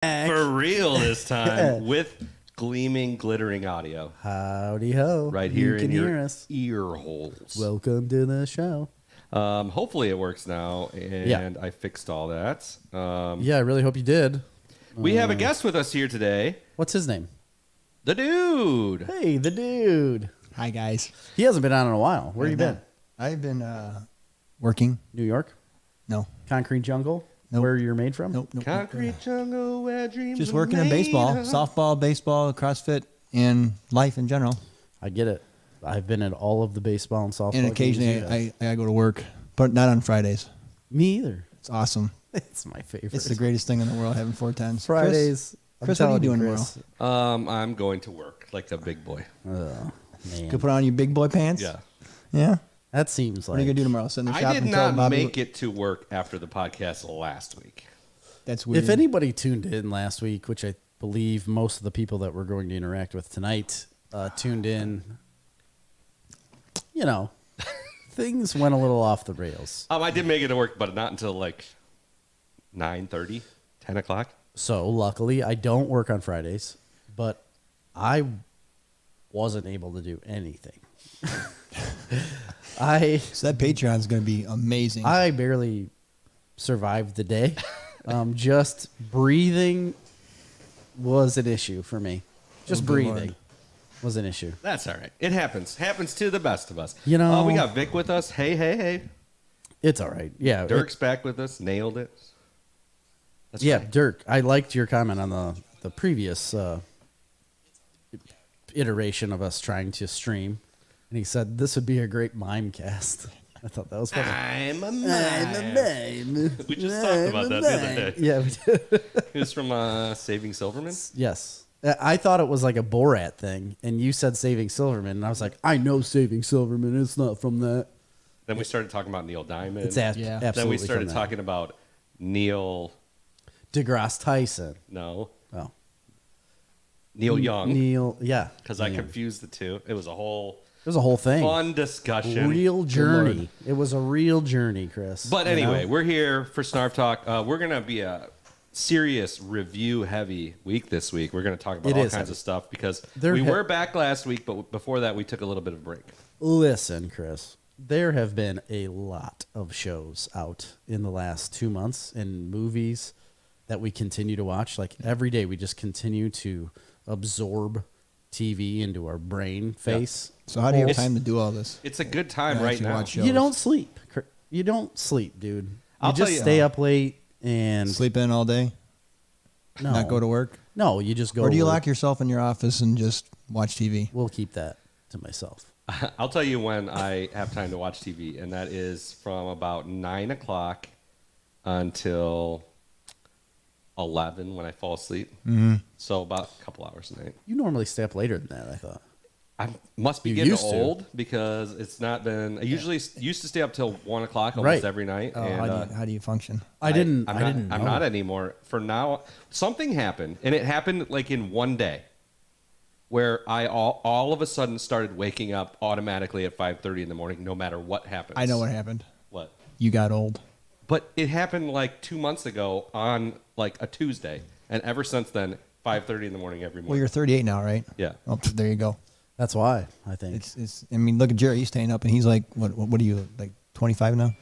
For real this time with gleaming, glittering audio. Howdy ho. Right here you in can your hear us. ear holes. Welcome to the show. Hopefully it works now, and I fixed all that. Yeah, I really hope you did. We have a guest with us here today. What's his name? The Dude. Hey, the Dude. Hi, guys. He hasn't been on in a while. Where you been? I've been working. New York? No. Concrete jungle? Nope. Where you're made from? Nope. Concrete jungle where dreams Just are working in made baseball, of. softball, baseball, CrossFit, and life in general. I get it. I've been at all of the baseball and softball And occasionally games. I go to work, but not on Fridays. Me either. It's awesome. It's my favorite. It's the greatest thing in the world, having 410s. Fridays. Chris, what are you doing Chris. tomorrow? I'm going to work like a big boy. Oh, man. Go put on your big boy pants? Yeah. Yeah? That seems What like... are you going to do tomorrow? Sit in the I shop did and tell not Bobby make it to work after the podcast last week. That's weird. If anybody tuned in last week, which I believe most of the people that we're going to interact with tonight tuned in, you know, things went a little off the rails. I did make it to work, but not until like 9:30, 10 o'clock. So luckily, I don't work on Fridays, but I wasn't able to do anything. So that Patreon's going to be amazing. I barely survived the day. Just breathing was an issue for me. Just Oh, good breathing Lord. was an issue. That's all right. It happens. Happens to the best of us. You know- we got Vic with us. Hey. It's all right. Yeah. Dirk's back with us. Nailed it. That's Yeah, right. Dirk, I liked your comment on the previous iteration of us trying to stream. And he said, this would be a great mime cast. I thought that was funny. I'm a mime. We just talked about that the other day. Yeah, we did. He was from Saving Silverman. Yes. I thought it was like a Borat thing, and you said Saving Silverman, and I was like, I know Saving Silverman. It's not from that. Then we started talking about Neil Diamond. It's Yeah. absolutely Then we started from that. talking about Neil. DeGrasse Tyson. No, Oh. Neil Young. Neil, yeah. Because I Neil. confused the two. It was a whole It was a whole thing. fun discussion. Real journey. It was a real journey, Chris. But You anyway, know? we're here for Snarf Talk. We're going to be a serious review-heavy week this week. We're going to talk about It all is kinds heavy. of stuff because There we ha- were back last week, but before that, we took a little bit of a break. Listen, Chris, there have been a lot of shows out in the last 2 months and movies that we continue to watch. Like every day, we just continue to absorb TV into our brain face. so how do you have It's- time to do all this? It's a good time Yeah, right actually now. watch shows. You don't sleep. You don't sleep, dude. You I'll tell just you- stay up late and Sleep in all day? no, Not go to work? No, you just go. Or do you work. lock yourself in your office and just watch TV? We'll keep that to myself. I'll tell you when I have time to watch TV, and that is from about 9 o'clock until 11 when I fall asleep. Mm-hmm. So about a couple hours a night. You normally stay up later than that, I thought. I must be You getting used to. old because it's not been. I usually used to stay up till 1 o'clock almost Right. every night. Oh, and, how do you function? I didn't I'm know. not anymore. For now, something happened, and it happened like in one day, where I all of a sudden started waking up automatically at 5:30 in the morning, no matter what happens. I know what happened. What? You got old. But it happened like 2 months ago on like a Tuesday, and ever since then, 5:30 in the morning every Well, morning. you're 38 now, right? Yeah. Oh, there you go. That's why, I think. It's. I mean, look at Jerry. He's staying up, and he's like, what are you, like 25 now?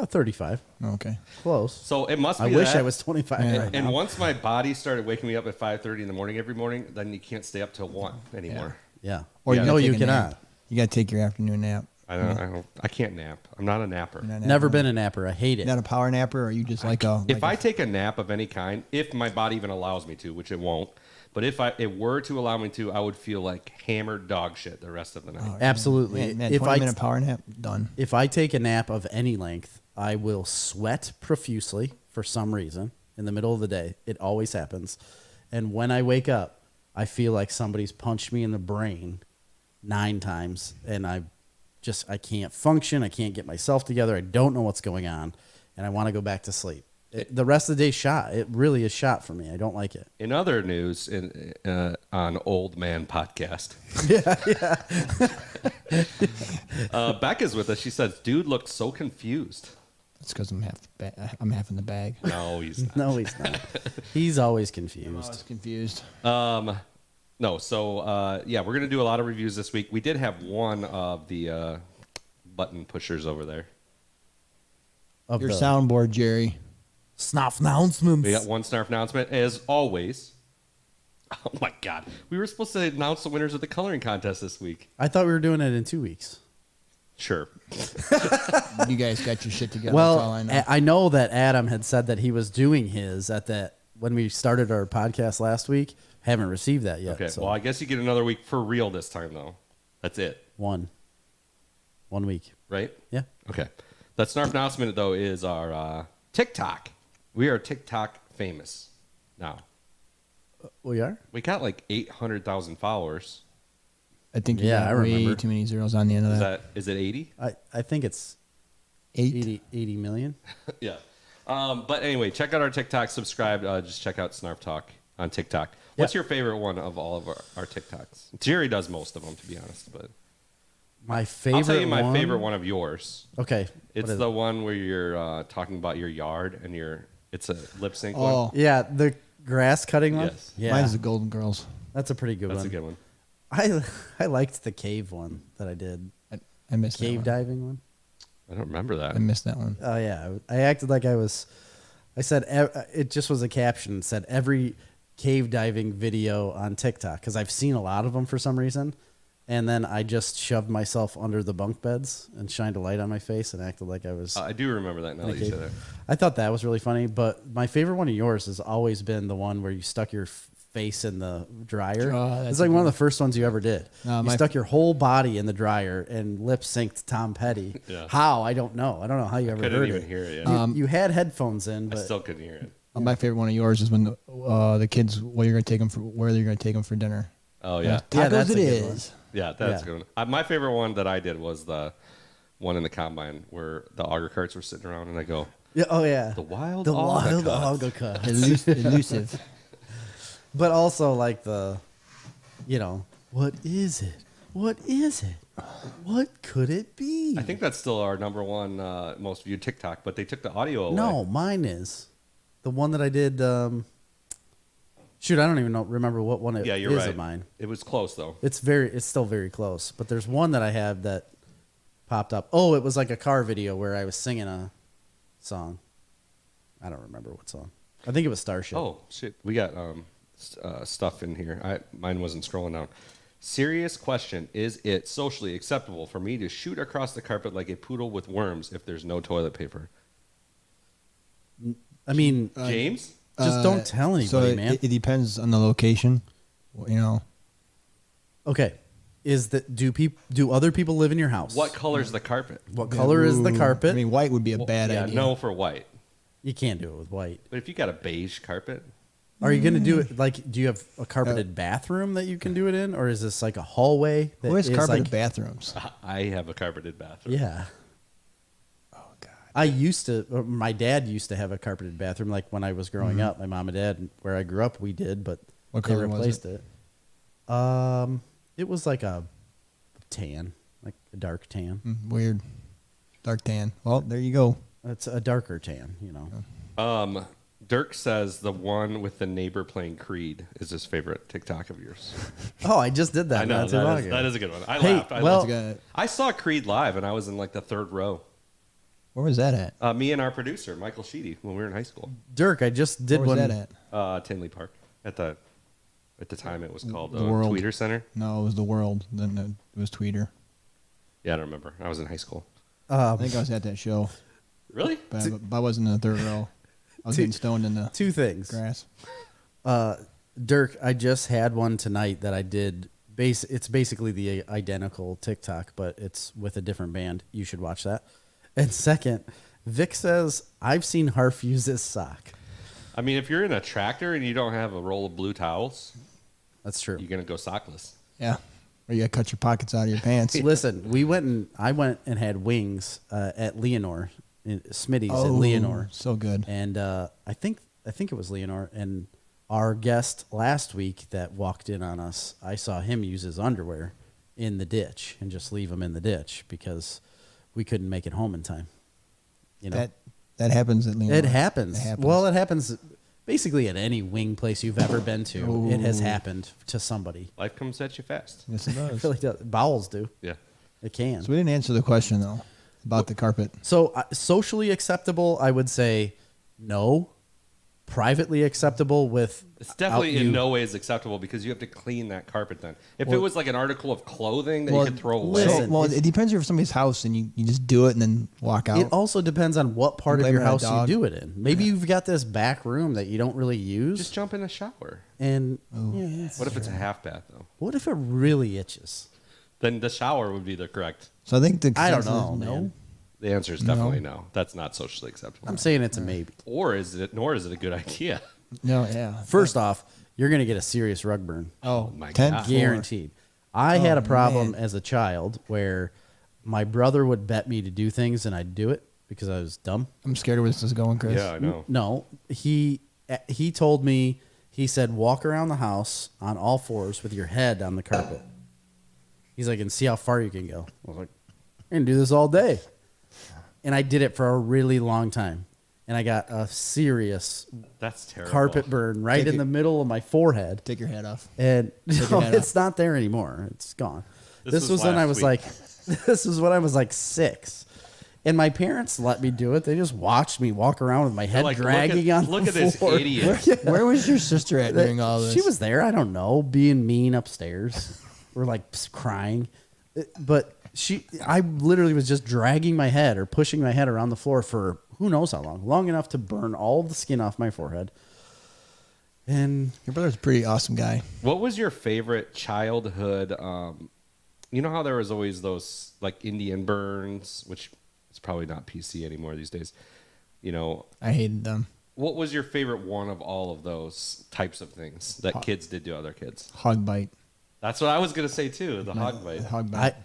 35. Oh, okay. Close. So it must be. I wish that. I was 25 Yeah. right And now. once my body started waking me up at 5:30 in the morning every morning, then you can't stay up till 1 anymore. Yeah. Or Yeah. you No, gotta you take a nap. cannot. You got to take your afternoon nap. I can't nap. I'm not a napper. You're not Never napping. been a napper. I hate it. Not a power napper, or you just like a. If like I take a nap of any kind, if my body even allows me to, which it won't, but if it were to allow me to, I would feel like hammered dog shit the rest of the night. Absolutely. man, if 20-minute power nap, done. if I take a nap of any length, I will sweat profusely for some reason in the middle of the day. It always happens. And when I wake up, I feel like somebody's punched me in the brain 9 times, and I can't function. I can't get myself together. I don't know what's going on, and I want to go back to sleep. The rest of the day's shot. It really is shot for me. I don't like it. In other news, on Old Man Podcast, Becca's with us. She says, "Dude looked so confused." It's because I'm half in the bag. No, he's not. No, he's not. He's always I was confused. confused. No, so yeah, we're gonna do a lot of reviews this week. We did have one of the button pushers over there. Of Your the soundboard, Jerry. Snarf announcements. We got one Snarf announcement, as always. Oh my God, we were supposed to announce the winners of the coloring contest this week. I thought we were doing it in 2 weeks. Sure. You guys got your shit together. That's all I know. I know that Adam had said that he was doing his at that when we started our podcast last week. Haven't received that yet. Okay. So Well, I guess you get another week for real this time, though. That's it, 1 week. right? Yeah. Okay. That Snarf announcement, though, is our TikTok. We are TikTok famous now. We are. We got like 800,000 followers. I think you Yeah, got I way remember. too many zeros on the end of that. Is it 80? I think it's 8. 80 million. Yeah. But anyway, check out our TikTok. Subscribe. Just check out Snarf Talk on TikTok. What's your favorite one of all of our TikToks? Jerry does most of them, to be honest. But My favorite. I'll tell you my one? favorite one of yours. Okay. It's What is the it? one where you're talking about your yard and it's a lip sync Oh, one. Yeah, the grass cutting one. Yes. Yeah, mine's the Golden Girls. that's a pretty good That's one. a good one. I liked the cave one that I did. I missed that Cave one. diving one. I don't remember that. I missed that one. Oh yeah, I acted like I was. I said it just was a caption. It said every cave diving video on TikTok because I've seen a lot of them for some reason, and then I just shoved myself under the bunk beds and shined a light on my face and acted like I was. I do remember that now that you Okay. said it. I thought that was really funny, but my favorite one of yours has always been the one where you stuck your face in the dryer. Oh, that's It's a like good one of the first ones you ever did. No, you my- stuck your whole body in the dryer and lip synced Tom Petty. Yeah. How? I don't know. I don't know how you ever Couldn't heard even it. hear it. You had headphones in, I but still couldn't hear it. My favorite one of yours is when the kids, where you're gonna take them for dinner. Oh yeah, Yeah, Tacos that's it a good one. is. yeah, that's Yeah. a good one. My favorite one that I did was the one in the combine where the auger carts were sitting around and I go, yeah, oh yeah, the wild, the auger wild carts. auger cut. Elusive. But also like the, what is it? What is it? What could it be? I think that's still our number one most viewed TikTok, but they took the audio away. No, mine is the one that I did. Shoot, I don't even remember what one it yeah, you're is right. of mine. It was close though. It's still very close. But there's one that I have that popped up. Oh, it was like a car video where I was singing a song. I don't remember what song. I think it was Starship. Oh shit, we got stuff in here. Mine wasn't scrolling down. Serious question: is it socially acceptable for me to shoot across the carpet like a poodle with worms if there's no toilet paper? I mean, James, just don't tell anybody, so man. It depends on the location. Okay, do other people live in your house? what color's the carpet? What color is the Ooh, carpet? I mean, white would be a Well, bad yeah, idea. no for white. You can't do it with white. But if you got a beige carpet, Are you going to do it like? Do you have a carpeted bathroom that you can do it in, or is this like a hallway? That Where's is carpeted like, bathrooms? I have a carpeted bathroom. Yeah, Oh God. I used to. Or my dad used to have a carpeted bathroom. Like when I was growing up, my mom and dad, where I grew up, we did, but What they color was replaced it. It was like a tan, like a dark tan. Weird. Dark tan. Well, there you go. It's a darker tan, Dirk says the one with the neighbor playing Creed is his favorite TikTok of yours. Oh, I just did that. I know not too long ago. that is a good one. I Hey, laughed. well- That's good. I saw Creed live and I was in like the third row. Where was that at? Me and our producer Michael Sheedy when we were in high school, Dirk, I just did Where was one. that at? Tinley Park at the time it was called The World. Tweeter Center. No, it was the World. Then it was Tweeter. Yeah, I don't remember. I was in high school. I think I was at that show, Really? but I wasn't in the third row. I was getting stoned in the Two things. grass. Dirk, I just had one tonight that I did. It's basically the identical TikTok, but it's with a different band. You should watch that. And second, Vic says, I've seen Harf use this sock. I mean, if you're in a tractor and you don't have a roll of blue towels, That's true. you're gonna go sockless. Yeah. Or you got to cut your pockets out of your pants. Listen, I went and had wings at Leonore, Smitty's at Oh, Leonore. so good. And I think it was Leonore. And our guest last week that walked in on us, I saw him use his underwear in the ditch and just leave them in the ditch because we couldn't make it home in time. That happens at Leonora. It happens. Well, it happens basically at any wing place you've ever been to. Ooh. It has happened to somebody. Life comes at you fast. Yes, it It does. really does. Bowels do. Yeah. It can. So we didn't answer the question though about the carpet. So socially acceptable, I would say no. Privately acceptable with It's definitely in no ways acceptable because you have to clean that carpet then. If it was like an article of clothing that you could throw away. listen, Well, it depends if somebody's house and you just do it and then walk out. It also depends on what part of Blame your it on a house you dog. do it in. Maybe you've got this back room that you don't really use. Just jump in the shower. And yeah, What if it's a half bath though? what if it really itches? Then the shower would be the correct. So I think the I don't consensus know, is no. man. The answer is definitely no. That's not socially acceptable. I'm saying it's a maybe. Nor is it a good idea. No, yeah. First off, you're going to get a serious rug burn. Oh, my 10th God. floor. Guaranteed. I had a problem man. as a child where my brother would bet me to do things and I'd do it because I was dumb. I'm scared of where this is going, Chris. Yeah, I know. No, he told me, he said, walk around the house on all fours with your head on the carpet. He's like, and see how far you can go. I was like, I can do this all day. And I did it for a really long time. And I got a serious That's terrible. carpet burn right in the middle of my forehead. Take your head off. And your no, head it's not there anymore. It's gone. This This was was when I last was week. like, this was when I was like 6. And my parents let me do it. They just watched me walk around with my head Like, dragging on look the at this floor. idiot. Where was your sister at during all this? She was there. I don't know, being mean upstairs or like crying. But I literally was just dragging my head or pushing my head around the floor for who knows how long enough to burn all the skin off my forehead. And Your brother's a pretty awesome guy. What was your favorite childhood? You know how there was always those like Indian burns, which is probably not PC anymore these days. You know, I hated them. what was your favorite one of all of those types of things that kids did to other kids? Hog bite. That's what I was gonna say too. The hog bite. Hog bite.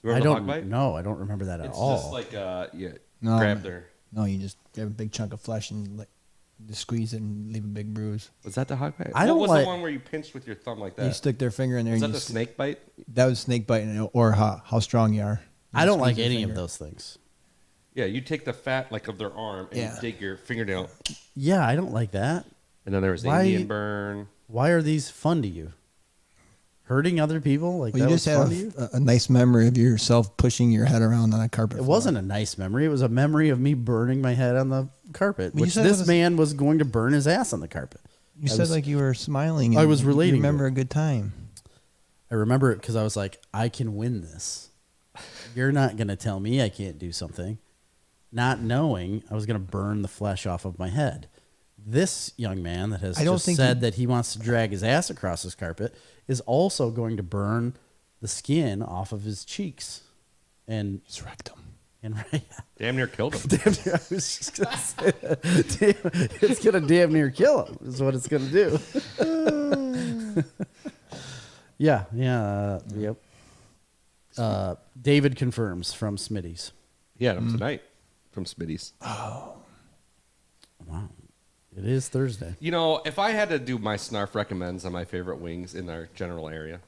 You I remember the don't hog bite? know. I don't remember that at It's all. just like No. grab their. No, you just grab a big chunk of flesh and just squeeze it and leave a big bruise. Was that the hog bite? I don't what was like- the one where you pinched with your thumb like You that? stick their finger in there. Was and that you the snake bite? That was snake biting, or how strong you are. You I don't squeeze like your any finger. of those things. Yeah, you take the fat like of their arm and Yeah. you dig your fingernail, Yeah, I don't like that. and then there was Why- Indian burn. Why are these fun to you? Hurting other people? Like Well, that you was just fun to you? have a nice memory of yourself pushing your head around on a carpet. It floor. wasn't a nice memory. It was a memory of me burning my head on the carpet, Well, you which said it this was- man was going to burn his ass on the carpet. You I said was- like you were smiling. I and was relating You to remember it. a good time. I remember it because I was like, I can win this. You're not going to tell me I can't do something. Not knowing I was going to burn the flesh off of my head. This young man that has I don't just think said he- that he wants to drag his ass across his carpet is also going to burn the skin off of his cheeks. And He's wrecked him. right, Damn near killed him. damn near, I was just gonna say that. It's gonna damn near kill him. Is what it's gonna do. Yep. David confirms from Smitty's. Yeah, tonight from Smitty's. Wow, it is Thursday. You know, if I had to do my Snarf recommends on my favorite wings in our general area,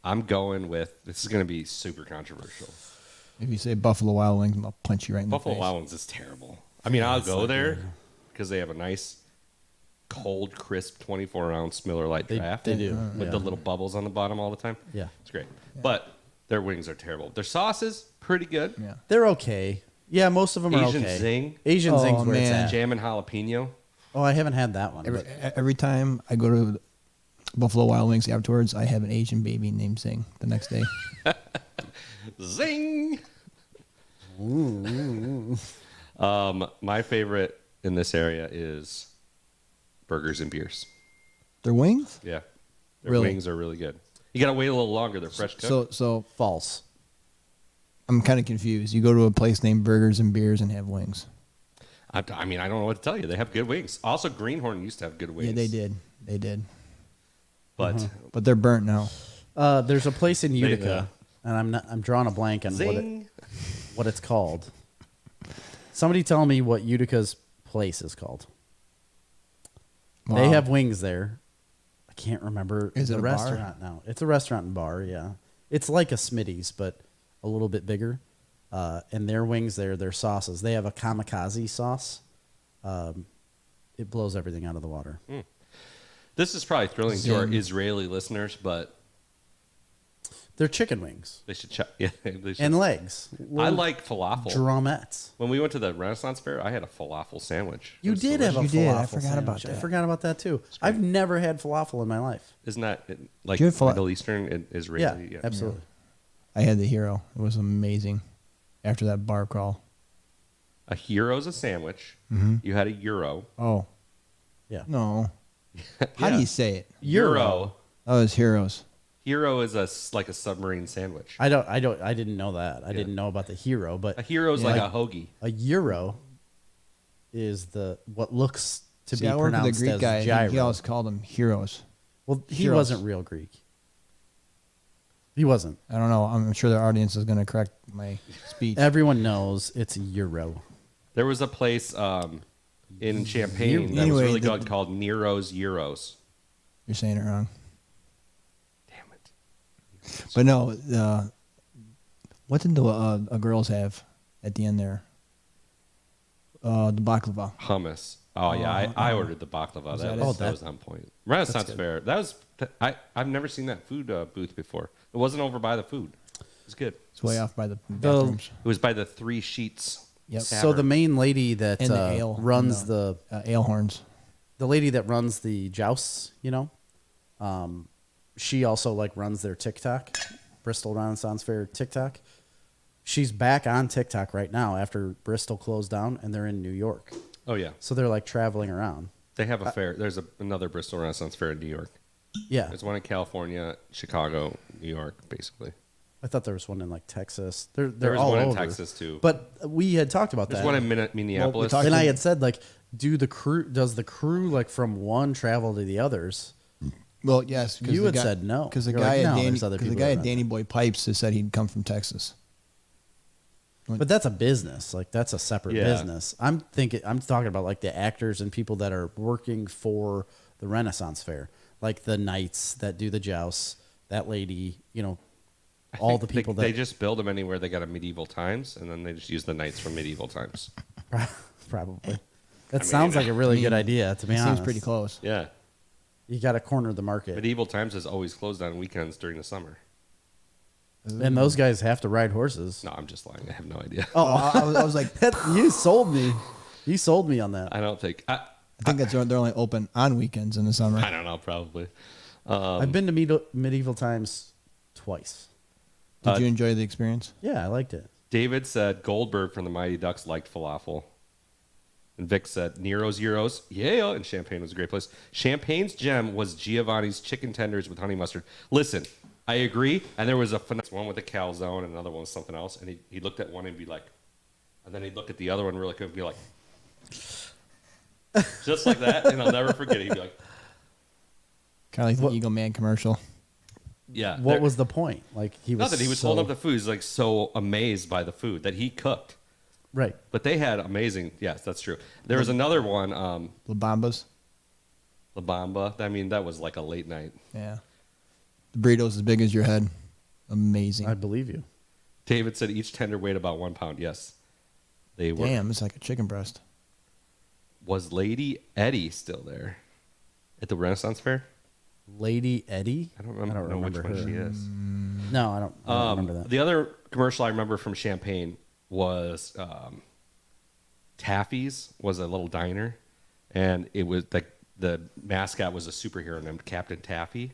I'm going with, this is going to be super controversial. If you say Buffalo Wild Wings, I'll punch you right in Buffalo the face. Wild Wings is terrible. I mean, I'll go there because they have a nice, cold, crisp 24-ounce Miller Lite Draft. They do. With Yeah. the little bubbles on the bottom all the time. Yeah. It's great. But their wings are terrible. Their sauce is pretty good. Yeah. They're okay. Yeah, most of them are Asian okay. Zing. Asian Oh, Zing's where it's man. at. Jam and jalapeno. Oh, I haven't had that one. Every, but every time I go to Buffalo Wild Wings afterwards, I have an Asian baby named Zing the next day. Zing. My favorite in this area is burgers and beers. Their wings? Yeah. Their Really? wings are really good. You got to wait a little longer. They're fresh cooked. So false. I'm kind of confused. You go to a place named Burgers and Beers and have wings. I mean, I don't know what to tell you. They have good wings. Also, Greenhorn used to have good wings. Yeah, they did. They did. But But they're burnt now. There's a place in Utica, and I'm drawing a blank on Zing. what it's called. Somebody tell me what Utica's place is called. They Wow. have wings there. I can't remember Is it the a bar? restaurant now. It's a restaurant and bar, yeah. It's like a Smitty's, but a little bit bigger. And their wings, their sauces. They have a kamikaze sauce. It blows everything out of the water. This is probably thrilling to our Zing. Israeli listeners, but They're chicken wings they should check. Yeah, they should. and legs. I like falafel. Drumettes. When we went to the Renaissance Fair, I had a falafel sandwich. It You was did have a delicious. You did. falafel I forgot about sandwich. I that. forgot about that too. I've never had falafel in my life. Isn't that like Do you have Middle Eastern and Israeli? Yeah, absolutely. I had the hero. It was amazing. After that bar crawl. A hero's a sandwich. You had a euro. Oh Yeah. no! How do you say it? Euro. Oh, it's heroes. Hero is like a submarine sandwich. I didn't know that. I didn't know about the hero, A but hero is Yeah. like a hoagie. a euro is what looks to See, be I worked with a pronounced Greek as guy. gyro. He always called them heroes. Well, he Heroes. wasn't real Greek. He wasn't. I don't know. I'm sure the audience is going to correct my speech. Everyone knows it's a euro. There was a place in Champaign that Anyway, was really the- good called Nero's Euros. You're saying it wrong. Damn it. But no, what did the girls have at the end there? The baklava. Hummus. Oh, yeah. I ordered the baklava. that That it? was on point. Renaissance Fair. That was. I've never seen that food booth before. It wasn't over by the food. It was good. It's way off by the bathrooms. It was by the Three Sheets. Yep. So the main lady that And the ale. runs No. Ale horns. the lady that runs the jousts, she also like runs their TikTok, Bristol Renaissance Fair TikTok. She's back on TikTok right now after Bristol closed down, and they're in New York. Oh, yeah. So they're like traveling around. They have a fair. There's another Bristol Renaissance Fair in New York. Yeah, There's one in California, Chicago, New York, basically. I thought there was one in like Texas. They're There was all one in over. Texas, too. But we had talked about There's that. one in Minneapolis. talked- and I had said like, does the crew like from one travel to the others? Well, yes. 'cause You the had guy- said no. Because the You're guy like, at no, Danny, there's other 'cause the people guy that at run Danny Boy Pipes has said he'd come from Texas. But that's a business. Like that's a separate Yeah. business. I'm talking about like the actors and people that are working for the Renaissance Fair, like the knights that do the jousts. That lady, I all think the people they that just build them anywhere they got a medieval times, and then they just use the knights from medieval times. probably. That I sounds mean, like a really good idea. To be It honest, seems pretty close. Yeah, You got to corner the market, medieval times is always closed on weekends during the summer. and those guys have to ride horses. No, I'm just lying. I have no idea. Oh, I was like, You sold me. You sold me on that. I don't think. I think they're only open on weekends in the summer. I don't know. Probably. I've been to medieval times twice. Did you enjoy the experience? Yeah, I liked it. David said Goldberg from the Mighty Ducks liked falafel. And Vic said Nero's Euros, yeah, and Champagne was a great place. Champagne's gem was Giovanni's chicken tenders with honey mustard. Listen, I agree. And there was one with a calzone and another one with something else. And he looked at one and be like, and then he'd look at the other one really quick and be like, just like that. And I'll never forget it. He'd be like, Kind of like the Eagle Man commercial. yeah. What there- was the point? Like he was Not that he was so- holding up the food. He's like so amazed by the food that he cooked. right. But they had amazing. Yes, that's true. There was another one, La Bambas. La Bamba. I mean, that was like a late night. Yeah. The burrito's as big as your head. Amazing. I believe you. David said each tender weighed about 1 pound. Yes, they were. Damn, it's like a chicken breast. Was Lady Eddie still there at the Renaissance Fair? Lady Eddie. I don't remember, know which her. one she is. No, I don't remember that. The other commercial I remember from Champagne was Taffy's was a little diner, and it was the mascot was a superhero named Captain Taffy,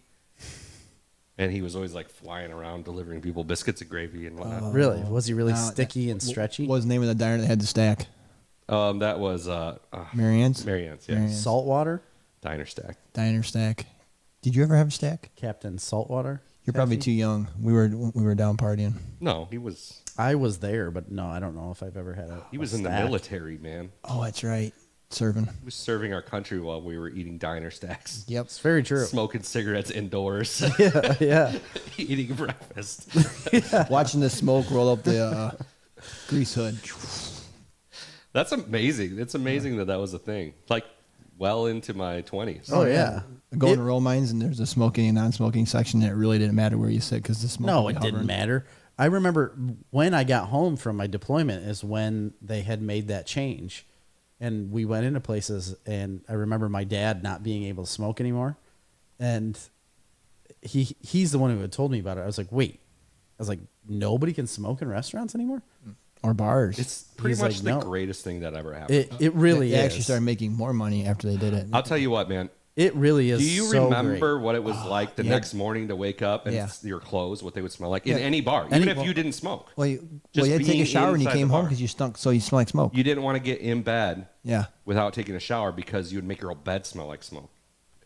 and he was always like flying around delivering people biscuits and gravy and whatnot. Really? Was he really No, sticky and stretchy? What was the name of the diner that had the stack? That was Marianne's? Marianne's, yeah, Marianne's. Saltwater? diner stack. Diner stack. Did you ever have a stack? Captain Saltwater? You're probably Taffy? too young. We were down partying. No, he was I was there, but no, I don't know if I've ever had a. he was in the stack. military, man. Oh, that's right. Serving. He was serving our country while we were eating diner stacks. Yep. It's very true. Smoking cigarettes indoors, yeah. eating breakfast. Watching the smoke roll up the grease hood. That's amazing. It's amazing that was a thing. Like, well into my 20s. Oh, yeah. Going It- to roll mines and there's a smoking and non-smoking section. And it really didn't matter where you sit because the smoke. No, would it be didn't hovering. matter. I remember when I got home from my deployment is when they had made that change. And we went into places, and I remember my dad not being able to smoke anymore. And he's the one who had told me about it. I was like, wait. I was like, nobody can smoke in restaurants anymore? Or bars. It's pretty He's much like, the no. greatest thing that ever happened. It really They is. actually started making more money after they did it. I'll tell you what, man. It really is. Do you so remember great. what it was like the yeah. next morning to wake up and Yeah. your clothes, what they would smell like in Yeah. any bar, Any- even if you didn't smoke? Well, you Just had to take being a shower when you inside came the home bar. because you stunk, so you smell like smoke. You didn't want to get in bed Yeah. without taking a shower because you would make your whole bed smell like smoke.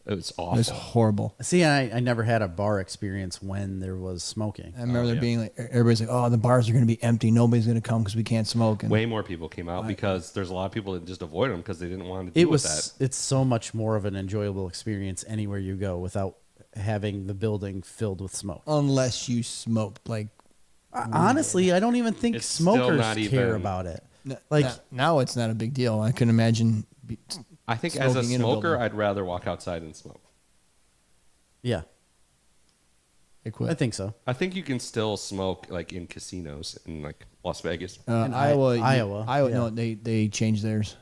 It was awful. It was horrible. See, I never had a bar experience when there was smoking. I remember there yeah. being like, everybody's like, oh, the bars are going to be empty. Nobody's going to come because we can't smoke. And Way more people came out because there's a lot of people that just avoid them because they didn't want to deal It with was. that. It's so much more of an enjoyable experience anywhere you go without having the building filled with smoke. unless you smoked, like, Honestly, I don't even think It's still smokers not care even- about it. n- Like, now it's not a big deal. I couldn't imagine. I think as a smoking in a smoker, building. I'd rather walk outside and smoke. yeah, They quit. I think so. I think you can still smoke like in casinos in like Las Vegas. In Iowa, Iowa, yeah. No, they changed theirs.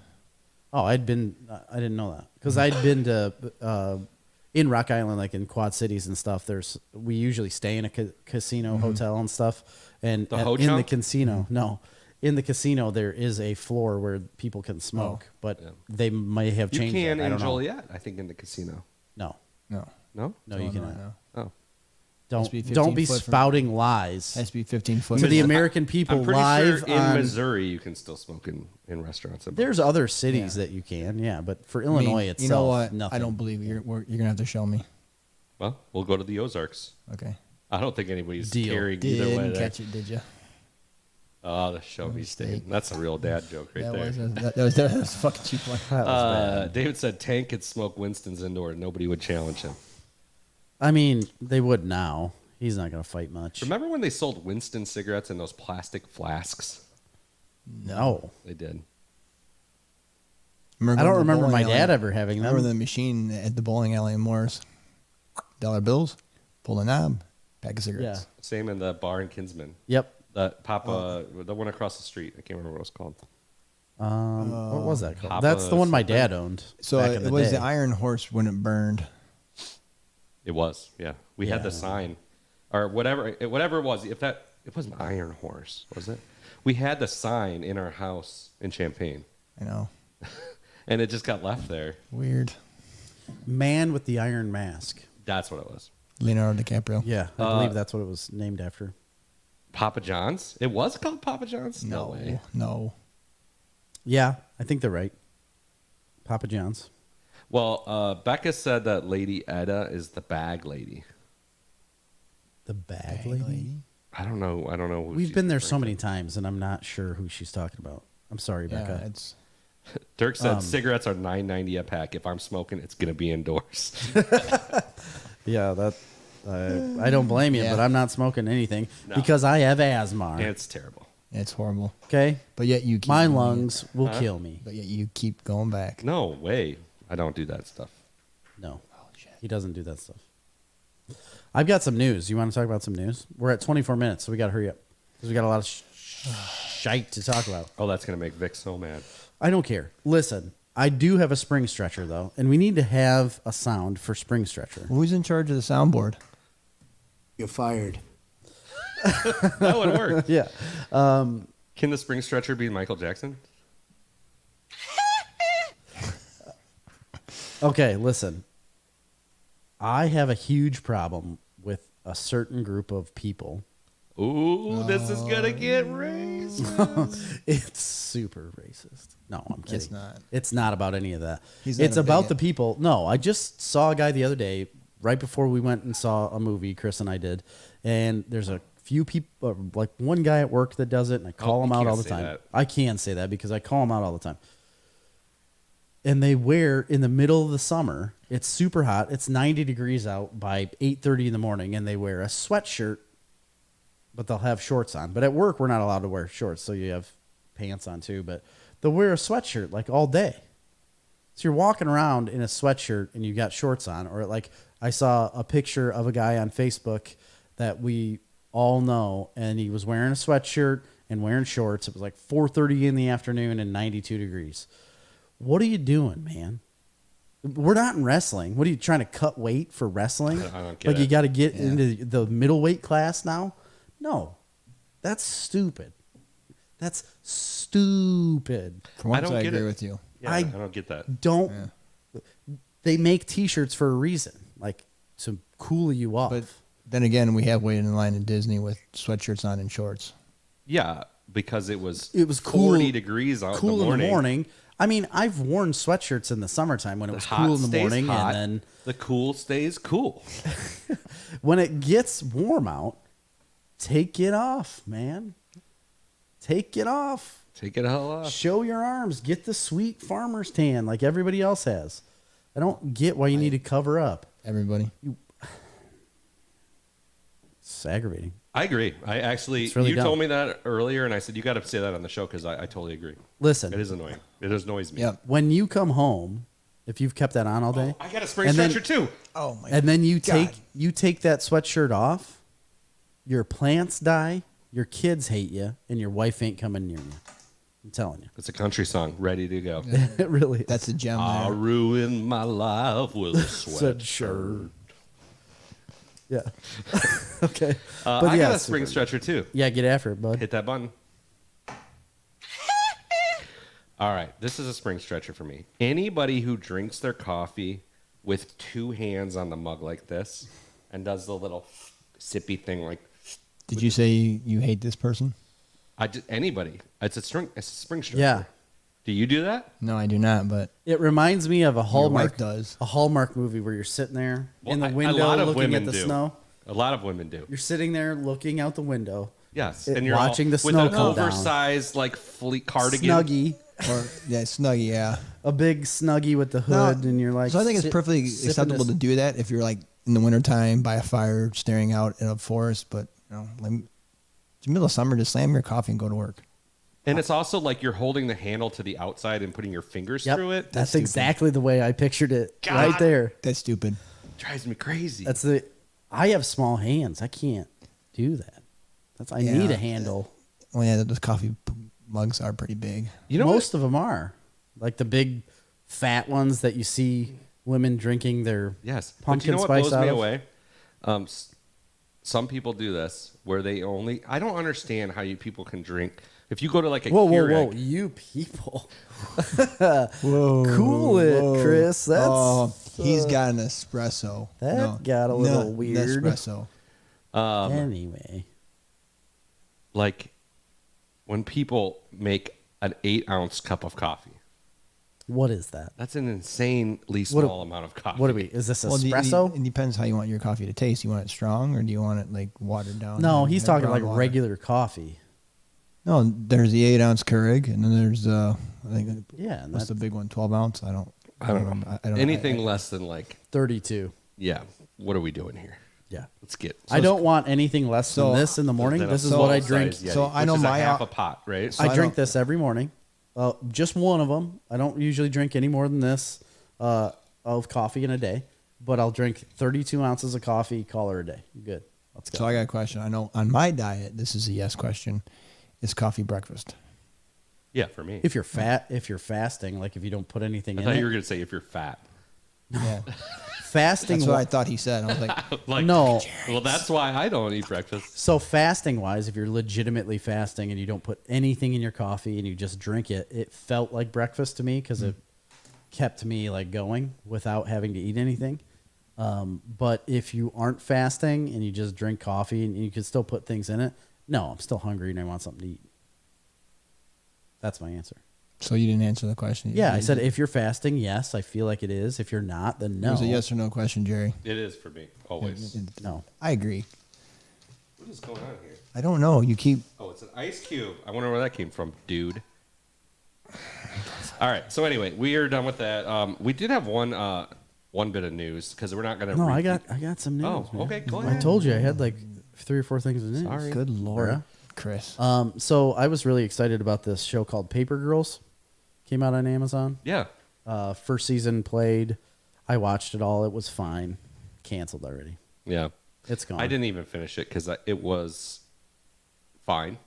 Oh, I didn't know that because I'd been to in Rock Island, like in Quad Cities and stuff. We usually stay in a casino hotel and stuff, and The in the Ho-Chunk? casino, no, in the casino there is a floor where people can smoke, but Yeah. they may have You changed. can it. I in don't know. Joliet, I think, in the casino. No, No, No? no, you cannot. No. Oh. Has to be Don't 15 be foot from- spouting lies Has to be 15 foot. to the Mis- American people I'm pretty live sure in on. Missouri you can still smoke in restaurants. and There's bars. other cities that you can, yeah, but for Illinois itself, you know what? nothing. I don't believe you. You're going to have to show me. Well, we'll go to the Ozarks. Okay. I don't think anybody's Deal. carrying either way Didn't there. catch it, did you? Oh, the show me stain. That's a real dad joke right That there. was a fucking cheap one. That was bad. David said Tank could smoke Winston's indoor. Nobody would challenge him. I mean, they would now. He's not going to fight much. Remember when they sold Winston cigarettes in those plastic flasks? No. They did. I going don't to the remember my bowling alley. dad ever having them. Remember the machine at the bowling alley in Morris? Dollar bills, pull the knob, pack of cigarettes. Yeah. Same in the bar in Kinsman. Yep. The Papa, the one across the street. I can't remember what it was called. What was that called? Papa That's the one my something. dad owned. So back in it was day. the Iron Horse when it burned. It was, yeah. We had the Yeah. sign, or whatever it was. If that, it wasn't Iron Horse, was it? We had the sign in our house in Champaign, I know. and it just got left there. Weird. Man with the Iron Mask. That's what it was. Leonardo DiCaprio. Yeah, I believe that's what it was named after. Papa John's. It was called Papa John's. No way. No. Yeah, I think they're right. Papa John's. Well, Becca said that Lady Edda is the bag lady. The bag lady? I don't know. Who We've she's been there referring so to. many times, and I'm not sure who she's talking about. I'm sorry, Yeah, Becca. it's Dirk said cigarettes are $9.90 a pack. If I'm smoking, it's gonna be indoors. Yeah, that. I don't blame you, Yeah. but I'm not smoking anything No. because I have asthma. It's terrible. horrible. Okay, But yet you keep my doing it. lungs will kill me. But yet you keep going back. No way. I don't do that stuff. No, Oh shit. he doesn't do that stuff. I've got some news. You want to talk about some news? We're at 24 minutes, so we got to hurry up because we got a lot of shite to talk about. Oh, that's gonna make Vic so mad. I don't care. Listen, I do have a spring stretcher though, and we need to have a sound for spring stretcher. Who's in charge of the soundboard? You're fired. That would work. Yeah. Can the spring stretcher be Michael Jackson? Okay, listen. I have a huge problem with a certain group of people. Ooh, this is gonna get raised. It's super racist. No, I'm kidding. It's not. It's not about any of that. He's not It's a about bigot. the people. No, I just saw a guy the other day, right before we went and saw a movie, Chris and I did, and there's a few people, like one guy at work that does it, and I call Oh, him you out all can't the say time. that. I can say that because I call him out all the time. And they wear in the middle of the summer. It's super hot. It's 90 degrees out by 8:30 in the morning, and they wear a sweatshirt, but they'll have shorts on. But at work, we're not allowed to wear shorts, so you have pants on too. But they'll wear a sweatshirt like all day. So you're walking around in a sweatshirt and you got shorts on, or like I saw a picture of a guy on Facebook that we all know, and he was wearing a sweatshirt and wearing shorts. It was like 4:30 in the afternoon and 92 degrees. What are you doing, man? We're not in wrestling. What are you trying to cut weight for wrestling? I don't get Like it. you got to get into the middleweight class now? No, that's stupid. That's stupid. For once, don't I get agree it. with you. Yeah, I don't get that. Don't. They make T-shirts for a reason, like to cool you off. But then again, we have waited in line at Disney with sweatshirts on and shorts. Yeah, because it was cool, 40 degrees out cool in the morning. I mean, I've worn sweatshirts in the summertime when it was hot cool in the stays morning, hot, and then the cool stays cool. when it gets warm out, take it off, man. Take it off. Take it all off. Show your arms. Get the sweet farmer's tan like everybody else has. I don't get why you need to cover up. Everybody. It's aggravating. I agree. I actually, It's really you dumb. told me that earlier, and I said, you got to say that on the show because I totally agree. Listen, It is annoying. It annoys me. Yep. when you come home, if you've kept that on all day, I got a spring And then- stretcher too. Oh my. and then you God. take that sweatshirt off, your plants die, your kids hate you, and your wife ain't coming near you. I'm telling you. It's a country song, ready to go. It really is. That's the gem I'll there. ruin my life with a Sweatshirt. sweatshirt. Yeah. Okay. I yeah, got a spring stretcher too. Yeah, get after it, bud. Hit that button. All right, this is a spring stretcher for me. Anybody who drinks their coffee with two hands on the mug like this and does the little sippy thing like Did you say you hate this person? anybody. It's a spring stretcher. Yeah. Do you do that? No, I do not. But It reminds me of a Hallmark does. a Hallmark movie where you're sitting there in the Well, window a lot of looking women at the do. snow. A lot of women do. You're sitting there looking out the window. Yes, It- and you're watching all, the with snow an come down. oversized like fleet cardigan. Snuggie. or yeah, snuggie. Yeah. A big snuggie with the No, and you're like. So I think it's perfectly sipping acceptable this- to do that if you're like in the wintertime by a fire, staring out in a forest. But like, it's the middle of summer. Just slam your coffee and go to work. And it's also like you're holding the handle to the outside and putting your fingers Yep, through it. That's stupid. exactly the way I pictured it. God. Right there. That's stupid. Drives me crazy. That's the. I have small hands. I can't do that. I Yeah. need a handle. Well, yeah, those coffee mugs are pretty big. you know Most of them are like the big, fat ones that you see women drinking their Yes. pumpkin but you know what spice blows out me of. away? Some people do this where they only. I don't understand how you people can drink. If you go to like a Whoa, Keurig, you people. Whoa, Cool it, Chris. That's oh, he's got an espresso. that got a little no, weird. Nespresso. Anyway. like when people make an 8-ounce cup of coffee, What is that? that's an insanely What do- small amount of coffee. What are we? Is this Well, espresso? it depends how you want your coffee to taste. You want it strong or do you want it like watered down? No, and he's have talking brown like water? regular coffee. No, there's the 8-ounce Keurig, and then there's I think Yeah, and what's that's the big one? 12 ounce. I don't know. I don't Anything know. less than like, 32. yeah. What are we doing here? Yeah. Let's get. I don't want anything less so- than this in the morning. than a This is what I full-size drink. Yeti, So I which know is my a half out- a pot, right? So I I drink don't- this every morning. Just one of them. I don't usually drink any more than this of coffee in a day, but I'll drink 32 ounces of coffee. Call her a day. Good. Let's go. So I got a question. I know on my diet, this is a yes question. Is coffee breakfast? Yeah, for me. if you're fasting, like if you don't put anything I in thought it, you were going to say if you're fat. Yeah, fasting. that's what I thought he said. I was like, Like, No. Well, that's why I don't eat breakfast. So fasting wise, if you're legitimately fasting and you don't put anything in your coffee and you just drink it, it felt like breakfast to me because it kept me like going without having to eat anything. But if you aren't fasting and you just drink coffee and you can still put things in it, no, I'm still hungry and I want something to eat. That's my answer. so you didn't answer the question. Yeah, I You- said if you're fasting, yes, I feel like it is. If you're not, then It no. was a yes or no question, Jerry. It is for me, always. No. I agree. What is going on here? I don't know. You keep. Oh, it's an ice cube. I wonder where that came from, dude. All right. So anyway, we are done with that. We did have one bit of news because we're not going to. No, I got some news. Oh, man. okay, go I ahead. told you I had like 3 or 4 things of news. Sorry. Good lord, Bruh. Chris. So I was really excited about this show called Paper Girls. Came out on Amazon. Yeah. First season played. I watched it all. It was fine. Canceled already. Yeah. It's gone. I didn't even finish it because it was fine.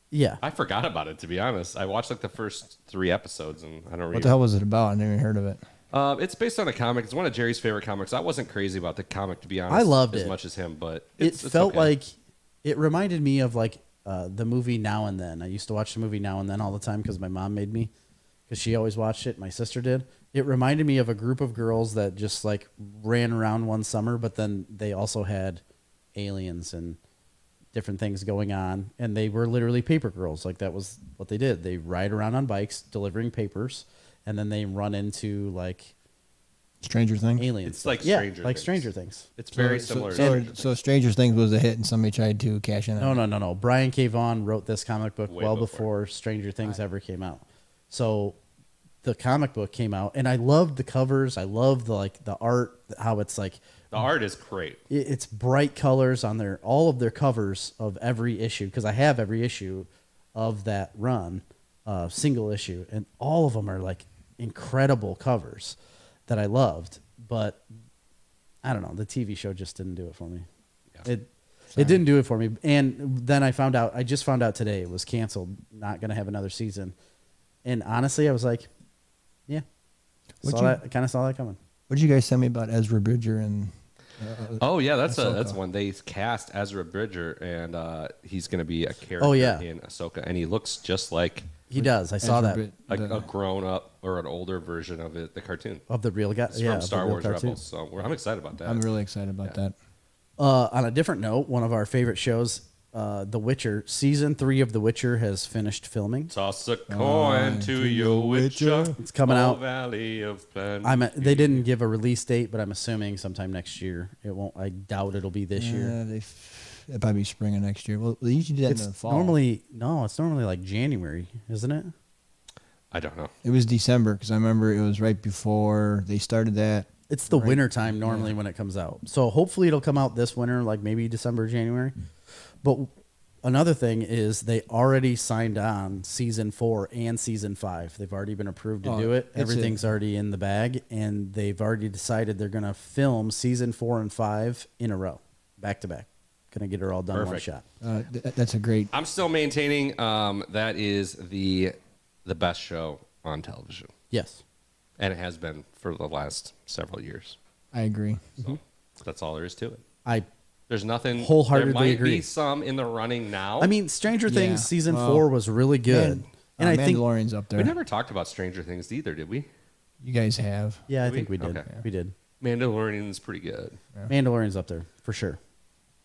Yeah. I forgot about it, to be honest. I watched like the first 3 episodes, and I don't remember. What the hell was it about? I never even heard of it. It's based on a comic. It's one of Jerry's favorite comics. I wasn't crazy about the comic, to be honest. I loved as it. much as him, but It it's felt okay. like it reminded me of like the movie Now and Then. I used to watch the movie Now and Then all the time because my mom made me, because she always watched it. My sister did. It reminded me of a group of girls that just like ran around one summer, but then they also had aliens and different things going on, and they were literally paper girls. Like that was what they did. They ride around on bikes delivering papers, and then they run into like Stranger Things. aliens. It's like yeah, Stranger like Things. Stranger Things. It's very similar. to So, Stranger so Stranger Things was a hit, and somebody tried to cash in on it. No. Brian K. Vaughan wrote this comic book Way well before. before Stranger Things ever came out. So the comic book came out, and I loved the covers. I loved the art, how it's like The art is great. it's bright colors on all of their covers of every issue, because I have every issue of that run, single issue, and all of them are like incredible covers that I loved. But I don't know, the TV show just didn't do it for me. Yeah. It didn't do it for me. And then I just found out today it was canceled, not going to have another season. And honestly, I was like, yeah, I kind of saw that coming. What did you guys tell me about Ezra Bridger and? Oh yeah, that's Ahsoka. one. They cast Ezra Bridger, and he's going to be a character Oh, yeah. in Ahsoka, and he looks just like He does. I saw Ezra that Brid- a grown up or an older version of it, the cartoon. of the real guy. It's Yeah, from of the Star real Wars cartoon. Rebels, so I'm excited about that. I'm really excited about that. On a different note, one of our favorite shows, The Witcher, season 3 of The Witcher has finished filming. Toss a coin to your Witcher. It's coming oh, out. Valley of Plenty. They didn't give a release date, but I'm assuming sometime next year. It won't. I doubt it'll be this year. It'll probably be spring of next year. Well, they usually do that in the It's fall. it's normally like January, isn't it? I don't know. It was December because I remember it was right before they started that. It's the winter time normally when it comes out. So hopefully it'll come out this winter, like maybe December, January. But another thing is they already signed on season 4 and season 5. They've already been approved to do it. Everything's already in the bag, and they've already decided they're going to film season 4 and 5 in a row, back to back. Going to get her all done in one Perfect. shot. That's a great. I'm still maintaining that is the best show on television, Yes. and it has been for the last several years. I agree. So that's all there is to it. I There's nothing. Wholeheartedly there might agree. be some in the running now. mean, Stranger Yeah, Things season well, 4 was really good. And I think Mandalorian's up there. we never talked about Stranger Things either, did we? You guys have. yeah, I Did think we? we did. Okay. We did. Mandalorian's pretty good. Mandalorian's up there for sure.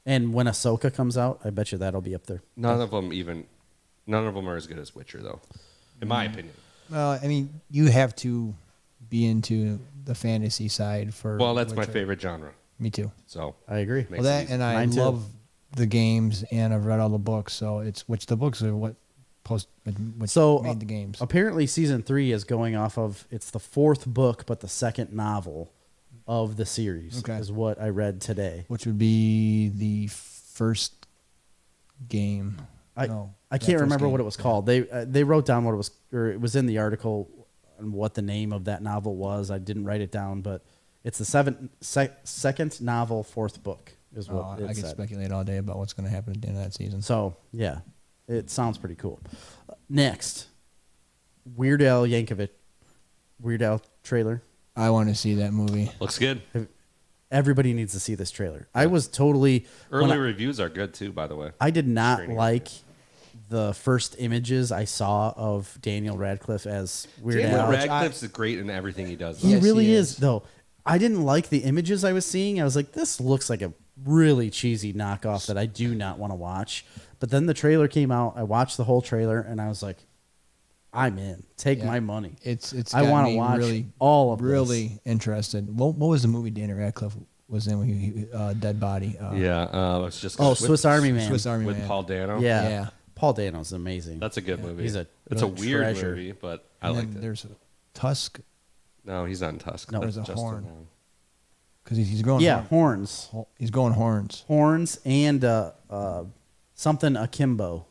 And when Ahsoka comes out, I bet you that'll be up there. None of them are as good as Witcher, though, in my opinion. Well, I mean, you have to be into the fantasy side for. Well, that's my Witcher. favorite genre. Me too. So I agree. Makes Well, it that easy. and I Mine too. love the games, and I've read all the books. So the books are what So made the games. apparently season 3 is going off of, it's the 4th book, but the 2nd novel of the series Okay. is what I read today. Which would be the first game. I No, can't remember what it was called. They wrote down what it was, or it was in the article and what the name of that novel was. I didn't write it down, but it's the second novel, 4th book is what I it can said. speculate all day about what's going to happen at the end of that season. So yeah, it sounds pretty cool. Next, Weird Al Yankovic, Weird Al trailer. I want to see that movie. looks good. Everybody needs to see this trailer. I was totally when Early I- reviews are good too, by the way. I did not Screening like the first images I saw of Daniel Radcliffe as Weird Daniel Al. Radcliffe's great in everything he does. He Yes, really he is, is. though. I didn't like the images I was seeing. I was like, this looks like a really cheesy knockoff that I do not want to watch. But then the trailer came out. I watched the whole trailer, and I was like, I'm in. Take Yeah. my money. It's. I got want to me watch really, all of this. really interested. What was the movie Daniel Radcliffe was in? When he Dead Body. Yeah, it's just Oh, Swiss Army Man. Swiss Army with Man. Paul Dano. Yeah. Yeah. Paul Dano's amazing. That's a good movie. He's a it's a real weird treasure. movie, but I And liked then it. there's Tusk No, he's not in Tusk. No. That's There's a Justin horn. Long. because he's going. Yeah, horns. He's going horns. Horns and something akimbo,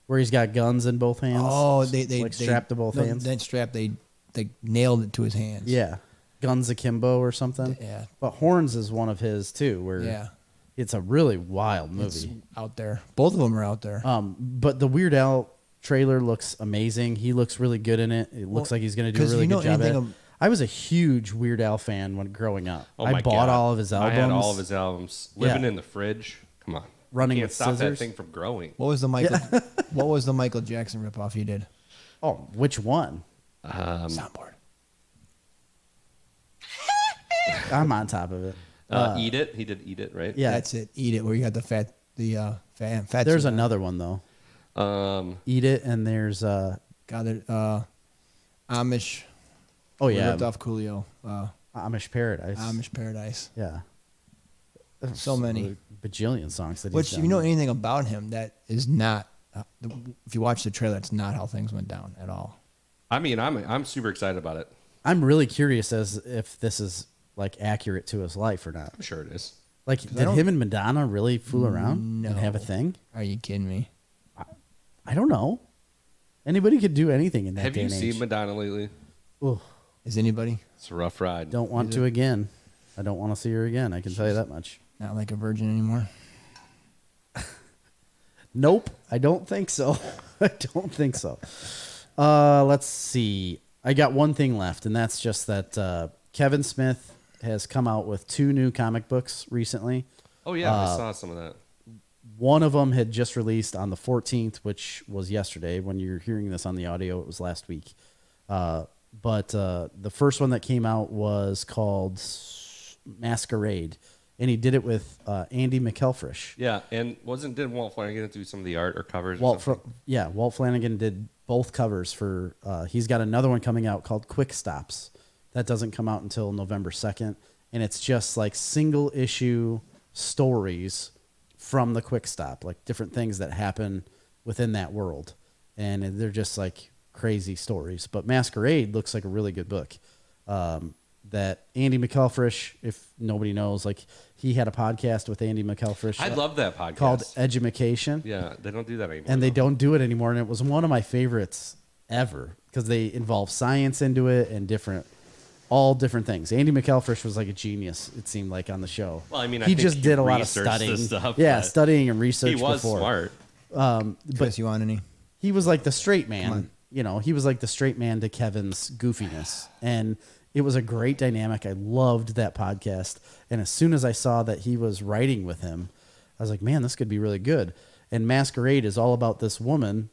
where he's got guns in both hands. Oh, they like strapped to both hands. That strap they nailed it to his hands. Yeah, guns akimbo or something. Yeah. But horns is one of his too. Where Yeah. It's a really wild It's movie. out there. Both of them are out there. But the Weird Al trailer looks amazing. He looks really good in it. It looks like he's going to do a 'cause really you know good job at it. anything I was a huge Weird Al fan when growing up. Oh I my bought God. all of his albums. I had all of his albums. Living Yeah. in the fridge. Come on. Running Can't with stop Scissors. that thing from growing. What was the Michael? What was the Michael Jackson ripoff he did? Oh, which one? Soundboard. I'm on top of it. Eat It. He did Eat It, right? Yeah. That's it. Eat It. Where you got the fat There's suit on. another one though. Eat It, and there's Got it. Amish. oh We yeah, ripped off Coolio. Amish Paradise. Amish Paradise. Yeah. So many. A bajillion songs that he's Which, done. if you know anything about him, that is not. If you watch the trailer, that's not how things went down at all. I mean, I'm super excited about it. I'm really curious as if this is like accurate to his life or not. I'm sure it is. Like, did him and Madonna really fool around and have a No. thing? Are you kidding me? I don't know. Anybody could do anything in that Have day you and seen age. Madonna lately? Ugh, Is anybody It's a rough ride. don't want to again. I don't want to see her again. I can tell you that much. not like a virgin anymore? Nope, I don't think so. I don't think so. Let's see. I got one thing left, and that's just that Kevin Smith has come out with 2 new comic books recently. Oh yeah, I saw some of that. One of them had just released on the 14th, which was yesterday. When you're hearing this on the audio, it was last week. But the first one that came out was called Masquerade, and he did it with Andy McElfresh. Yeah, and didn't Walt Flanagan do some of the art or covers? Or something? Walt Flanagan did both covers for. He's got another one coming out called Quick Stops. That doesn't come out until November 2nd, and it's just like single issue stories from the Quick Stop, like different things that happen within that world, and they're just like crazy stories. But Masquerade looks like a really good book. That Andy McElfresh, if nobody knows, like he had a podcast with Andy McElfresh. I love that podcast called Edumacation. Yeah, they don't do that anymore. And they though. don't do it anymore. And it was one of my favorites ever because they involve science into it and all different things. Andy McElfresh was like a genius, it seemed like, on the show. Well, I mean, I he think just he did a lot of researched studying. this stuff, Yeah, but studying and research He was before. smart. Chris, you want any? He was like the straight Come man. on. You know, he was like the straight man to Kevin's goofiness. And it was a great dynamic. I loved that podcast. And as soon as I saw that he was writing with him, I was like, man, this could be really good. And Masquerade is all about this woman,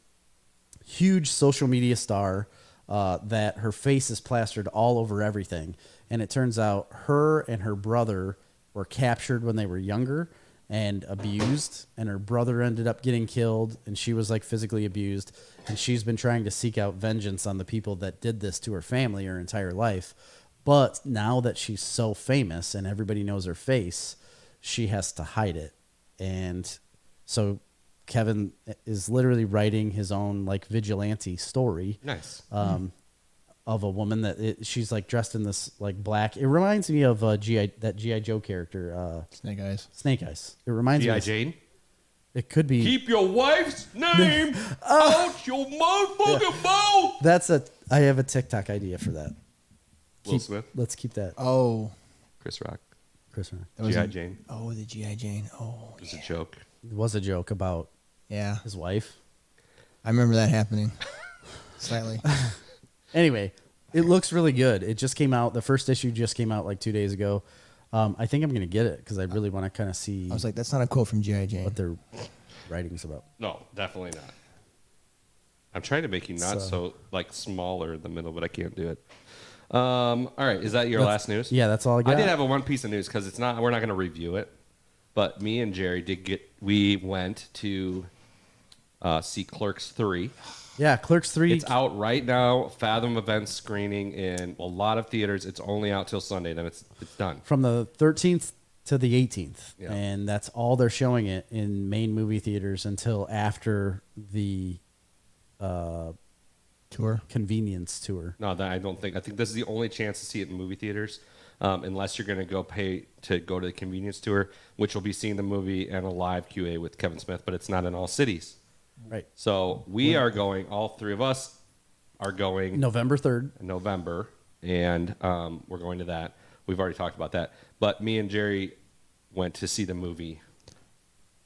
huge social media star, that her face is plastered all over everything. And it turns out her and her brother were captured when they were younger and abused, and her brother ended up getting killed, and she was like physically abused, and she's been trying to seek out vengeance on the people that did this to her family her entire life. But now that she's so famous and everybody knows her face, she has to hide it. And so Kevin is literally writing his own like vigilante story. Nice. Of a woman that she's like dressed in this like black. It reminds me of G.I. Joe character, Snake Eyes. Snake Eyes. It reminds me. G.I. Of, Jane. It could be. Keep your wife's name out your motherfucking mouth. I have a TikTok idea for that. Will Smith, Let's keep that. Oh, Chris Rock, Chris, that was G.I. in- Jane. Oh, the G.I. Jane. Oh, It was a joke. it was a joke about yeah. his wife. I remember that happening. Slightly. Anyway, it looks really good. It just came out. The first issue just came out like 2 days ago. I think I'm going to get it because I really want to kind of see I was like, that's not a quote from G.I. Jane. what their writing's about. No, definitely not. I'm trying to make you not so like smaller in the middle, but I can't do it. All right, is that your last news? Yeah, that's all I got. I did have a one piece of news because it's not. We're not going to review it, but me and Jerry we went to see Clerks 3. Yeah, Clerks 3. It's out right now. Fathom Events screening in a lot of theaters. It's only out till Sunday. Then it's done. From the 13th to the 18th. Yeah. And that's all they're showing it in main movie theaters until after the Tour. convenience tour. No, I don't think. I think this is the only chance to see it in movie theaters, unless you're going to go pay to go to the convenience tour, which will be seeing the movie and a live QA with Kevin Smith. But it's not in all cities. Right. So we are going. All three of us are going November 3rd. in November, and we're going to that. We've already talked about that. But me and Jerry went to see the movie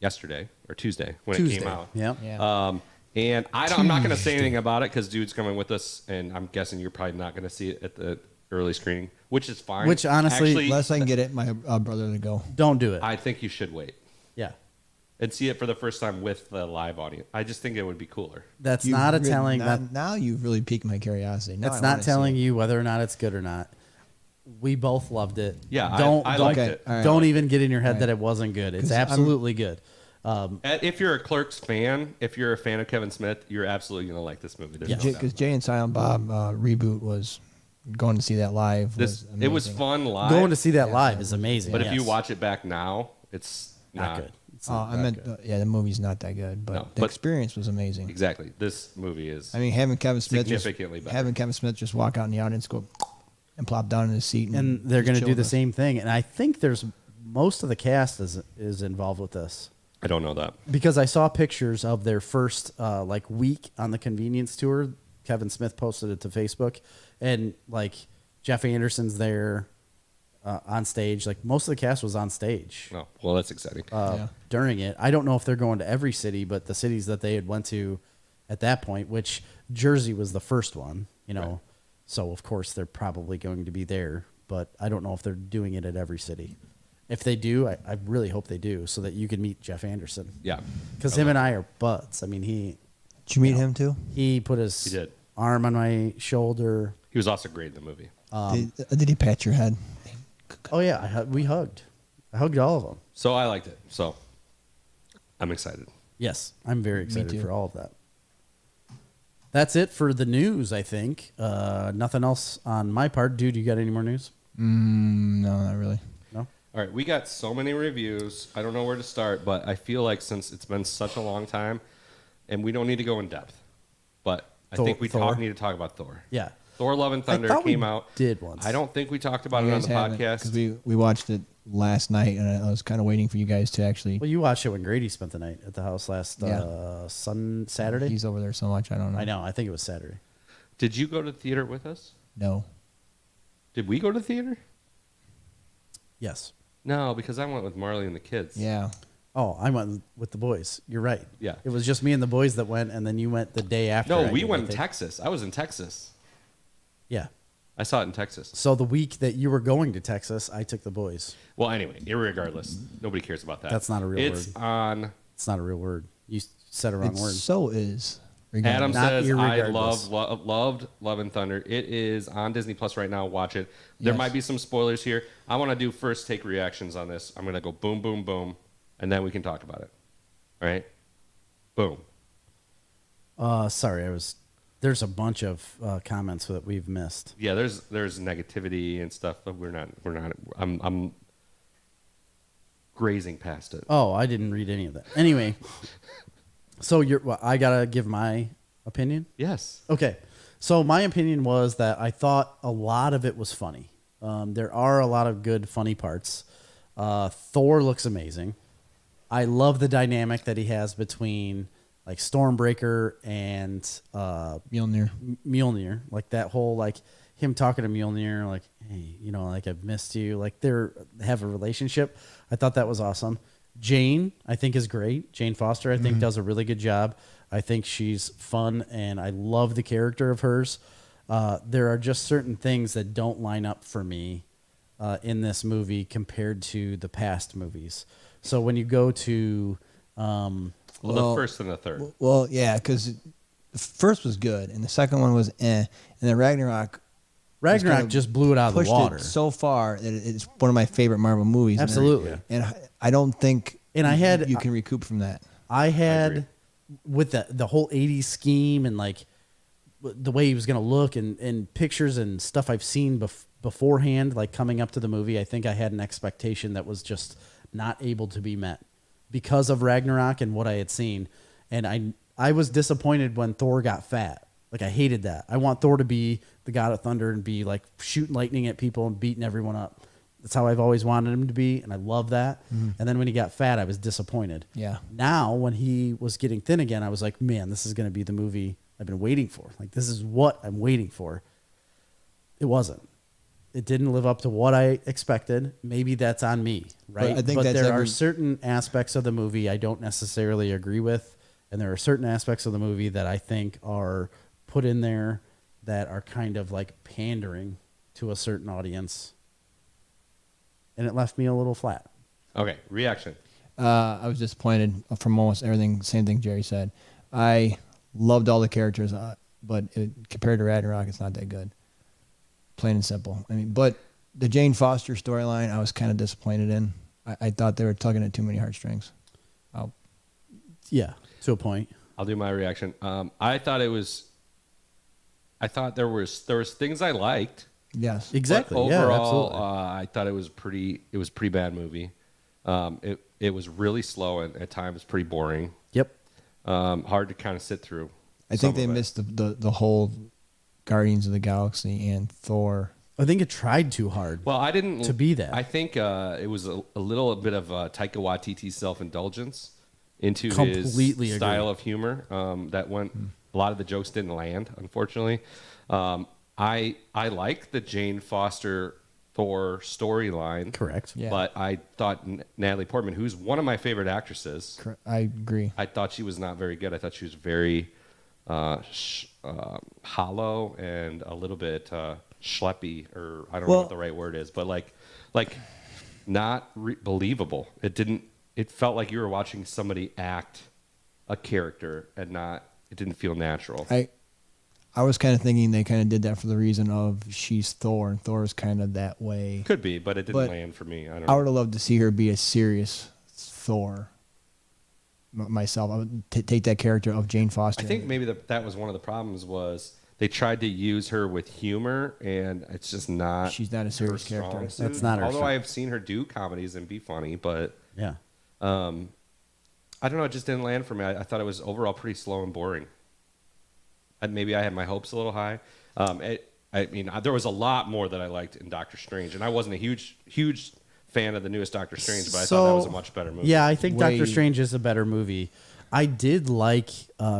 yesterday or Tuesday when it Tuesday. came out. Yeah. Yeah. And I'm not going to say anything about it because dude's coming with us, and I'm guessing you're probably not going to see it at the early screening, which is fine. Which, honestly- Actually, Unless I can get it, my brother to go. Don't do it. I think you should wait Yeah. and see it for the first time with the live audience. I just think it would be cooler. That's You've not a really- telling. now- That now you've really piqued my curiosity. Now That's I not wanna see telling it. you whether or not it's good or not. We both loved it. Yeah, don't I don't, liked Okay, it. all right. don't even get in your head Right. that it wasn't good. It's 'Cause I'm- absolutely good. If you're a Clerks fan, if you're a fan of Kevin Smith, you're absolutely going to like this movie. There's Yeah. no doubt Because about Jay and Silent Bob reboot was going to see that live. this. Was It was amazing. fun live. Going to see that live is amazing. but if you yes. watch it back now, it's not good. It's Oh, not I that meant, good. yeah, the movie's not that good, but No, the but- experience was amazing. Exactly. This movie is. I mean, having Kevin Smith Significantly better. having Kevin Smith just walk out in the audience, go and plop down in his seat, and they're just going to chill do with the us. same thing. And I think there's most of the cast is involved with this I don't know that. because I saw pictures of their first like week on the convenience tour. Kevin Smith posted it to Facebook, and like Jeff Anderson's there on stage. Like most of the cast was on stage No. Well, that's exciting. Yeah. during it. I don't know if they're going to every city, but the cities that they had went to at that point, which Jersey was the first one, you know. Right. So of course they're probably going to be there, but I don't know if they're doing it at every city. If they do, I really hope they do, so that you can meet Jeff Anderson. yeah. Because him and I are buds. I mean, Did you meet him too? he put his He did. arm on my shoulder. He was also great in the movie. Did he pat your head? Oh yeah, we hugged. I hugged all of them. So I liked it. So I'm excited. Yes, I'm very excited too. for all of that. That's it for the news, I think. Nothing else on my part. Dude, you got any more news? No, not really. No? All right, we got so many reviews. I don't know where to start, but I feel like since it's been such a long time, and we don't need to go in depth, but I think we Thor? need to talk about Thor. Yeah. Thor: Love and Thunder thought we came out. did once. I don't think we talked about it on the podcast. because we watched it last night, and I was kind of waiting for you guys to actually. Well, you watched it when Grady spent the night at the house last Yeah. Saturday. He's over there so much, I don't know. I know. I think it was Saturday. Did you go to the theater with us? No. Did we go to the theater? Yes. No, because I went with Marley and the kids. Yeah. Oh, I went with the boys. You're right. Yeah. It was just me and the boys that went, and then you went the day after. No, I we did, went I in think. Texas. I was in Texas. Yeah. I saw it in Texas. So the week that you were going to Texas, I took the boys. Well, anyway, irregardless, nobody cares about that. That's not a real It's word. on. It's not a real word. You said a wrong It word. so is. Adam Not says, I irregardless. loved Love and Thunder. It is on Disney Plus right now. Watch it. There Yes. might be some spoilers here. I want to do first take reactions on this. I'm going to go boom, boom, boom, and then we can talk about it. All right? Boom. Sorry, there's a bunch of comments that we've missed. Yeah, there's negativity and stuff, but we're not. I'm grazing past it. Oh, I didn't read any of that. Anyway, so I gotta give my opinion. Yes. Okay, so my opinion was that I thought a lot of it was funny. There are a lot of good funny parts. Thor looks amazing. I love the dynamic that he has between like Stormbreaker and Mjolnir. Mjolnir, like that whole like him talking to Mjolnir, like, hey, you know, like I've missed you, like they have a relationship. I thought that was awesome. Jane, I think, is great. Jane Foster, I think, does a really good job. I think she's fun, and I love the character of hers. There are just certain things that don't line up for me in this movie compared to the past movies. So when you go to Well, Well- the first and the third. Well, yeah, because the first was good, and the second one was and then Ragnarok Ragnarok kinda just blew it out of the pushed water. it so far that it's one of my favorite Marvel movies. and Absolutely. And I don't think And I had- you can recoup from that. I agree. had with the whole 80s scheme and like the way he was going to look and pictures and stuff I've seen beforehand, like coming up to the movie, I think I had an expectation that was just not able to be met because of Ragnarok and what I had seen. And I was disappointed when Thor got fat. Like I hated that. I want Thor to be the god of thunder and be like shooting lightning at people and beating everyone up. That's how I've always wanted him to be, and I love that. And then when he got fat, I was disappointed. Yeah. Now, when he was getting thin again, I was like, man, this is going to be the movie I've been waiting for. Like, this is what I'm waiting for. It wasn't. it didn't live up to what I expected. Maybe that's on me, right? I think that's there are certain aspects of the movie I don't necessarily agree with, and there are certain aspects of the movie that I think are put in there that are kind of like pandering to a certain audience, and it left me a little flat. Okay, reaction. I was disappointed from almost everything. Same thing Jerry said. I loved all the characters, but compared to Ragnarok, it's not that good. Plain and simple. I mean, but the Jane Foster storyline, I was kind of disappointed in. I thought they were tugging at too many heartstrings. Yeah, to a point. I'll do my reaction. I thought there was things I liked. Yes, exactly. But Yeah, overall, absolutely. I thought it was a pretty bad movie. It was really slow and at times pretty boring. Yep. Hard to kind of sit through. I think they missed the whole Guardians of the Galaxy and Thor. I think it tried too hard. Well, I didn't to be that. I think it was a little bit of Taika Waititi's self-indulgence into Completely his agree. style of humor. That went. A lot of the jokes didn't land, unfortunately. I like the Jane Foster Thor storyline. Correct. Yeah. But I thought Natalie Portman, who's one of my favorite actresses, I agree. I thought she was not very good. I thought she was very hollow and a little bit schleppy, or I don't know what the right word is, but like not believable. It felt like you were watching somebody act a character and not. It didn't feel natural. I was kind of thinking they kind of did that for the reason of she's Thor, and Thor's kind of that way. Could be, but it didn't land for me. I don't I know. would have loved to see her be a serious Thor. Myself, I would take that character of Jane Foster. I think maybe that was one of the problems was they tried to use her with humor, and it's just not. She's not a serious her strong character. suit. That's not her Although strong- I have seen her do comedies and be funny, but Yeah. I don't know. It just didn't land for me. I thought it was overall pretty slow and boring. Maybe I had my hopes a little high. There was a lot more that I liked in Doctor Strange, and I wasn't a huge fan of the newest Doctor Strange, but I thought that was a much better movie. Yeah, I think Way- Doctor Strange is a better movie. I did like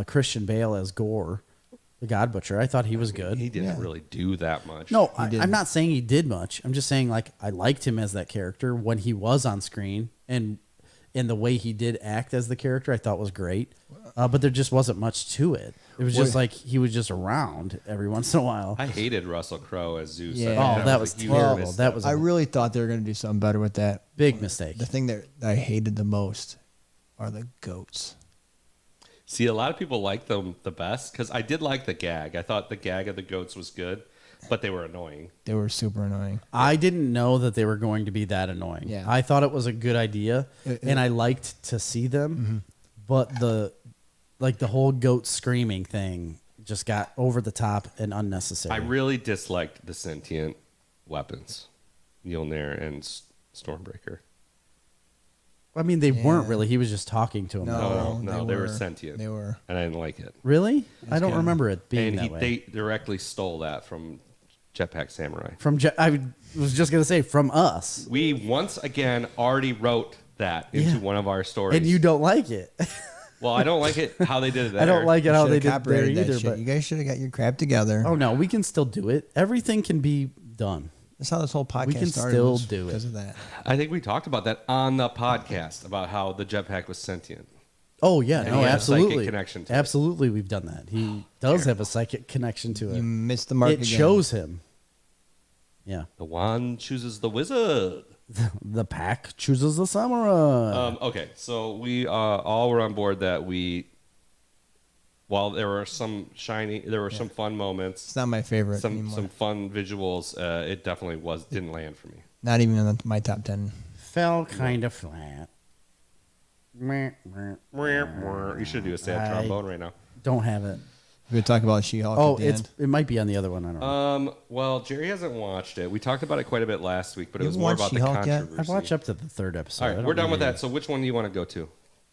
Christian Bale as Gore, the God Butcher. I thought he was good. He didn't really do that much. No, didn't. I'm not saying he did much. I'm just saying like I liked him as that character when he was on screen, and the way he did act as the character, I thought was great. But there just wasn't much to it. It was just like he was just around every once in a while. I hated Russell Crowe as Zeus. Yeah. I think Oh, that was a huge terrible. misstep. That was I a really thought they were going to do something better with that. big mistake. The thing that I hated the most are the goats. See, a lot of people like them the best because I did like the gag. I thought the gag of the goats was good, but they were annoying. They were super annoying. I didn't know that they were going to be that annoying. Yeah. I thought it was a good idea, and I liked to see them, but the whole goat screaming thing just got over the top and unnecessary. I really disliked the sentient weapons, Mjolnir and Stormbreaker. I mean, they weren't really. He was just talking to him. No, they were sentient. They were. And I didn't like it. Really? I don't kinda- remember it being And that way. they directly stole that from Jetpack Samurai. I was just gonna say from us, We once again already wrote that into Yeah. one of our stories. and you don't like it. Well, I don't like it how they did it there. I don't like it how they Should've did there copyrighted that either. shit. But You guys should have got your crap together. oh no, we can still do it. Everything can be done. That's how this whole podcast can started. still was do it. because of that. I think we talked about that on the podcast about how the jetpack was sentient. Oh yeah, And no, he had a psychic absolutely, connection to it. absolutely. We've done that. He does have a psychic connection to You it. missed the mark. It again. shows him. Yeah, The wand chooses the wizard. the pack chooses the samurai. Okay, so we all were on board that while there were some some fun moments, It's not my favorite anymore. some fun visuals. It definitely didn't land for me. Not even in my top 10. Fell kind of flat. You should do a sad I- trombone right now. Don't have it. We would talk about She-Hulk Oh, at the end. it might be on the other one. I don't know. Well, Jerry hasn't watched it. We talked about it quite a bit last week, but it You was more watched about the She-Hulk yet? controversy. I've watched up to the third episode. All I right, don't we're done with really- that. So which one do you want to go to?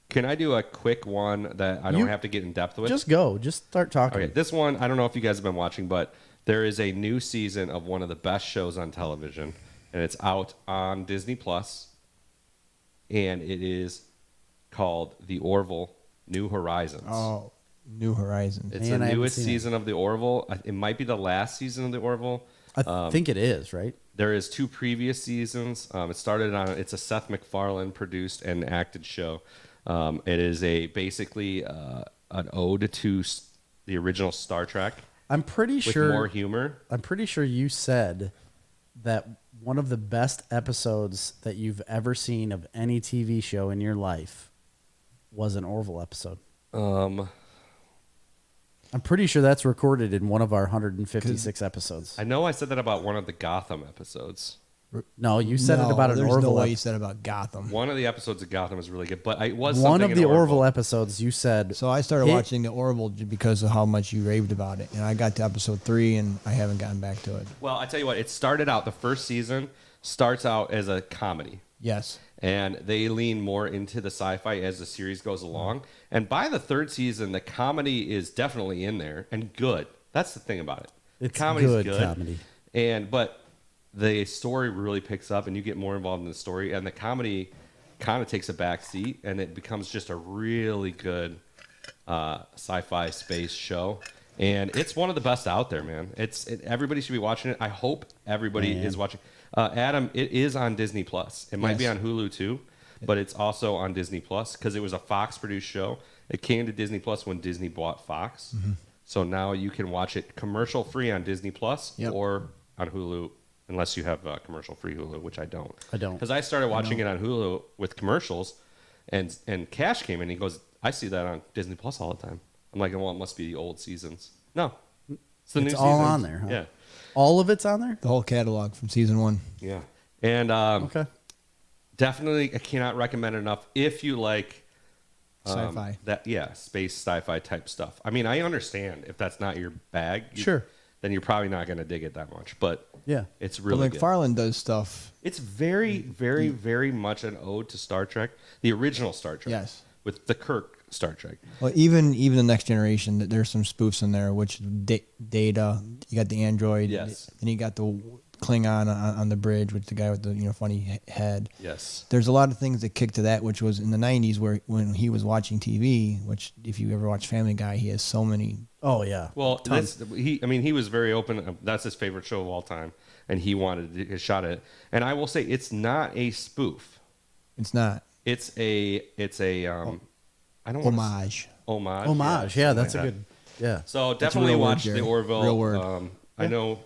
Can I do a quick one that I don't You- have to get in depth with? Just go. Just start talking. Okay, this one, I don't know if you guys have been watching, but there is a new season of one of the best shows on television, and it's out on Disney Plus, and it is called The Orville: New Horizons. Oh, New Horizons. Man, It's I the haven't newest seen it. season of The Orville. It might be the last season of The Orville. I think it is, right? There is 2 previous seasons. It's a Seth MacFarlane produced and acted show. It is basically an ode to the original Star Trek I'm pretty with sure. more humor. I'm pretty sure you said that one of the best episodes that you've ever seen of any TV show in your life was an Orville episode. I'm pretty sure that's recorded in one of our 156 episodes. I know I said that about one of the Gotham episodes. No, you said it about an there's Orville. no way you said about Gotham. One of the episodes of Gotham is really good, but I was One something of in the Orville episodes you said. So I started hit- watching the Orville because of how much you raved about it, and I got to episode 3, and I haven't gotten back to it. Well, I tell you what, it started out, the first season starts out as a comedy. Yes. And they lean more into the sci-fi as the series goes along. And by the 3rd season, the comedy is definitely in there and good. That's the thing about it. It's Comedy's good comedy. But the story really picks up, and you get more involved in the story, and the comedy kind of takes a back seat, and it becomes just a really good sci-fi space show. And it's one of the best out there, man. Everybody should be watching it. I hope everybody is watching. Adam, it is on Disney Plus. It might be on Hulu too, but it's also on Disney Plus because it was a Fox produced show. It came to Disney Plus when Disney bought Fox. So now you can watch it commercial free on Disney Plus or on Hulu, unless you have commercial free Hulu, which I don't. Because I started watching it on Hulu with commercials, and Cash came in. And he goes, "I see that on Disney Plus all the time." I'm like, "Well, it must be the old seasons." No, it's the new all seasons. on there, huh? Yeah. All of it's on there? The whole catalog from season 1. Yeah. And Okay. definitely I cannot recommend it enough if you like Sci-fi. Space sci-fi type stuff. I mean, I understand if that's not your bag. Sure. Then you're probably not going to dig it that much. But Yeah. it's But really good. McFarlane does stuff. It's very, very, very much an ode to Star Trek, the original Star Trek. Yes. With the Kirk Star Trek. Well, even the Next Generation, there's some spoofs in there, which Data, you got the android, Yes. and you got the Klingon on the bridge, which the guy with the funny head. Yes. There's a lot of things that kick to that, which was in the 90s when he was watching TV, which if you ever watch Family Guy, he has so many. Oh, yeah. Well, he was very open. That's his favorite show of all time, and he wanted a shot at it. And I will say, it's not a spoof. It's not. It's a I don't Homage. Homage. Yeah, that's like a that. good. Yeah. So a definitely real word, watch Jerry. the Orville. Real word. I know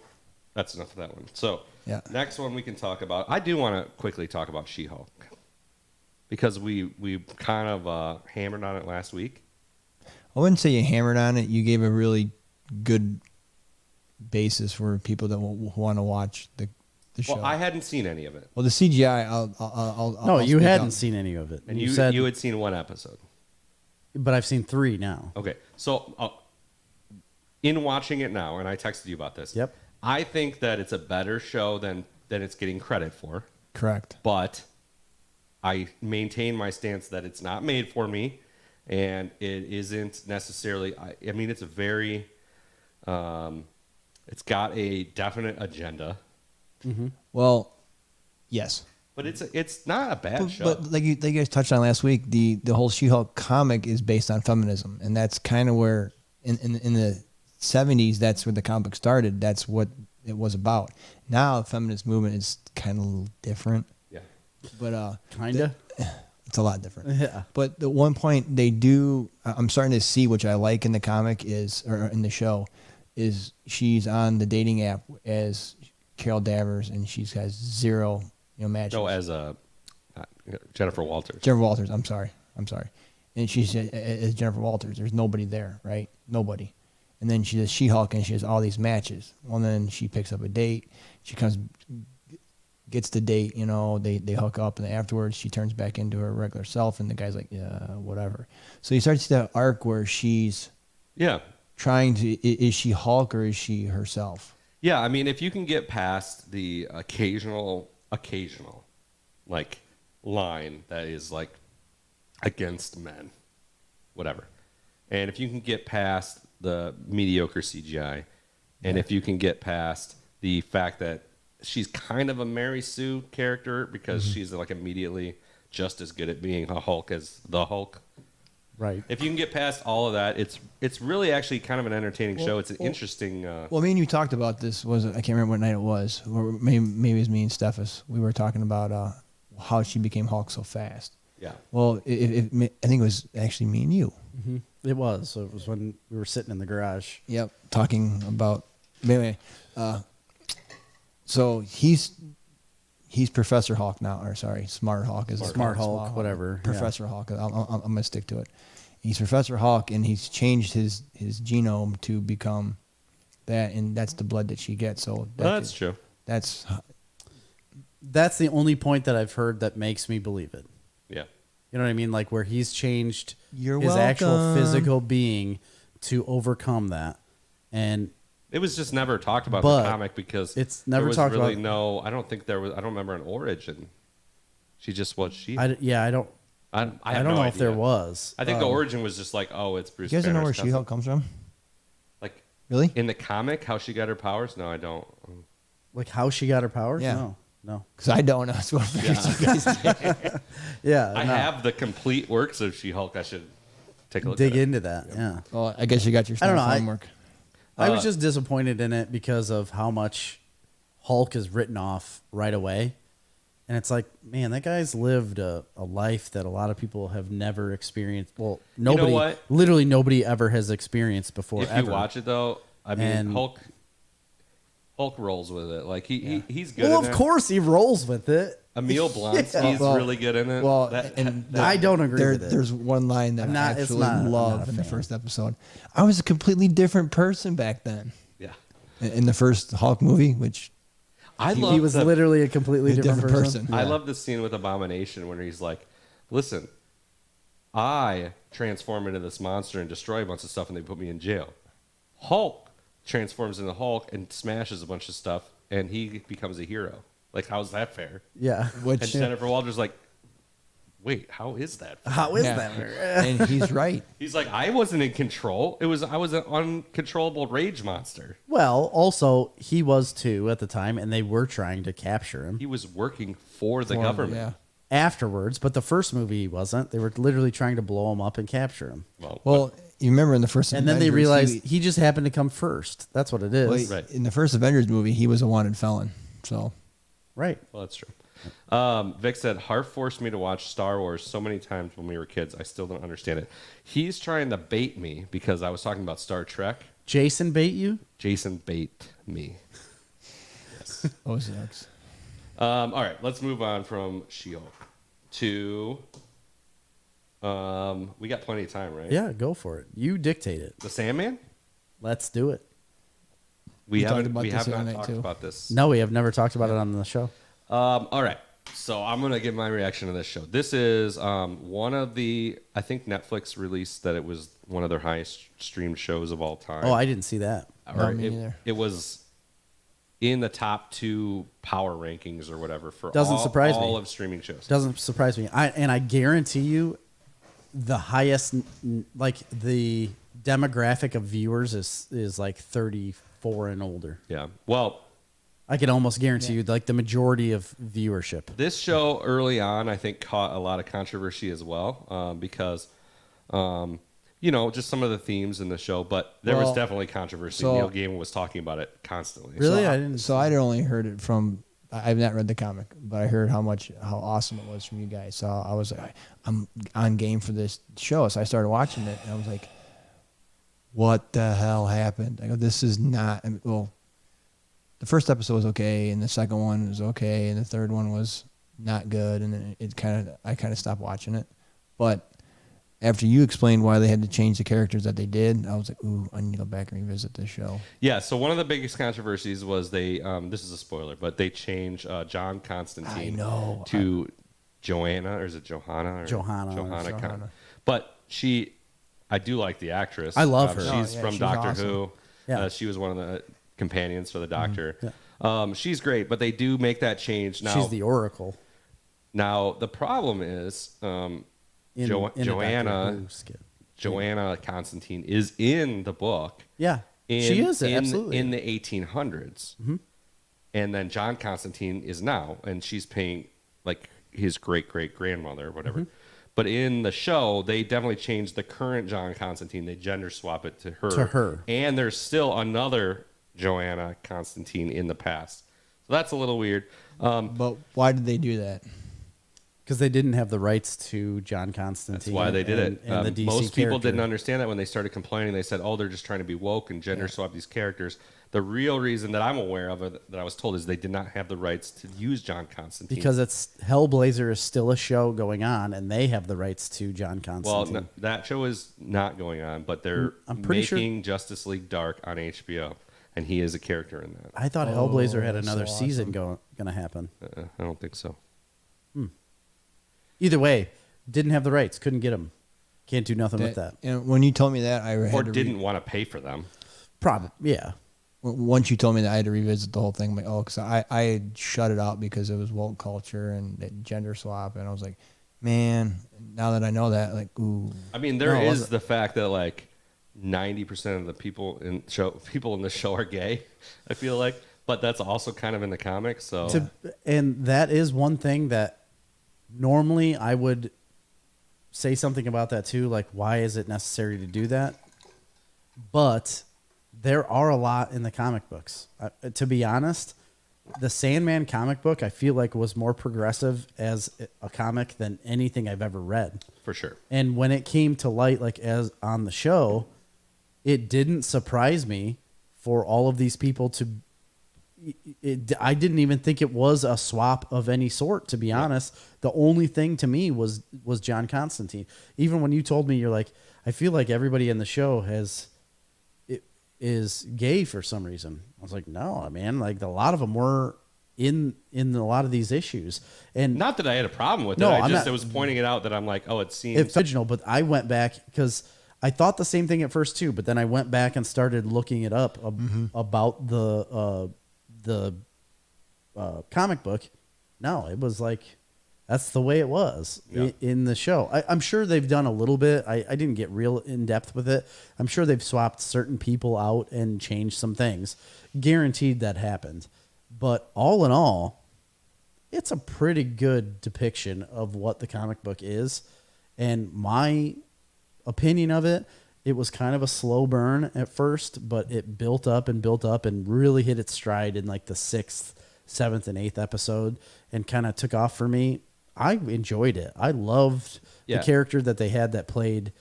that's enough of that one. So Yeah. next one we can talk about. I do want to quickly talk about She-Hulk because we kind of hammered on it last week. I wouldn't say you hammered on it. You gave a really good basis for people that want to watch the show. Well, I hadn't seen any of it, Well, the CGI, I'll No, you speak hadn't up. seen any of it. and you you said, had seen one episode. but I've seen 3 now. Okay, so in watching it now, and I texted you about this. Yep. I think that it's a better show than it's getting credit for. Correct. But I maintain my stance that it's not made for me, and it isn't necessarily. I mean, it's a very, it's got a definite agenda, Well, yes. but it's not a bad show. But like you guys touched on last week, the whole She-Hulk comic is based on feminism, and that's kind of where in the 70s, that's where the comic book started. That's what it was about. Now, the feminist movement is kind of a little different, yeah, Kinda. it's a lot different. Yeah. But the one point they do, I'm starting to see, which I like in the comic or in the show, is she's on the dating app as Carol Danvers, and she has 0 matches. no, as Jennifer Walters. Jennifer Walters. I'm sorry. And she's as Jennifer Walters. There's nobody there, right? Nobody. And then she does She-Hulk, and she has all these matches. Well, then she picks up a date. She gets the date. They hook up, and then afterwards she turns back into her regular self, and the guy's like, yeah, whatever. So you start to see that arc where she's Yeah, trying to. Is she Hulk or is she herself? yeah. I mean, if you can get past the occasional like line that is like against men, whatever, and if you can get past the mediocre CGI, and if you can get past the fact that she's kind of a Mary Sue character because she's like immediately just as good at being a Hulk as the Hulk, Right. If you can get past all of that, it's really actually kind of an entertaining show. It's an interesting. Well, me and you talked about this. I can't remember what night it was. Or maybe it was me and Steffes. We were talking about how she became Hulk so fast. Yeah. Well, I think it was actually me and you. Mm-hmm. It was. So it was when we were sitting in the garage. Yep, talking about. Anyway, so he's Professor Hulk now, or sorry, Smart Hulk is Smart Hulk, whatever. Professor Hulk. I'm gonna stick to it. He's Professor Hulk, and he's changed his genome to become that, and that's the blood that she gets. So That's true. That's That's the only point that I've heard that makes me believe it. Yeah. You know what I mean? Like where he's changed You're his actual welcome. physical being to overcome that. And It was just never talked about in But the comic because it's never there was talked really about- no. I don't think there was. I don't remember an origin. She just was she. I don't have know no if there idea. was. I think the origin was just like, oh, it's Bruce. you guys don't know where Banner's cousin. She-Hulk comes from? Like Really? in the comic, how she got her powers? No, I don't. Like how she got her powers? Yeah. No. Because I don't know. That's what I'm Yeah. Yeah. I no. have the complete works of She-Hulk. I should take a look. Dig at it. into that. Yeah. Well, I guess you got your I don't know, I- homework. I was just disappointed in it because of how much Hulk is written off right away. And it's like, man, that guy's lived a life that a lot of people have never experienced. Well, nobody, what? literally nobody ever has experienced before. If ever. you watch it though, I mean, And- Hulk rolls with it. Like he's good. Well, in of it. course he rolls with it. Emil Blunt, Yeah. he's Well- really good in it. Well, That- and I don't agree with it. There's one line that I'm I not- it's absolutely not- I'm love not a in the fan. first episode. I was a completely different person back then. yeah, In the first Hulk movie, which I He love was the, literally a completely A different, different person. person. I Yeah. love the scene with Abomination when he's like, "Listen, I transform into this monster and destroy a bunch of stuff, and they put me in jail. Hulk transforms into Hulk and smashes a bunch of stuff, and he becomes a hero. Like, how's that fair?" Yeah. which And Jennifer Walters like, "Wait, how is that fair?" How is yeah. that? fair? and he's right. He's like, "I wasn't in control. I was an uncontrollable rage monster. Well, also he was too at the time, and they were trying to capture him He was working for the government." Yeah. afterwards. But the first movie he wasn't. They were literally trying to blow him up and capture him. Well, you remember in the first And then they Avengers, realized he just happened to come first. That's what it is. well, Right. in the first Avengers movie, he was a wanted felon. So Right. Well, that's true. Vic said, Harf forced me to watch Star Wars so many times when we were kids. I still don't understand it. He's trying to bait me because I was talking about Star Trek. Jason bait you? Jason bait me. Yes. Ozarks. All right, let's move on from She-Hulk to... we got plenty of time, right? Yeah, go for it. You dictate it. The Sandman? Let's do it. We talked haven't. about We this have the not other night, talked too. about this. No, we have never talked about it on the show. All right. So I'm going to give my reaction to this show. This is one of the, I think Netflix released that it was one of their highest streamed shows of all time. Oh, I didn't see that. No, Or me it, neither. it was in the top 2 power rankings or whatever for Doesn't surprise me. all of streaming shows. Doesn't surprise me. I guarantee you, the highest, like the demographic of viewers is like 34 and older. Yeah. Well, I could almost guarantee you, like the majority of viewership. this show early on, I think, caught a lot of controversy as well because, just some of the themes in the show. But there was Well, definitely controversy. so- Neil Gaiman was talking about it constantly. Really? So I didn't. So I'd only heard it from. I've not read the comic, but I heard how awesome it was from you guys. So I was like, I'm on game for this show. So I started watching it, and I was like, "What the hell happened?" I go, "This is not." Well, the first episode was okay, and the second one was okay, and the third one was not good, and then I kind of stopped watching it. But after you explained why they had to change the characters that they did, I was like, "Ooh, I need to go back and revisit this show." Yeah, so one of the biggest controversies was they, this is a spoiler, but they changed John Constantine I know. to Joanna, or is it Johanna? Or Johanna. Johanna. But I do like the actress. I love her. She's Oh, yeah, from she's Doctor awesome. Who. Yeah. She was one of the companions for the Doctor. Yeah. She's great, but they do make that change now. She's the Oracle. Now, the problem is In a Doctor Joanna Who skit. Joanna Constantine is in the book. Yeah, she is absolutely in the 1800s, and then John Constantine is now, and she's paying like his great grandmother or whatever. But in the show, they definitely changed the current John Constantine. They gender swap it to her. To her. And there's still another Joanna Constantine in the past. So that's a little weird. But why did they do that? Because they didn't have the rights to John Constantine. That's why they did it. And the DC most people character. didn't understand that when they started complaining. They said, "Oh, they're just trying to be woke and gender swap these characters." The real reason that I'm aware of that I was told is they did not have the rights to use John Constantine. Because it's Hellblazer is still a show going on, and they have the rights to John Constantine. Well, no, that show is not going on, but they're I'm pretty making Justice League Dark on HBO, and he is a character in that. I thought Hellblazer had that's another so season awesome. going to happen. I don't think so. Either way, didn't have the rights, couldn't get them. Can't do nothing with that. And when you told me that, I had Or to didn't want to pay for them. Probably, yeah. once you told me that, I had to revisit the whole thing. I'm like, oh, because I had shut it out because it was woke culture and that gender swap, and I was like, man, now that I know that, like, ooh. I mean, there is the fact that like 90% of the people in the show are gay. I feel like, but that's also kind of in the comics. So And that is one thing that normally I would say something about that too. Like, why is it necessary to do that? But there are a lot in the comic books. To be honest, the Sandman comic book, I feel like, was more progressive as a comic than anything I've ever read. for sure. And when it came to light, like as on the show, it didn't surprise me for all of these people to. I didn't even think it was a swap of any sort, to be honest. The only thing to me was John Constantine. Even when you told me, you're like, I feel like everybody in the show is gay for some reason. I was like, no, man. Like a lot of them were in a lot of these issues, and Not that I had a problem with No, it. I'm I not- was pointing it out that I'm like, oh, it seems. it's original. But I went back because I thought the same thing at first too. But then I went back and started looking it up about the comic book. No, it was like that's the way it was in the show. I'm sure they've done a little bit. I didn't get real in depth with it. I'm sure they've swapped certain people out and changed some things. Guaranteed that happened. But all in all, it's a pretty good depiction of what the comic book is. And my opinion of it, it was kind of a slow burn at first, but it built up and really hit its stride in like the 6th, 7th, and 8th episode and kind of took off for me. I enjoyed it. I loved the character that they had that played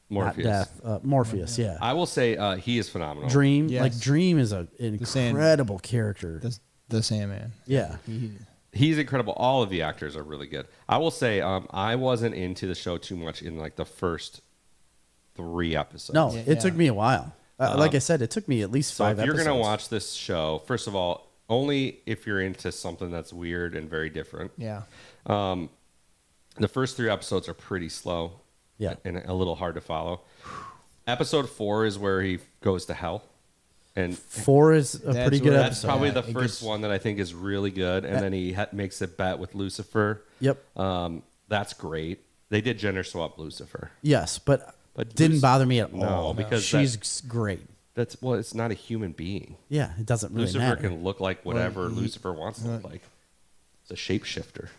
Morpheus. Morpheus, yeah. I will say he is phenomenal. Dream, Yes. like Dream is an incredible character. The Sandman. Yeah. He's incredible. All of the actors are really good. I will say I wasn't into the show too much in like the first 3 episodes. No, Yeah, it took me a while. Like I said, it took me at least So 5 if you're episodes. going to watch this show, first of all, only if you're into something that's weird and very different. Yeah. The first 3 episodes are pretty slow. Yeah. And a little hard to follow. Episode 4 is where he goes to hell. And 4 is a That's pretty good where- that's episode. probably Yeah, the it first gets- one that I think is really good. And then he makes a bet with Lucifer. Yep. That's great. They did gender swap Lucifer. Yes, but But didn't Luc- no, bother me at No, all. because she's great. It's not a human being. Yeah, it doesn't really Lucifer matter. can look like whatever Lucifer wants to look like. It's a shapeshifter.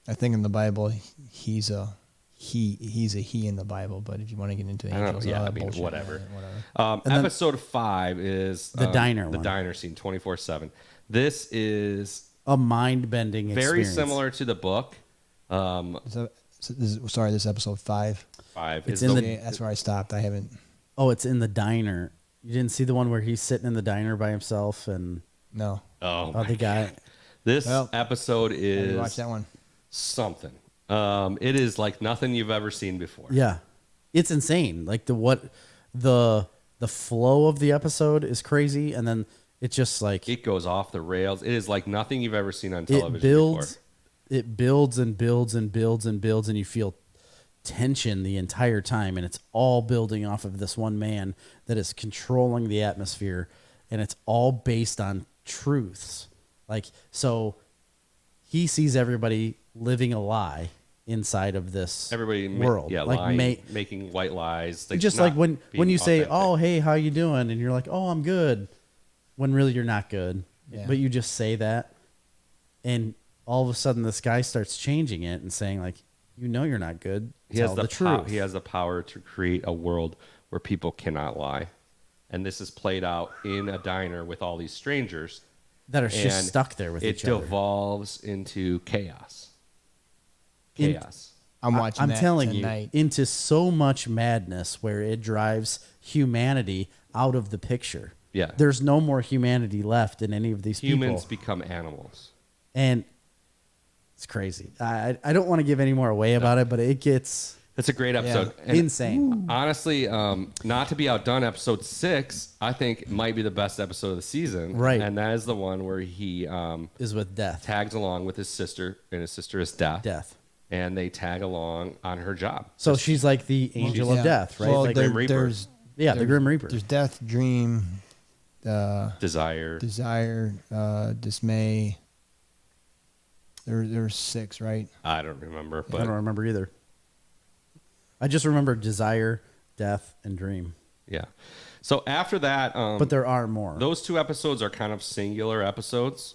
I think in the Bible, he's a he in the Bible, but if you want to get into I don't know. angels, and Yeah, all I that mean, bullshit, whatever. whatever. then- Episode 5 is The diner the one. diner scene, 24/7. This is A mind-bending very experience. similar to the book. Sorry, this is episode 5. 5 It's is in the, the- That's where I stopped. I haven't. Oh, it's in the diner. You didn't see the one where he's sitting in the diner by himself and No. the guy. This Well, episode I didn't is watch that one. something. It is like nothing you've ever seen before. Yeah, it's insane. Like the flow of the episode is crazy, and then it's just like It goes off the rails. It is like nothing you've ever seen on television it builds, before. it builds and builds and builds and builds, and you feel tension the entire time, and it's all building off of this one man that is controlling the atmosphere, and it's all based on truths. Like, so he sees everybody living a lie inside of this Everybody world. Like lying, making white lies. just not like when being you say, authentic. "Oh, hey, how you doing?" and you're like, "Oh, I'm good," when really you're not good, Yeah. but you just say that, and all of a sudden this guy starts changing it and saying like, you're not good. Tell the truth. He has the power to create a world where people cannot lie. And this is played out in a diner with all these strangers that are just stuck there with each other. It devolves into chaos. I'm watching I'm that telling tonight. you, into so much madness where it drives humanity out of the picture. Yeah. There's no more humanity left in any of these Humans people. become animals. And it's crazy. I don't want to give any more away about it, but it gets It's a great episode. Yeah. And insane. honestly, not to be outdone, episode 6, I think might be the best episode of the season. Right. And that is the one where he Is with death. tags along with his sister, and his sister is Death. Death. And they tag along on her job. So she's like the angel of Yeah. death, right? Well, like Grim Reaper. there's the Grim Reaper. There's death, dream, Desire. desire, dismay. There's 6, right? I don't remember, I but don't remember either. I just remember desire, death, and dream. yeah. So after that, But there are more. those 2 episodes are kind of singular episodes.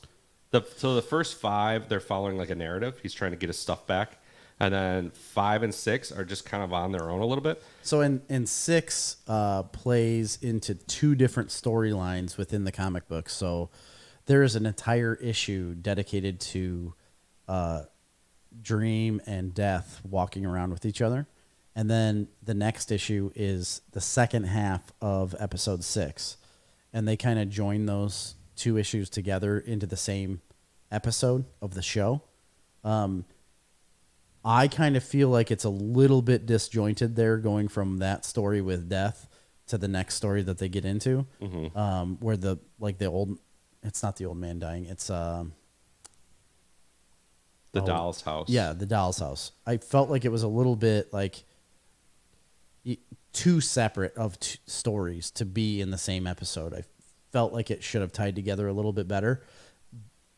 So the first 5, they're following like a narrative. He's trying to get his stuff back. And then 5 and 6 are just kind of on their own a little bit. So in 6 plays into 2 different storylines within the comic book. So there is an entire issue dedicated to Dream and Death walking around with each other. And then the next issue is the second half of episode 6. And they kind of join those 2 issues together into the same episode of the show. I kind of feel like it's a little bit disjointed there, going from that story with Death to the next story that they get into, where it's not the old man dying, it's The Doll's House. yeah, the Doll's House. I felt like it was a little bit like too separate of stories to be in the same episode. I felt like it should have tied together a little bit better.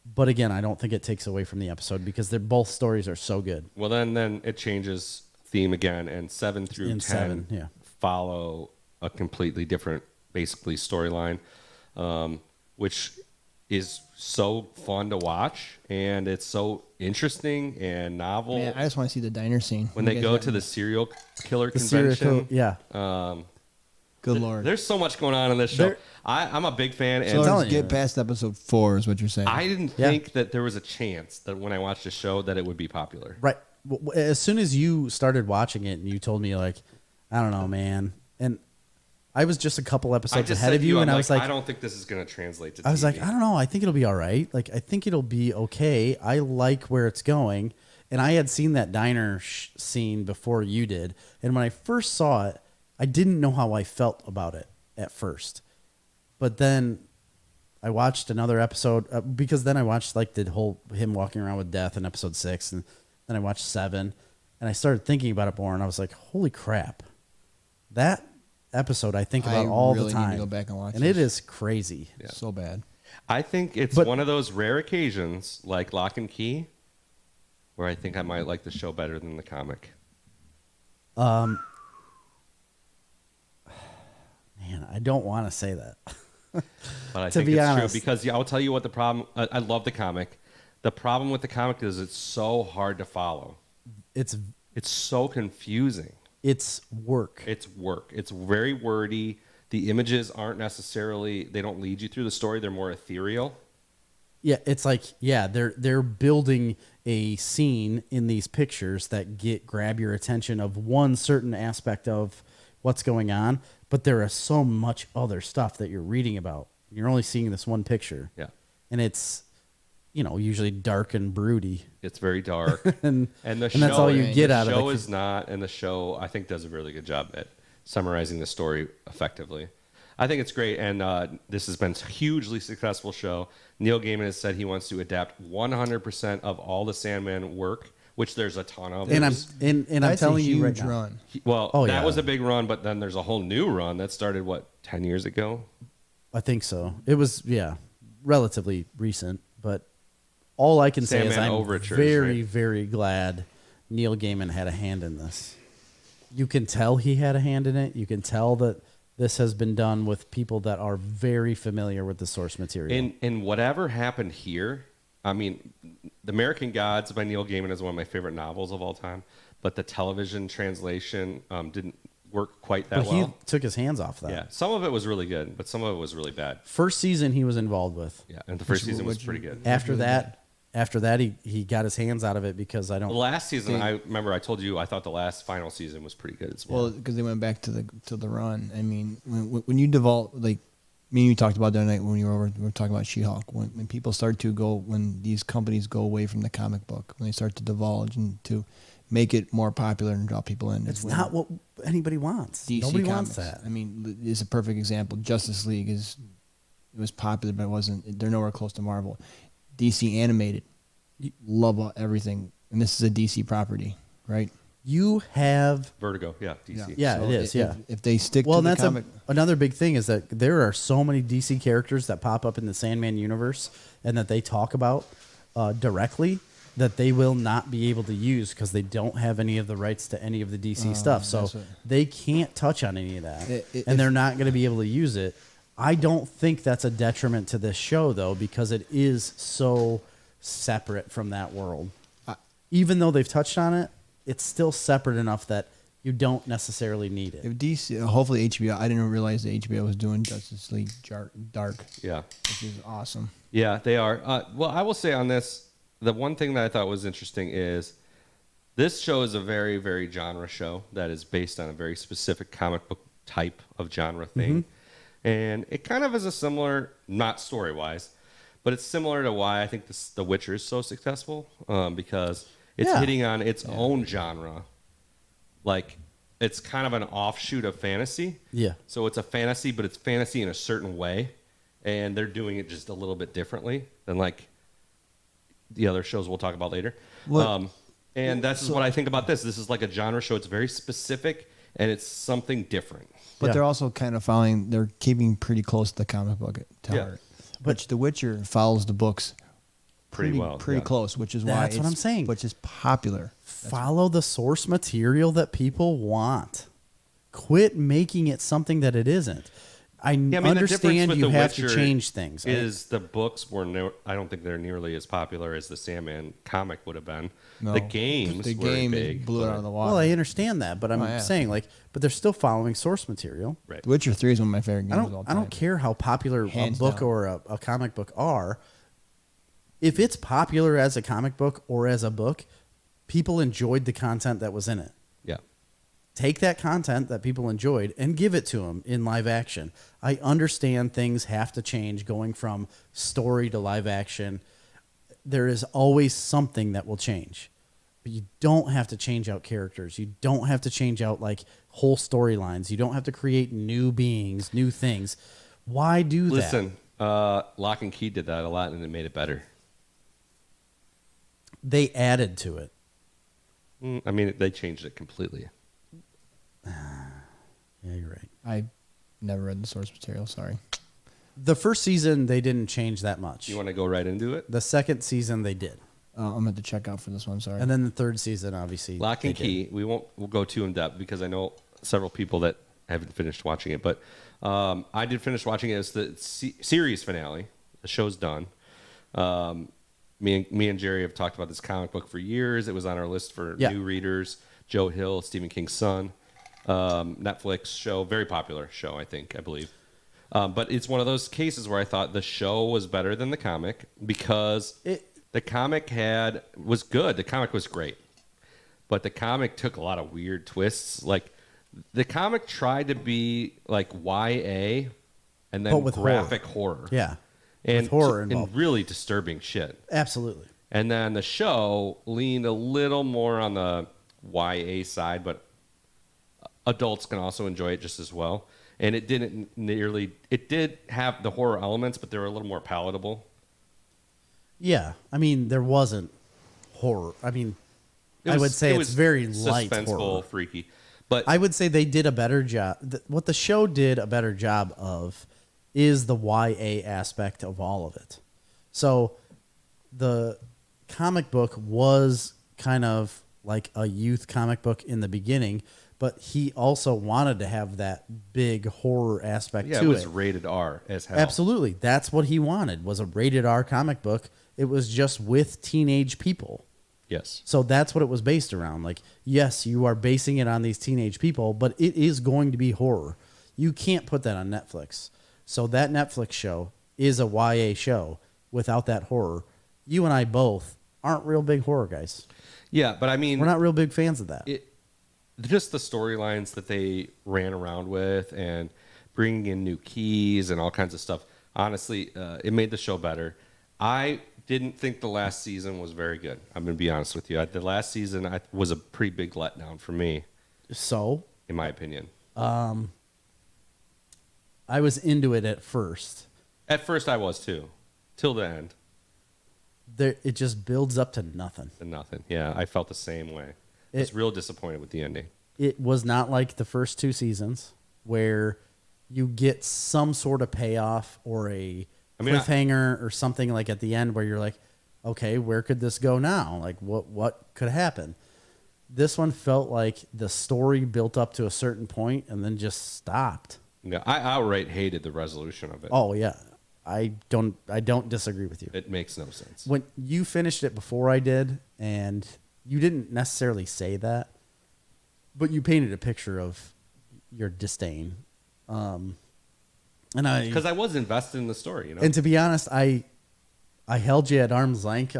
But again, I don't think it takes away from the episode because both stories are so good. Well, then it changes theme again, and 7 through 10 7, follow a completely different, basically, storyline, which is so fun to watch, and it's so interesting and novel. Man, I just want to see the diner scene. When they go to the serial killer The convention, Good Lord. there's so much going on in this show. There- I'm a big fan, So and let's telling you. get past episode 4 is what you're saying. I didn't think that there was a chance that when I watched the show that it would be popular. Right. As soon as you started watching it and you told me, like, I don't know, man. And I was just a couple I episodes just ahead said of to you, I'm and I was like, I don't think this is going to translate to I was TV. like, I don't know. I think it'll be all right. Like, I think it'll be okay. I like where it's going. And I had seen that diner scene before you did. And when I first saw it, I didn't know how I felt about it at first. But then I watched another episode because then I watched like the whole him walking around with Death in episode 6. And then I watched 7. And I started thinking about it more. And I was like, holy crap. That episode I think about all really the time. need to go back and watch it is crazy. So bad. I think it's But- one of those rare occasions, like Lock and Key, where I think I might like the show better than the comic. Man, I don't want to say that. But I To think be it's honest. true because I'll tell you what the problem. I love the comic. The problem with the comic is it's so hard to follow. It's so confusing. it's work. It's work. It's very wordy. The images aren't necessarily. They don't lead you through the story. They're more ethereal. Yeah, it's like they're building a scene in these pictures that grab your attention of one certain aspect of what's going on, but there is so much other stuff that you're reading about. You're only seeing this one picture. Yeah. And it's usually dark and broody. It's very dark. and And that's all you get out of the show it. is not, and the show I think does a really good job at summarizing the story effectively. I think it's great, and this has been a hugely successful show. Neil Gaiman has said he wants to adapt 100% of all the Sandman work, which there's a ton of. And I'm That's telling a you right huge now. run. Oh, that yeah. was a big run, but then there's a whole new run that started 10 years ago. I think so. It was relatively recent, but all I can say is Sandman I'm Overtures, very, right? very glad Neil Gaiman had a hand in this. You can tell he had a hand in it. You can tell that this has been done with people that are very familiar with the source material. And whatever happened here I mean, The American Gods by Neil Gaiman is one of my favorite novels of all time, but the television translation didn't work quite that But well. he took his hands off that. Yeah, some of it was really good, but some of it was really bad. First season he was involved with. Yeah, and the first season was pretty good. After that, he got his hands out of it because I don't. The last season, I remember I told you I thought the last final season was pretty good as well. Well, because they went back to the run. I mean, when you devolve, like me and you talked about the other night when you were over, we were talking about She-Hulk. When people start to go, when these companies go away from the comic book, when they start to divulge and to make it more popular and draw people in, It's not what anybody wants. DC Nobody Comics. wants that. I mean, it's a perfect example. Justice League it was popular, but it wasn't. They're nowhere close to Marvel. DC animated, love everything, and this is a DC property, right? You have. Vertigo, yeah, DC. Yeah, So it is. Yeah. If they stick Well, to and the that's comic, another big thing is that there are so many DC characters that pop up in the Sandman universe and that they talk about directly that they will not be able to use because they don't have any of the rights to any of the DC stuff. So that's what- they can't touch on any of that. If- And they're not going to be able to use it. I don't think that's a detriment to this show, though, because it is so separate from that world. Even though they've touched on it, it's still separate enough that you don't necessarily need it. if DC, hopefully HBO. I didn't realize that HBO was doing Justice League Dark, Yeah. which is awesome. Yeah, they are. Well, I will say on this, the one thing that I thought was interesting is this show is a very, very genre show that is based on a very specific comic book type of genre thing. And it kind of is a similar, not story-wise, but it's similar to why I think The Witcher is so successful, because it's Yeah. hitting on its own genre. Like, it's kind of an offshoot of fantasy. Yeah. So it's a fantasy, but it's fantasy in a certain way, and they're doing it just a little bit differently than like the other shows we'll talk about later. And that's what I think about this. This is like a genre show. It's very specific, and it's something different. But Yeah. they're also kind of following. They're keeping pretty close to the comic book teller. But The Witcher follows the books Pretty well, pretty yeah. close, which is why That's what I'm saying. Which is popular. Follow the source material that people want. Quit making it something that it isn't. I Yeah, I mean, the difference understand with you The have to Witcher change things. Is the books were I don't think they're nearly as popular as the Sandman comic would have been. No. The games The were game big, blew it but- out of the water. Well, I understand that, but I'm Oh, yeah. saying but they're still following source material. Right. The Witcher 3 is one of my favorite games of all I time. don't care how popular Hands a book down. or a comic book are. If it's popular as a comic book or as a book, people enjoyed the content that was in it. Yeah. Take that content that people enjoyed and give it to them in live action. I understand things have to change going from story to live action. There is always something that will change. But you don't have to change out characters. You don't have to change out like whole storylines. You don't have to create new beings, new things. Why do that? Listen, Lock and Key did that a lot, and it made it better. They added to it. I mean, they changed it completely. Yeah, you're right. I never read the source material. Sorry. The first season, they didn't change that much. You want to go right into it? The second season, they did. I'm at the check out for this one. Sorry. And then the third season, obviously. Lock and they Key. We'll go too in depth because I know several people that haven't finished watching it, but I did finish watching it. It's the series finale. The show's done. Me and Jerry have talked about this comic book for years. It was on our list for Yeah. new readers. Joe Hill, Stephen King's son. Netflix show, very popular show, I believe. But it's one of those cases where I thought the show was better than the comic because the comic was good. The comic was great. But the comic took a lot of weird twists. Like, the comic tried to be like YA and then But with graphic horror. Yeah. And, with horror and involved. really disturbing shit. Absolutely. And then the show leaned a little more on the YA side, but adults can also enjoy it just as well. And it did have the horror elements, but they were a little more palatable. Yeah. I mean, there wasn't horror. I mean, It I was- would say it it's was very light suspenseful, horror. freaky. But I would say they did a better job. What the show did a better job of is the YA aspect of all of it. So the comic book was kind of like a youth comic book in the beginning, but he also wanted to have that big horror aspect yeah, to it was it. rated R as hell. Absolutely. That's what he wanted, was a rated R comic book, It was just with teenage people. Yes. So that's what it was based around. Like, yes, you are basing it on these teenage people, but it is going to be horror. You can't put that on Netflix. So that Netflix show is a YA show without that horror. You and I both aren't real big horror guys. Yeah, but I mean, We're not real big fans of that. Just the storylines that they ran around with and bringing in new keys and all kinds of stuff. Honestly, it made the show better. I didn't think the last season was very good. I'm going to be honest with you. The last season was a pretty big letdown for me. So, in my opinion. I was into it at first. At first I was too. Till the end. It just builds up to nothing. And nothing. Yeah, I felt the same way. I was real disappointed with the ending. It was not like the first 2 seasons where you get some sort of payoff or a cliffhanger or something like at the end where you're like, okay, where could this go now? Like what could happen? This one felt like the story built up to a certain point and then just stopped. Yeah, I outright hated the resolution of it. Oh yeah. I don't disagree with you. It makes no sense. When you finished it before I did, and you didn't necessarily say that, but you painted a picture of your disdain. Because I was invested in the story, you know. And to be honest, I held you at arm's length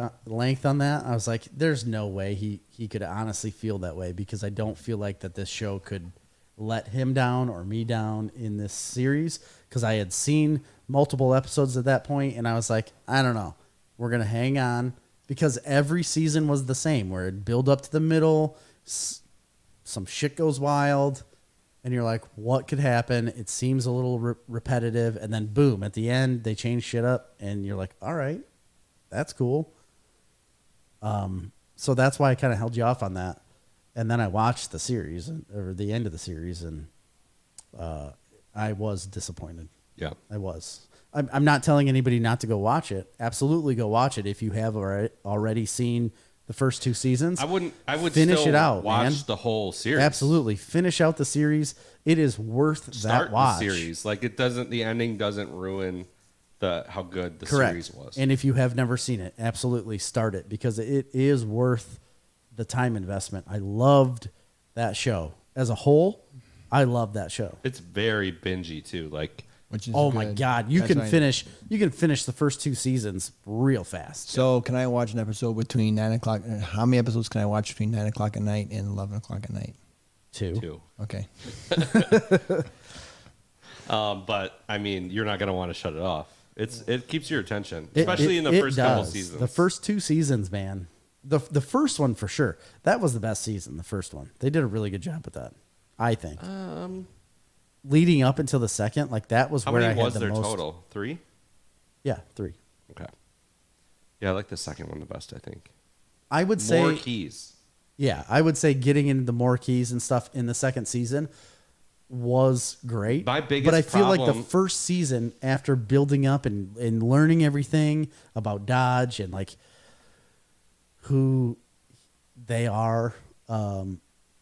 on that. I was like, there's no way he could honestly feel that way, because I don't feel like that this show could let him down or me down in this series, because I had seen multiple episodes at that point, and I was like, I don't know. We're going to hang on, because every season was the same, where it'd build up to the middle, some shit goes wild, and you're like, what could happen? It seems a little repetitive, and then boom, at the end, they change shit up, and you're like, all right, that's cool. So that's why I kind of held you off on that. And then I watched the series, or the end of the series, and I was disappointed. Yeah. I was. I'm not telling anybody not to go watch it. Absolutely go watch it if you have already seen the first 2 seasons. I would finish still it out, watch man. the whole series. Absolutely. Finish out the series. It is worth Start that watch. the series. Like, the ending doesn't ruin how good the Correct. series was. And if you have never seen it, absolutely start it, because it is worth the time investment. I loved that show. As a whole, I love that show. It's very bingey too. Like, Which is Oh good. my God. You can finish the first 2 seasons real fast. So can I watch an episode between 9 o'clock? How many episodes can I watch between 9 o'clock at night and 11 o'clock at night? 2. Okay. but I mean, you're not going to want to shut it off. It keeps your attention, especially in the first couple seasons. The first 2 seasons, man. The first one for sure. That was the best season, the first one. They did a really good job with that, I think. Leading up until the second, like that was How where I many had was the there most. total? 3? Yeah, 3. Okay. Yeah, I like the second one the best, I think. I would say More keys. Yeah, I would say getting into the more keys and stuff in the second season was great. My biggest but I feel like the problem- first season, after building up and learning everything about Dodge and like who they are,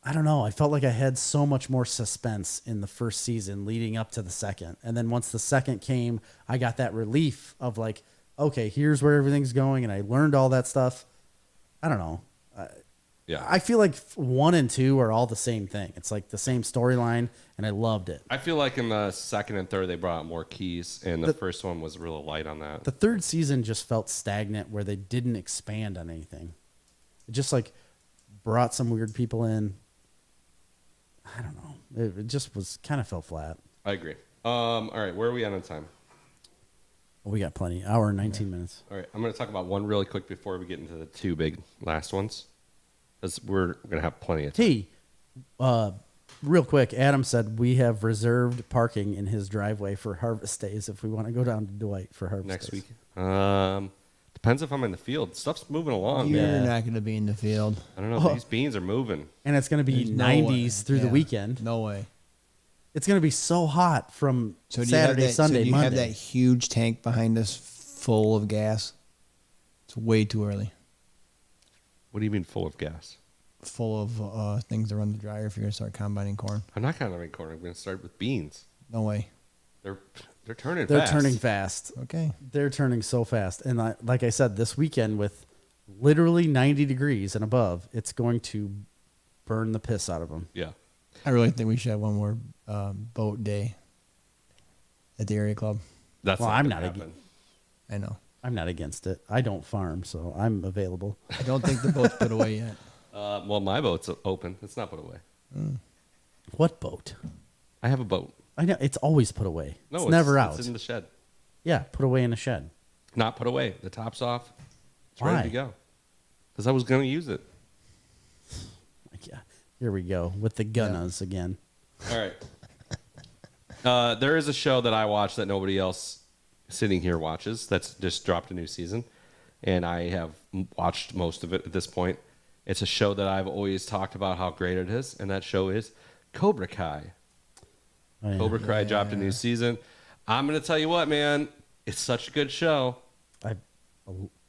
I don't know. I felt like I had so much more suspense in the first season leading up to the second. And then once the second came, I got that relief of like, okay, here's where everything's going. And I learned all that stuff. I don't know. Yeah. I feel like 1 and 2 are all the same thing. It's like the same storyline, and I loved it. I feel like in the second and third, they brought out more keys, and the first one was real light on that. The third season just felt stagnant, where they didn't expand on anything. It just like brought some weird people in. I don't know. It just was kind of fell flat. I agree. All right, where are we at on time? Well, we got plenty. Hour and 19 minutes. All right, I'm going to talk about one really quick before we get into the 2 big last ones, because we're going to have plenty of time. T, real quick, Adam said we have reserved parking in his driveway for harvest days if we want to go down to Dwight for harvest Next days. week. Depends if I'm in the field. Stuff's moving along, You're man. not going to be in the field. I don't know. These beans are moving. And it's going to be There's no 90s way. through the Yeah. weekend. No way. It's going to be so hot from So do Saturday, you have that, Sunday, so do you Monday. have that huge tank behind us full of gas? It's way too early. What do you mean full of gas? Full of things to run the dryer if you're going to start combining corn. I'm not combining corn. I'm going to start with beans. No way. They're turning They're fast. turning fast. Okay. They're turning so fast. And like I said, this weekend with literally 90 degrees and above, it's going to burn the piss out of them. Yeah. I really think we should have one more boat day at the area club. That's Well, not I'm gonna not happen. I know. I'm not against it. I don't farm, so I'm available. I don't think the boat's put away yet. Well, my boat's open. It's not put away. What boat? I have a boat. I know it's always put away. No, it's never out. It's in the shed. Yeah, put away in a shed. Not put away. The top's off. It's Why? ready to go. Because I was going to use it. Yeah, here we go with the gunnas again. All right. There is a show that I watch that nobody else sitting here watches that's just dropped a new season. And I have watched most of it at this point. It's a show that I've always talked about how great it is. And that show is Cobra Kai. Oh, yeah. Cobra Kai dropped a new season. I'm going to tell you what, man. It's such a good show.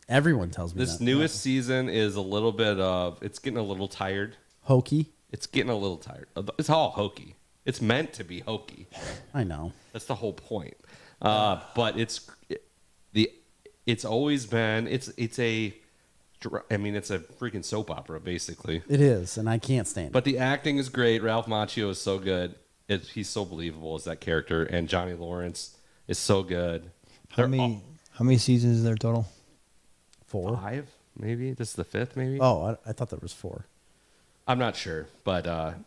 Everyone tells me This that. newest season is a little bit of, it's getting a little tired. Hokey. It's getting a little tired. It's all hokey. It's meant to be hokey. I know. That's the whole point. But it's always been, it's a freaking soap opera, basically. It is, and I can't stand it. But the acting is great. Ralph Macchio is so good. He's so believable as that character. And Johnny Lawrence is so good. How many seasons is there total? 4. 5, maybe? This is the 5th, maybe? Oh, I thought there was 4. I'm not sure. But I'm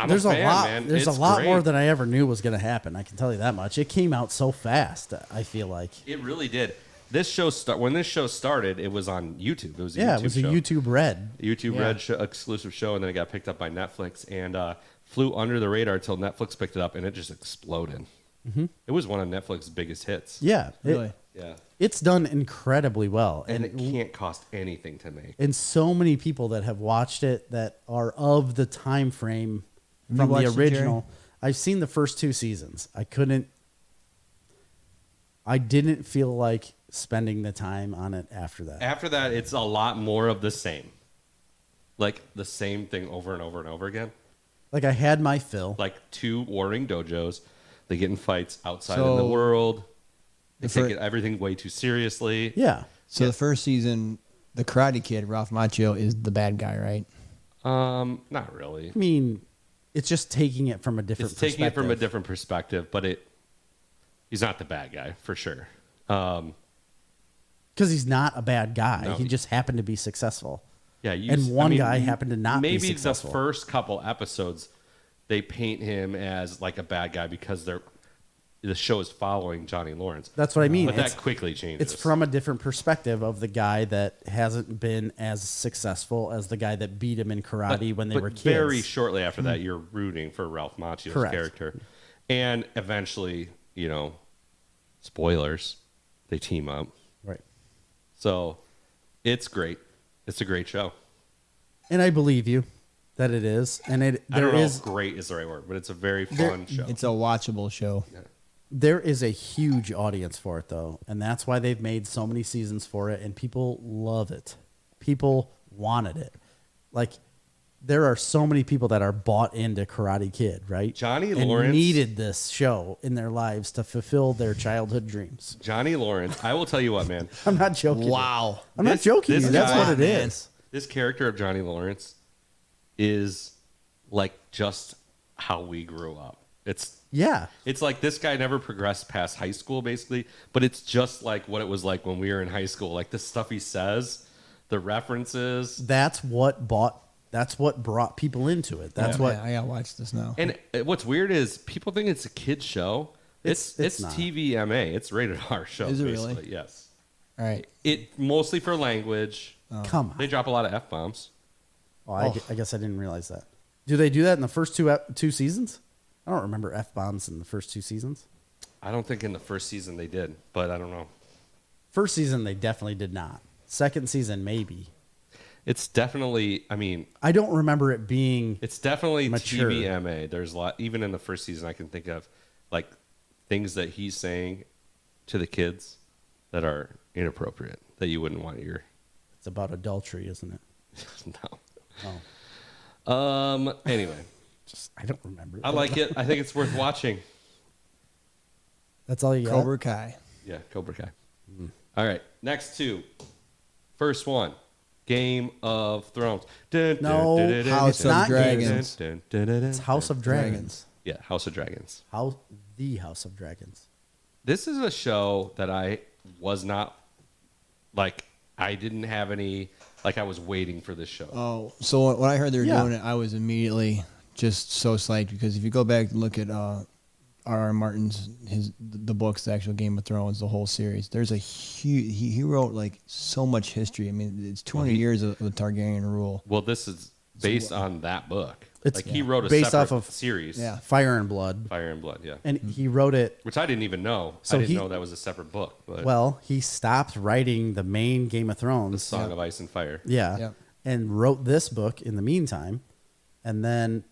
There's a fan, lot. man. There's It's a lot great. more than I ever knew was going to happen. I can tell you that much. It came out so fast. I feel like. It really did. This show when this show started, it was on YouTube. It was a Yeah, YouTube it was a show. YouTube Red. YouTube Yeah. Red exclusive show, and then it got picked up by Netflix and flew under the radar until Netflix picked it up, and it just exploded. Mm-hmm. It was one of Netflix's biggest hits. Yeah, Really? Yeah, it's done incredibly well, and it can't cost anything to make. and so many people that have watched it that are of the time frame Have you from the watched it, Jerry? original. I've seen the first 2 seasons. I didn't feel like spending the time on it after that. After that, it's a lot more of the same, like the same thing over and over and over again. Like I had my fill. Like 2 warring dojos, they get in fights outside in So, the world. They the take everything way too seriously. Yeah. So the first season, the Karate Kid, Ralph Macchio, is the bad guy, right? Not really. I mean, it's just taking it from a different It's taking it from a perspective. different perspective, but he's not the bad guy for sure. Because he's not a bad guy. No. He just happened to be successful. Yeah, And one guy happened to not be maybe successful. the first couple episodes they paint him as like a bad guy because the show is following Johnny Lawrence. That's what I mean. But It's- that quickly changes. It's from a different perspective of the guy that hasn't been as successful as the guy that beat him in karate when they but were kids. very shortly after that, you're rooting for Ralph Macchio's Correct. character, and eventually, spoilers, they team up. Right. So it's great. It's a great show. And I believe you that it is. And I there don't know is if great is the right word, but it's a very fun show. It's a watchable show. there is a huge audience for it though, and that's why they've made so many seasons for it, and people love it. People wanted it. Like there are so many people that are bought into Karate Kid, right? Johnny and Lawrence needed this show in their lives to fulfill their childhood dreams. Johnny Lawrence, I will tell you what, man. I'm not joking. Wow. I'm not joking. this That's guy- what it man. is. This character of Johnny Lawrence is like just how we grew up. Yeah. It's like this guy never progressed past high school, basically, but it's just like what it was like when we were in high school. Like the stuff he says, the references, That's what brought people into it. That's what I gotta watch this now. and what's weird is people think it's a kid's show. It's not. TVMA. It's rated R show. Is it basically. really? Yes. All right. It mostly for language. come on. They drop a lot of F-bombs. Oh, I guess I didn't realize that. Do they do that in the first two seasons? I don't remember F-bombs in the first 2 seasons. I don't think in the first season they did, but I don't know. First season, they definitely did not. Second season, maybe. It's definitely, I mean, I don't remember it being. it's definitely Mature. TVMA. There's a lot, even in the first season, I can think of like things that he's saying to the kids that are inappropriate that you wouldn't want your. It's about adultery, isn't it? No. Oh, Anyway, I don't remember. I like it. I think it's worth watching. That's all you got? Cobra Kai. Yeah, Cobra Kai. All right, next two. First one, Game of Thrones. No, House it's of not Dragons. It's House of Dragons. Yeah, House of Dragons. The House of Dragons. This is a show that I was not, like, I didn't have any, like, I was waiting for this show. Oh, so when I heard they were Yeah. doing it, I was immediately just so psyched because if you go back and look at R.R. Martin's the books, the actual Game of Thrones, the whole series, there's a huge he wrote like so much history. I mean, it's 200 years of the Targaryen rule. Well, this is based on that book. It's Like, he wrote a based separate off of- series. Yeah. Fire and Blood. Fire and Blood, yeah. And he wrote it. Which I didn't even know. So I didn't he- know that was a separate book. But Well, he stopped writing the main Game of The Thrones. Song of Ice and Fire. Yeah. Yep. And wrote this book in the meantime. And then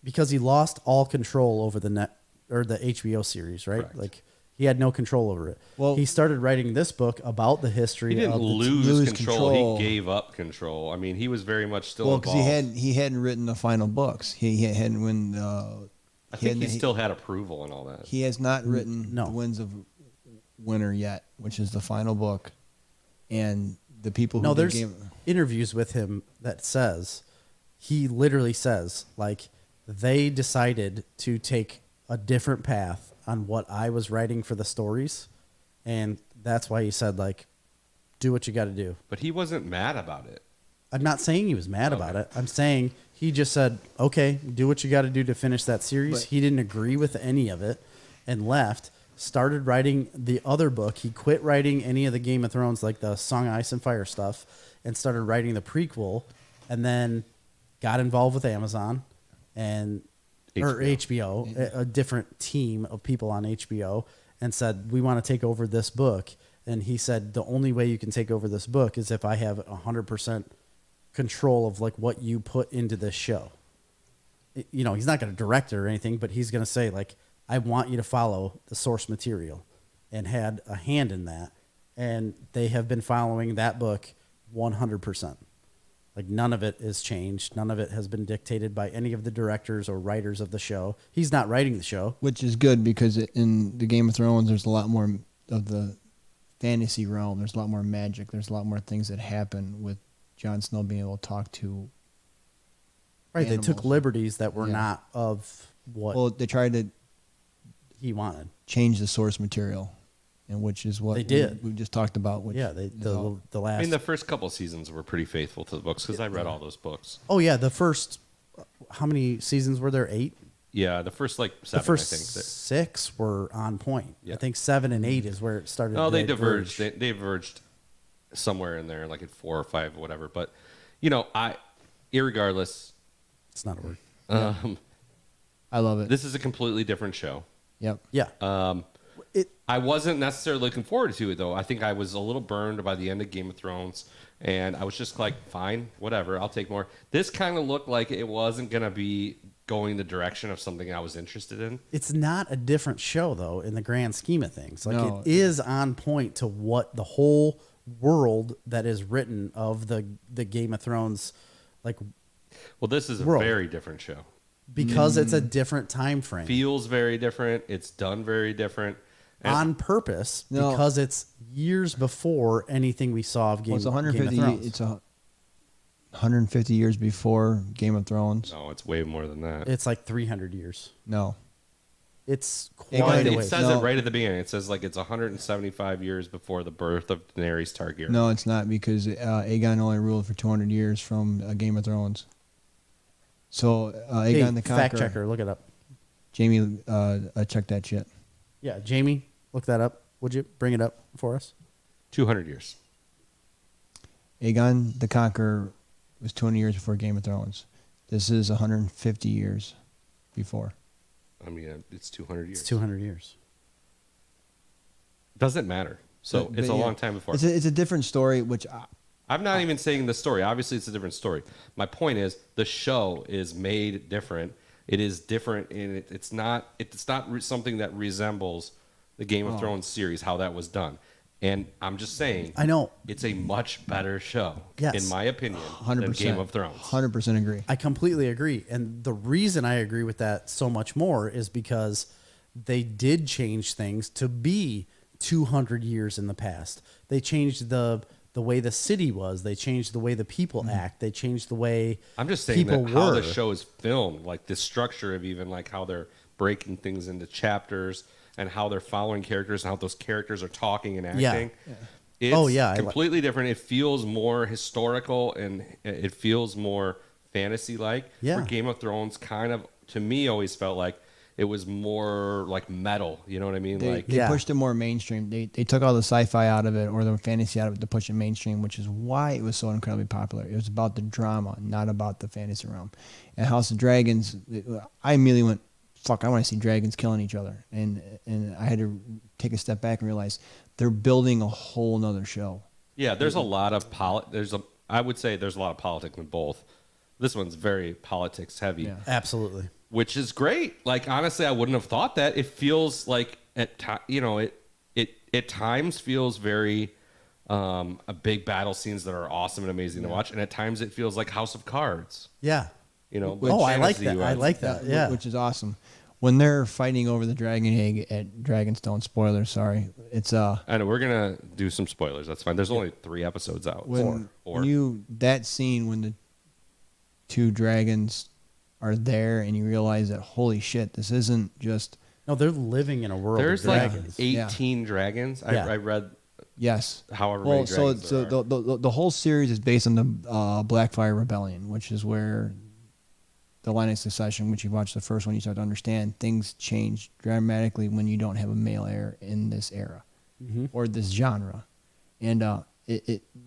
because he lost all control over the HBO series, right? Correct. Like he had no control over it. Well- he started writing this book about the history He didn't of the lose control. control. He gave up control. I mean, he was very much still Well, because involved. he hadn't written the final books. He hadn't when I think he still had approval and all that. he has not written No. the Winds of Winter yet, which is the final book, and the people who No, did there's interviews with him that says he literally says like they decided to take a different path on what I was writing for the stories, and that's why he said like, do what you got to do. But he wasn't mad about it. I'm not saying he was mad about it. I'm saying he just said, okay, do what you got to do to finish that series. But- He didn't agree with any of it and left. Started writing the other book. He quit writing any of the Game of Thrones, like the Song of Ice and Fire stuff, and started writing the prequel, and then got involved with Amazon and or HBO, a different team of people on HBO, and said, we want to take over this book. And he said, the only way you can take over this book is if I have 100% control of like what you put into this show. You know, he's not going to direct it or anything, but he's going to say like, I want you to follow the source material, and had a hand in that. And they have been following that book 100%. Like none of it is changed. None of it has been dictated by any of the directors or writers of the show. He's not writing the show. which is good because in the Game of Thrones, there's a lot more of the fantasy realm. There's a lot more magic. There's a lot more things that happen with Jon Snow being able to talk to. Right. They took Animals. liberties that were Yeah. not of what Well, they tried to he wanted. change the source material, and which is what They did. we just talked about. Which Yeah, is the all- last. I mean, the first couple seasons were pretty faithful to the books because I read all those books. oh yeah, the first. How many seasons were there? 8. Yeah, the first like The 7, first I think. 6 were on point. Yeah. I think 7 and 8 is where it started. No, to they diverge. diverged. They diverged somewhere in there, like at 4 or 5, or whatever. But you know, irregardless, It's not a word. I love it. this is a completely different show. Yep. Yeah. It I wasn't necessarily looking forward to it though. I think I was a little burned by the end of Game of Thrones, and I was just like, fine, whatever, I'll take more. This kind of looked like it wasn't gonna be going the direction of something I was interested in. it's not a different show though in the grand scheme of things. Like No. it is on point to what the whole world that is written of the Game of Thrones, like Well, this is a World. very different show. because it's a different time frame Feels very different. It's done very different. And on purpose No. because it's years before anything we saw of Game, Well, it's Game of 150. Thrones. It's 150 years before Game of Thrones. no, it's way more than that. It's like 300 years. No. It's It quite a It way. says No. it right at the beginning. It says like it's 175 years before the birth of Daenerys Targaryen. No, it's not because Aegon only ruled for 200 years from Game of Thrones. So Aegon Hey, the Conqueror. fact checker, look it up. Jamie, check that shit. Yeah, Jamie, look that up. Would you bring it up for us? 200 years. Aegon the Conqueror was 200 years before Game of Thrones. This is 150 years before. I mean, it's 200 years. It's 200 years. Doesn't matter. So But- it's a but yeah. long time before. It's a different story, which I'm not even saying the story. Obviously, it's a different story. My point is the show is made different. It is different, and it's not something that resembles the Game of Thrones series, how that was done. And I'm just saying, I know. it's a much better show, Yes. in my opinion, 100%. than Game of Thrones. 100% agree. I completely agree. And the reason I agree with that so much more is because they did change things to be 200 years in the past. They changed the way the city was. They changed the way the people act. They changed the way I'm just saying people that how were. the show is filmed, like the structure of even like how they're breaking things into chapters and how they're following characters and how those characters are talking and acting. It's completely different. It feels more historical and it feels more fantasy-like. Yeah. Where Game of Thrones kind of, to me, always felt like it was more like metal. You know what I mean? They Yeah. pushed it more mainstream. They took all the sci-fi out of it or the fantasy out of it to push it mainstream, which is why it was so incredibly popular. It was about the drama, not about the fantasy realm. And House of Dragons, I immediately went, fuck, I want to see dragons killing each other. And I had to take a step back and realize they're building a whole nother show. Yeah, there's a lot of I would say there's a lot of politics in both. This one's very politics heavy. Yeah. Absolutely. Which is great. Like, honestly, I wouldn't have thought that. It feels like it at times feels very a big battle scenes that are awesome and amazing to watch, and at times it feels like House of Cards. Yeah. You know, I like fantasy that. I wise. like that. Yeah. Which is awesome. When they're fighting over the dragon egg at Dragonstone, spoilers, sorry. It's I know we're gonna do some spoilers. That's fine. There's only 3 episodes out. when Four. that scene when the 2 dragons are there and you realize that holy shit, this isn't just No, they're living in a world There's of like dragons. 18 dragons. Yeah. I read yes. however Well, many so dragons so there are. the whole series is based on the Blackfire Rebellion, which is where the line of succession, which you watch the first one, you start to understand things change dramatically when you don't have a male heir in this era or this genre, and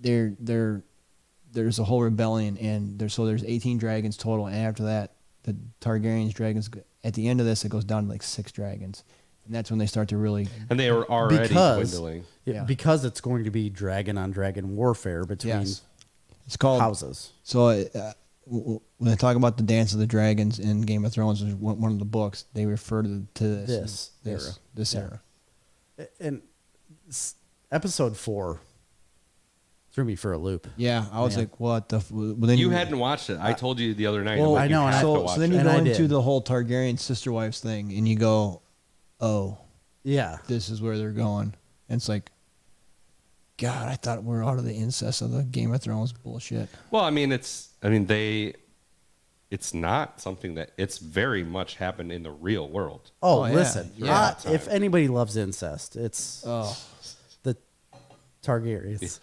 there's a whole rebellion, and there's 18 dragons total, and after that, the Targaryens dragons. At the end of this, it goes down to like 6 dragons, and that's when they start to really. And they were already dwindling. Yeah. Because it's going to be dragon on dragon warfare between Yes. It's called houses. So when they talk about the Dance of the Dragons in Game of Thrones, which is one of the books, they refer to this era. And episode 4 threw me for a loop. Yeah, I was Man. like, what the? Well, then You hadn't watched it. I told you the other night. Well, I'm like, I know, you and have to So watch then it. you And go I into did. the whole Targaryen sister wives thing, and you go, oh, Yeah. this is where they're going. And it's like, God, I thought we were out of the incest of the Game of Thrones bullshit. Well, it's not something that it's very much happened in the real world. Oh, yeah. listen. Yeah. If anybody loves incest, it's Oh, the Targaryens.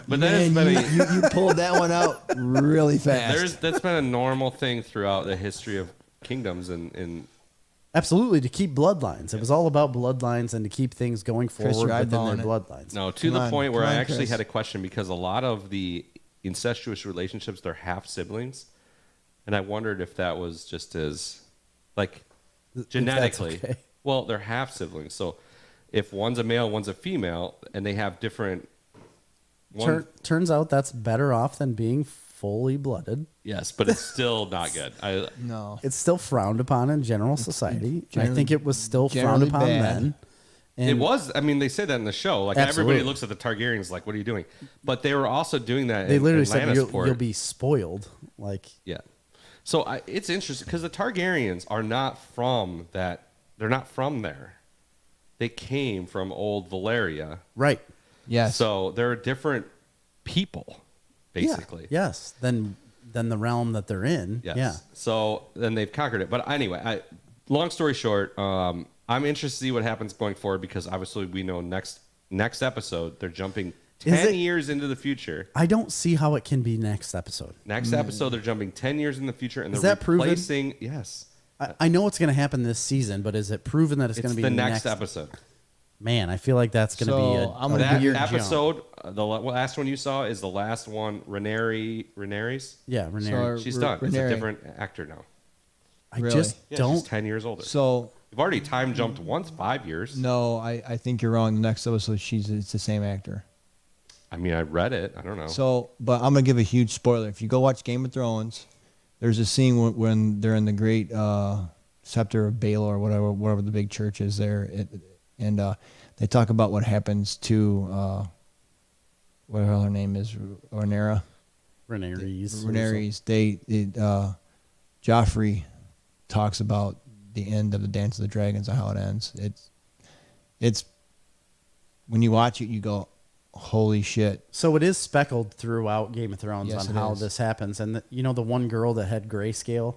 But that has been you pulled that one out really fast. that's been a normal thing throughout the history of kingdoms and Absolutely, to keep bloodlines. It was all about bloodlines and to keep things going Chris, forward you're within their eyeballing it. bloodlines. no, to Come the on, point where come I on, actually Chris. had a question because a lot of the incestuous relationships, they're half siblings, and I wondered if that was just as like that's genetically. okay. Well, they're half siblings, so if one's a male, one's a female, and they have different. Turns out that's better off than being fully blooded. Yes, but it's still not good. No. It's still frowned upon in general society. I generally- think it was still frowned generally upon bad. then. And It was. I mean, they say that in the show. Like Absolutely. everybody looks at the Targaryens like, "What are you doing?" But they were also doing that. They in literally said Lannisport. you'll be spoiled. Like Yeah. So it's interesting because the Targaryens are not from that. They're not from there. They came from old Valyria. right. Yes. So they're different people, basically. Yeah. Yes. Than the realm that they're in. Yes. Yeah. So then they've conquered it. But anyway, long story short, I'm interested to see what happens going forward because obviously we know next episode they're jumping 10 years into the future. I don't see how it can be next episode. Next episode they're jumping 10 years in the future and Is they're that proven? replacing. Yes. I know it's going to happen this season, but is it proven that it's going It's to be the next episode. Man, I feel like that's going to So, be I'm a gonna That weird jump. episode, the last one you saw is the last one. Rhaenyra's. Yeah, Rhaenyra. She's done. It's a Rhaenyra. different actor now. I Really? just Yeah, don't. she's 10 years older. So We've already time jumped once, 5 years. no, I think you're wrong. The next episode, it's the same actor. I mean, I read it. I don't know. So, but I'm gonna give a huge spoiler. If you go watch Game of Thrones, there's a scene when they're in the Great Scepter of Baelor or whatever the big church is there, and they talk about what happens to whatever her name is, Rhaenyra. Rhaenyra's. Rhaenyra's. Joffrey talks about the end of the Dance of the Dragons and how it ends. It's when you watch it, you go, holy shit. So it is speckled throughout Game of Thrones Yes, on it how is. this happens. And the one girl that had grayscale,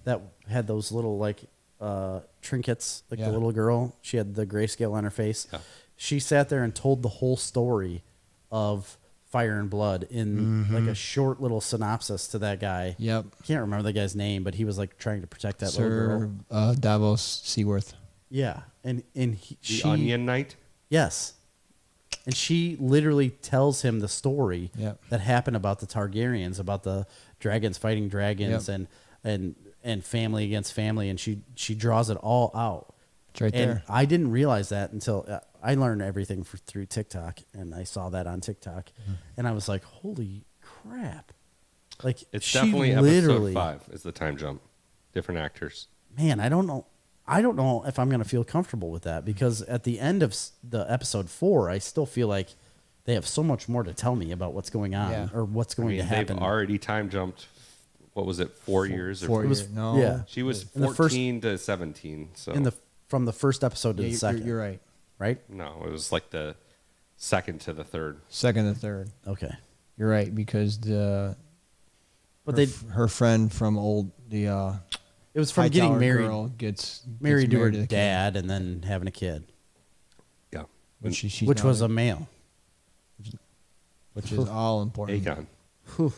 that had those little like trinkets, like Yeah. the little girl, she had the grayscale on her face. Yeah. She sat there and told the whole story of Fire and Blood in like a short little synopsis to that guy. Yep. Can't remember the guy's name, but he was like trying to protect that little girl. Sir Davos Seaworth. Yeah, and The Onion Knight. Yes. And she literally tells him the story Yep. that happened about the Targaryens, about the dragons fighting dragons Yep. and family against family, and she draws it all out. It's right And there. I didn't realize that until I learned everything through TikTok, and I saw that on TikTok, Mm-hmm. and I was like, "Holy crap!" Like It's she definitely literally, episode 5 is the time jump. Different actors. man, I don't know if I'm going to feel comfortable with that, because at the end of the episode 4, I still feel like they have so much more to tell me about what's going on Yeah. or what's going to They've happen. already time jumped. What was it? 4 years? 4 It was- years. No. yeah. She was In the first- 14 to 17. So From the first episode to Yeah, the second, you're right. right? no, it was like the second to the third. Second and third. Okay, You're right, because but her friend from the it was from Hightower getting married, girl gets married to her the king, dad, and then having a kid, Yeah. which she's which now was in, a male. which is all important. Aegon. Whew.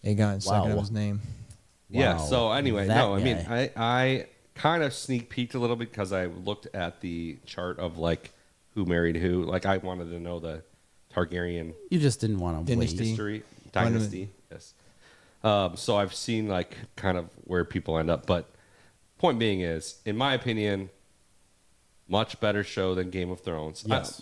Aegon, second Wow. of his name. Yeah. Wow. So anyway, That no, I mean, guy. I kind of sneak peeked a little bit because I looked at the chart of like who married who. Like I wanted to know the Targaryen You just didn't want to wait. Dynasty. history, Wanted- dynasty. Yes. So I've seen like kind of where people end up, but point being is, in my opinion, much better show than Game of Thrones. Yes.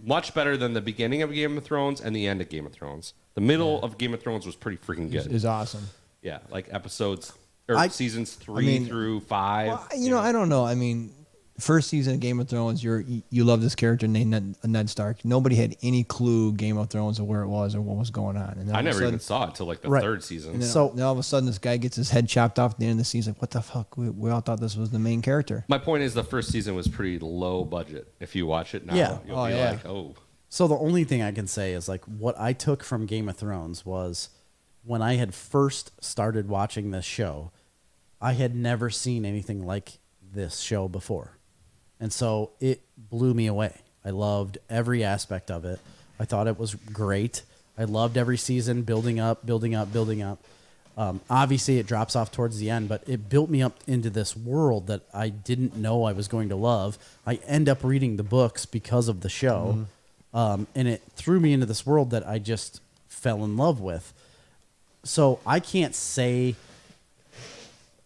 Much better than the beginning of Game of Thrones and the end of Game of Thrones. The middle of Game of Thrones was pretty freaking good. Is awesome. Yeah, like episodes or I- seasons 3 mean- through 5. Well, I don't know. I mean, first season of Game of Thrones, you love this character named Ned Stark. Nobody had any clue Game of Thrones or where it was or what was going on. And then I all of a never sudden- even saw it till like the Right. third season. And then, So- then all of a sudden, this guy gets his head chopped off at the end of the season. Like, what the fuck? We all thought this was the main character. My point is, the first season was pretty low budget. If you watch it now, Yeah. you'll Oh, be yeah. like, oh, So the only thing I can say is like what I took from Game of Thrones was when I had first started watching this show, I had never seen anything like this show before. And so it blew me away. I loved every aspect of it. I thought it was great. I loved every season, building up, building up, building up. Obviously, it drops off towards the end, but it built me up into this world that I didn't know I was going to love. I end up reading the books because of the show, and it threw me into this world that I just fell in love with. So I can't say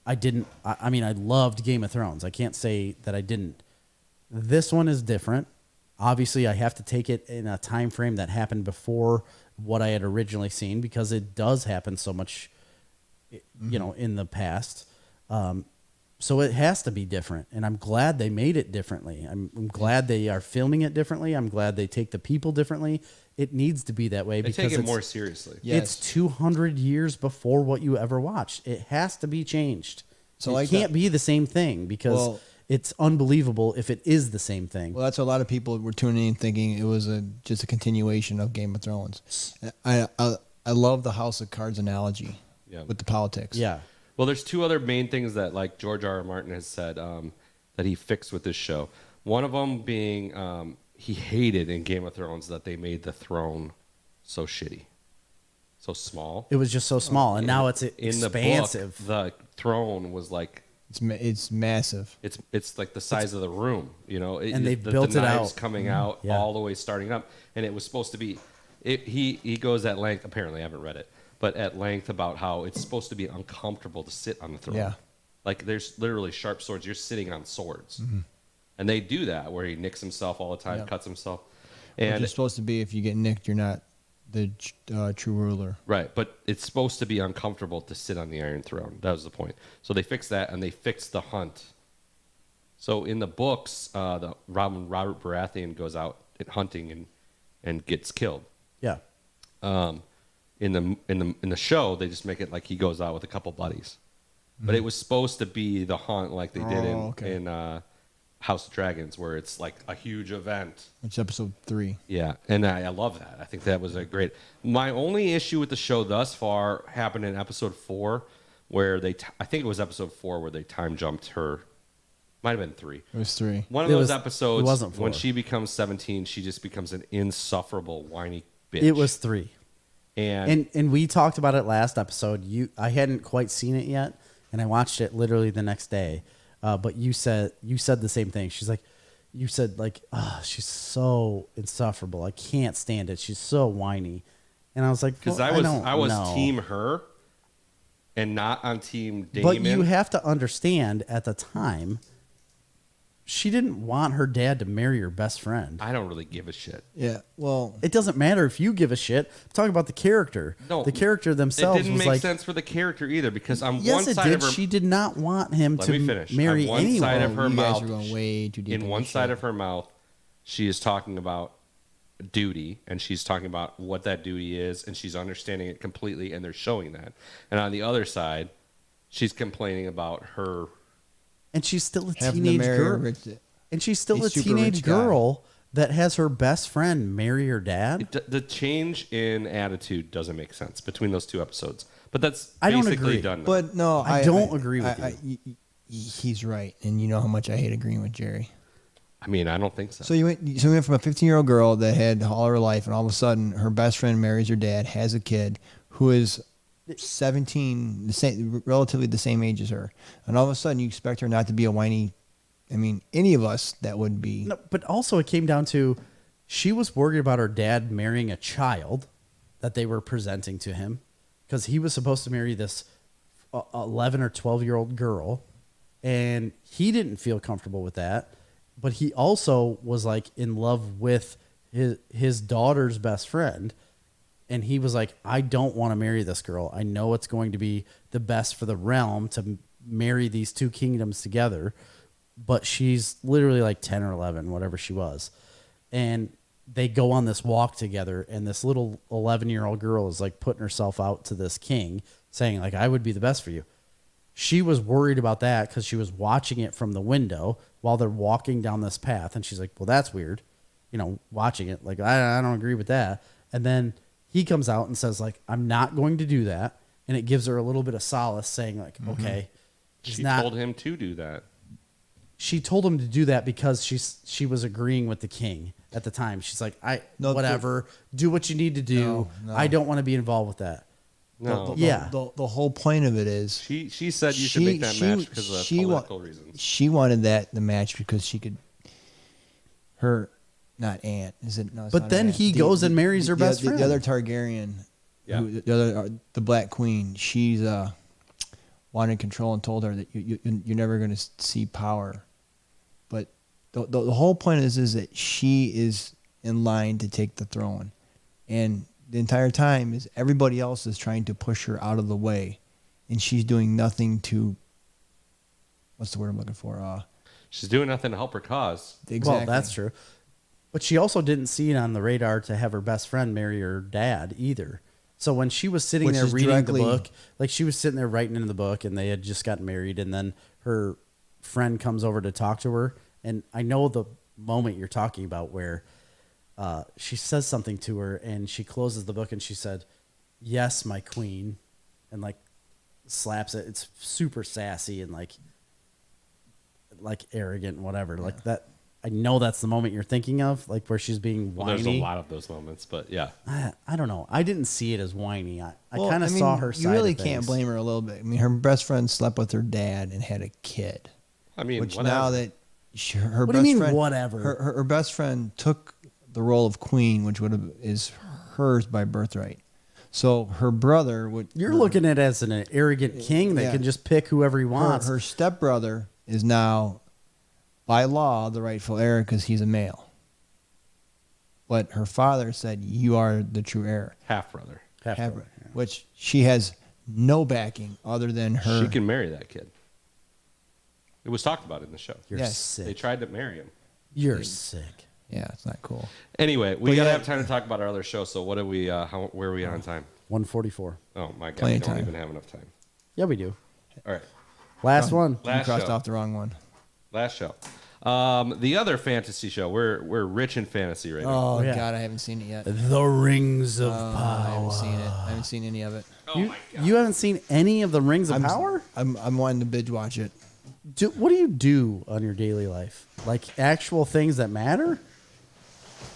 I didn't. I mean, I loved Game of Thrones. I can't say that I didn't. This one is different. Obviously, I have to take it in a time frame that happened before what I had originally seen because it does happen so much, in the past. So it has to be different, and I'm glad they made it differently. I'm glad they are filming it differently. I'm glad they take the people differently. It needs to be that way they because take it it's, more seriously. Yeah. it's 200 years before what you ever watched. It has to be changed. So it like can't that- be the same thing because Well- it's unbelievable if it is the same thing. Well, that's what a lot of people were tuning in thinking it was just a continuation of Game of Thrones. I love the House of Cards analogy Yeah. with the politics. Yeah. Well, there's two other main things that like George R. R. Martin has said that he fixed with this show. One of them being he hated in Game of Thrones that they made the throne so shitty, so small. It was just so small, and now it's In expansive. the book, the throne was like It's massive. it's like the size of the room, And they've the built it knives out. coming out Yeah. all the way starting up, and it was supposed to be. He goes at length. Apparently, I haven't read it, but at length about how it's supposed to be uncomfortable to sit on the throne. Yeah. Like there's literally sharp swords. You're sitting on swords, and they do that where he nicks himself all the time, Yep. cuts himself, Which and is supposed to be if you get nicked, you're not the true ruler. right. But it's supposed to be uncomfortable to sit on the Iron Throne. That was the point. So they fixed that, and they fixed the hunt. So in the books, Robert Baratheon goes out hunting and gets killed. Yeah. In the show, they just make it like he goes out with a couple buddies, but it was supposed to be the haunt like they did okay. in House of Dragons, where it's like a huge event. It's episode 3. Yeah, and I love that. I think that was a great. My only issue with the show thus far happened in episode 4, where I think it was episode 4 where they time jumped her. Might have been 3. It was 3. One of those episodes, it wasn't 4. when she becomes 17, she just becomes an insufferable whiny bitch. It was 3. And we talked about it last episode. I hadn't quite seen it yet, and I watched it literally the next day. But you said the same thing. She's like, you said like, she's so insufferable. I can't stand it. She's so whiny. And I was like, because well, I was know. team her, and not on team Damon. But you have to understand, at the time, she didn't want her dad to marry her best friend. I don't really give a shit. Yeah, well, It doesn't matter if you give a shit. I'm talking about the character. No, the character themselves it didn't was make like, sense for the character either, because on yes, one it side did. of her, She did not want him Let to me finish. marry On one anyone. side of her you mouth, guys are going way too deep. in one side of her mouth, she is talking about duty, and she's talking about what that duty is, and she's understanding it completely, and they're showing that. And on the other side, she's complaining about her. And she's still a having to teenage marry girl. a rich, And she's still a a super teenage rich guy. girl that has her best friend marry her dad. The change in attitude doesn't make sense between those two episodes, but that's I don't basically agree. done now. But no, I don't agree with you. He's right, and you know how much I hate agreeing with Jerry. I mean, I don't think so. So you went from a 15-year-old girl that had all her life, and all of a sudden her best friend marries her dad, has a kid who is 17, relatively the same age as her, and all of a sudden you expect her not to be a whiny. I mean, any of us that would be. No, but also it came down to she was worried about her dad marrying a child that they were presenting to him, because he was supposed to marry this 11 or 12-year-old girl, and he didn't feel comfortable with that. But he also was like in love with his daughter's best friend, and he was like, I don't want to marry this girl. I know it's going to be the best for the realm to marry these two kingdoms together, but she's literally like 10 or 11, whatever she was. And they go on this walk together, and this little 11-year-old girl is like putting herself out to this king, saying like, I would be the best for you. She was worried about that because she was watching it from the window while they're walking down this path. And she's like, well, that's weird. You know, watching it. Like, I don't agree with that. And then he comes out and says, like, I'm not going to do that. And it gives her a little bit of solace, saying like, okay. She told him to do that. She told him to do that because she was agreeing with the king at the time. She's like, whatever, do what you need to do. No. I don't want to be involved with that. No. The whole point of it is She said you should make that match because of political reasons. She wanted the match because she could. Her, not aunt, is it? No, it's But not then aunt. he goes and marries her best friend. The other Targaryen, Yeah. the Black Queen. She's wanted control and told her that you're never going to see power. But the whole point is that she is in line to take the throne, and the entire time is everybody else is trying to push her out of the way, and she's doing nothing to. What's the word I'm looking for? She's doing nothing to help her cause. Exactly. Well, that's true. But she also didn't see it on the radar to have her best friend marry her dad either. So when she was sitting Which there is reading directly- the book, like she was sitting there writing in the book, and they had just gotten married, and then her friend comes over to talk to her, and I know the moment you're talking about where she says something to her, and she closes the book, and she said, "Yes, my queen," and like slaps it. It's super sassy and like arrogant and whatever. Yeah. Like that. I know that's the moment you're thinking of, like where she's being whiny. Well, there's a lot of those moments, but yeah. I don't know. I didn't see it as whiny. I Well, kind of saw her side You really of can't things. blame her a little bit. I mean, her best friend slept with her dad and had a kid. I mean, Which whatever. now that her What do best you mean, friend, whatever? Her best friend took the role of queen, which is hers by birthright. So her brother would. You're looking at it as an arrogant king that Yeah. can just pick whoever he wants. Her stepbrother is now, by law, the rightful heir because he's a male. But her father said, "You are the true heir." half brother. Half-brother, Which she has no backing other than her. She can marry that kid. It was talked about in the show. You're Yes. sick. They tried to marry him. You're sick. Yeah, it's not cool. Anyway, we But gotta yeah. have time to talk about our other show. So what are we? Where are we on time? 144. Oh my god, Plenty we of don't time. even have enough time. Yeah, we do. All right. Last one. You Last crossed show. off the wrong one. Last show. The other fantasy show. We're rich in fantasy right now. Oh, yeah. God, I haven't seen it yet. The Rings of I Power. haven't seen it. I haven't seen any of it. Oh my god. You haven't seen any of the Rings of Power? I'm wanting to binge watch it. What do you do on your daily life? Like actual things that matter?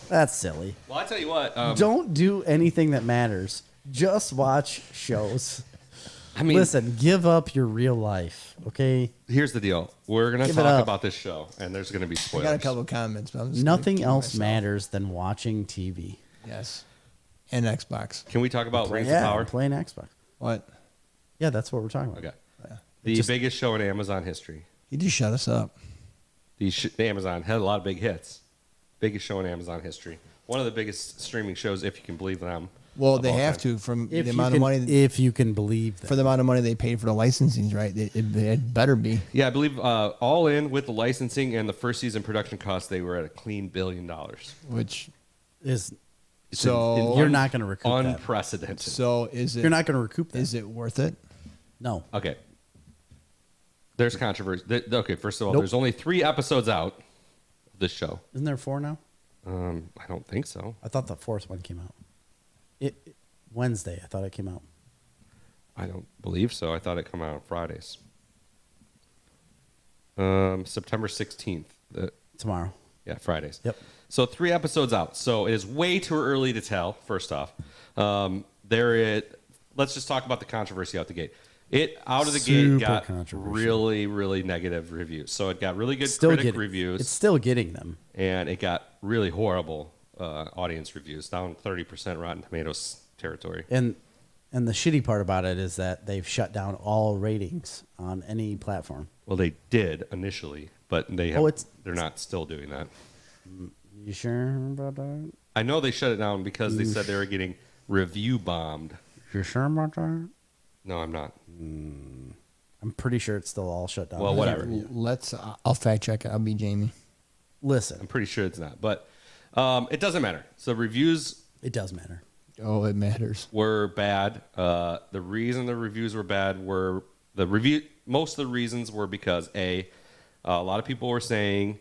That's silly. Well, I tell you what. Don't do anything that matters. Just watch shows. I mean, Listen, give up your real life, okay? here's the deal. We're gonna Give it talk up. about this show, and there's gonna be I spoilers. got a couple of comments, but I'm just gonna Nothing keep else myself. matters than watching TV. Yes. And Xbox. Can we talk about Rings Yeah, of Power? playing Xbox. What? Yeah, that's what we're talking about. Okay. Yeah. The biggest show in Amazon history. He just shut us up. The Amazon had a lot of big hits. Biggest show in Amazon history. One of the biggest streaming shows, if you can believe them. Well, of they all have time. to from If the you amount can, of money if you can believe that. for the amount of money they paid for the licensing, right? It better be. Yeah, I believe all in with the licensing and the first season production costs, they were at a clean $1 billion. Which Is It's So- You're not gonna recoup that. unprecedented. so is it? You're not going to recoup that. Is it worth it? No. Okay. There's controversy. Okay, first of all, Nope. there's only 3 episodes out of this show. Isn't there 4 now? I don't think so. I thought the 4th one came out. Wednesday, I thought it came out. I don't believe so. I thought it come out on Fridays. September 16th. Tomorrow. Yeah, Fridays. Yep. So 3 episodes out. So it is way too early to tell. First off, let's just talk about the controversy out the gate. It out of the Super gate got controversial. really, really negative reviews. So it got really good Still critic getting reviews, It's still getting them. and it got really horrible audience reviews, down 30% Rotten Tomatoes territory. And the shitty part about it is that they've shut down all ratings on any platform. Well, they did initially, but they're not still doing that. You sure about that? I know they shut it down because they said they were getting review bombed. You sure about that? No, I'm not. I'm pretty sure it's still all shut down. Well, whatever. Let's. I'll fact check it. I'll be Jamie. Listen, I'm pretty sure it's not, but it doesn't matter. So reviews it does matter. Oh, it matters. were bad. The reason the reviews were bad were most of the reasons were because a lot of people were saying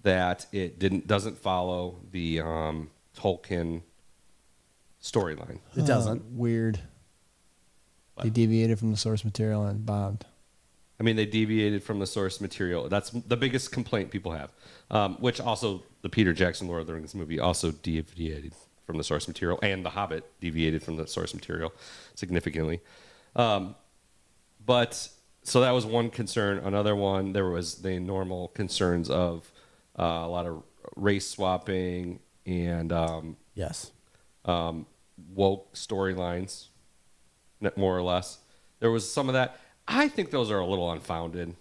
that it doesn't follow the Tolkien storyline. It doesn't. Weird. What? They deviated from the source material and bombed. I mean, they deviated from the source material. That's the biggest complaint people have. Which also the Peter Jackson Lord of the Rings movie also deviated from the source material, and The Hobbit deviated from the source material significantly. But so that was one concern. Another one, there was the normal concerns of a lot of race swapping and Yes. woke storylines, more or less. There was some of that. I think those are a little unfounded.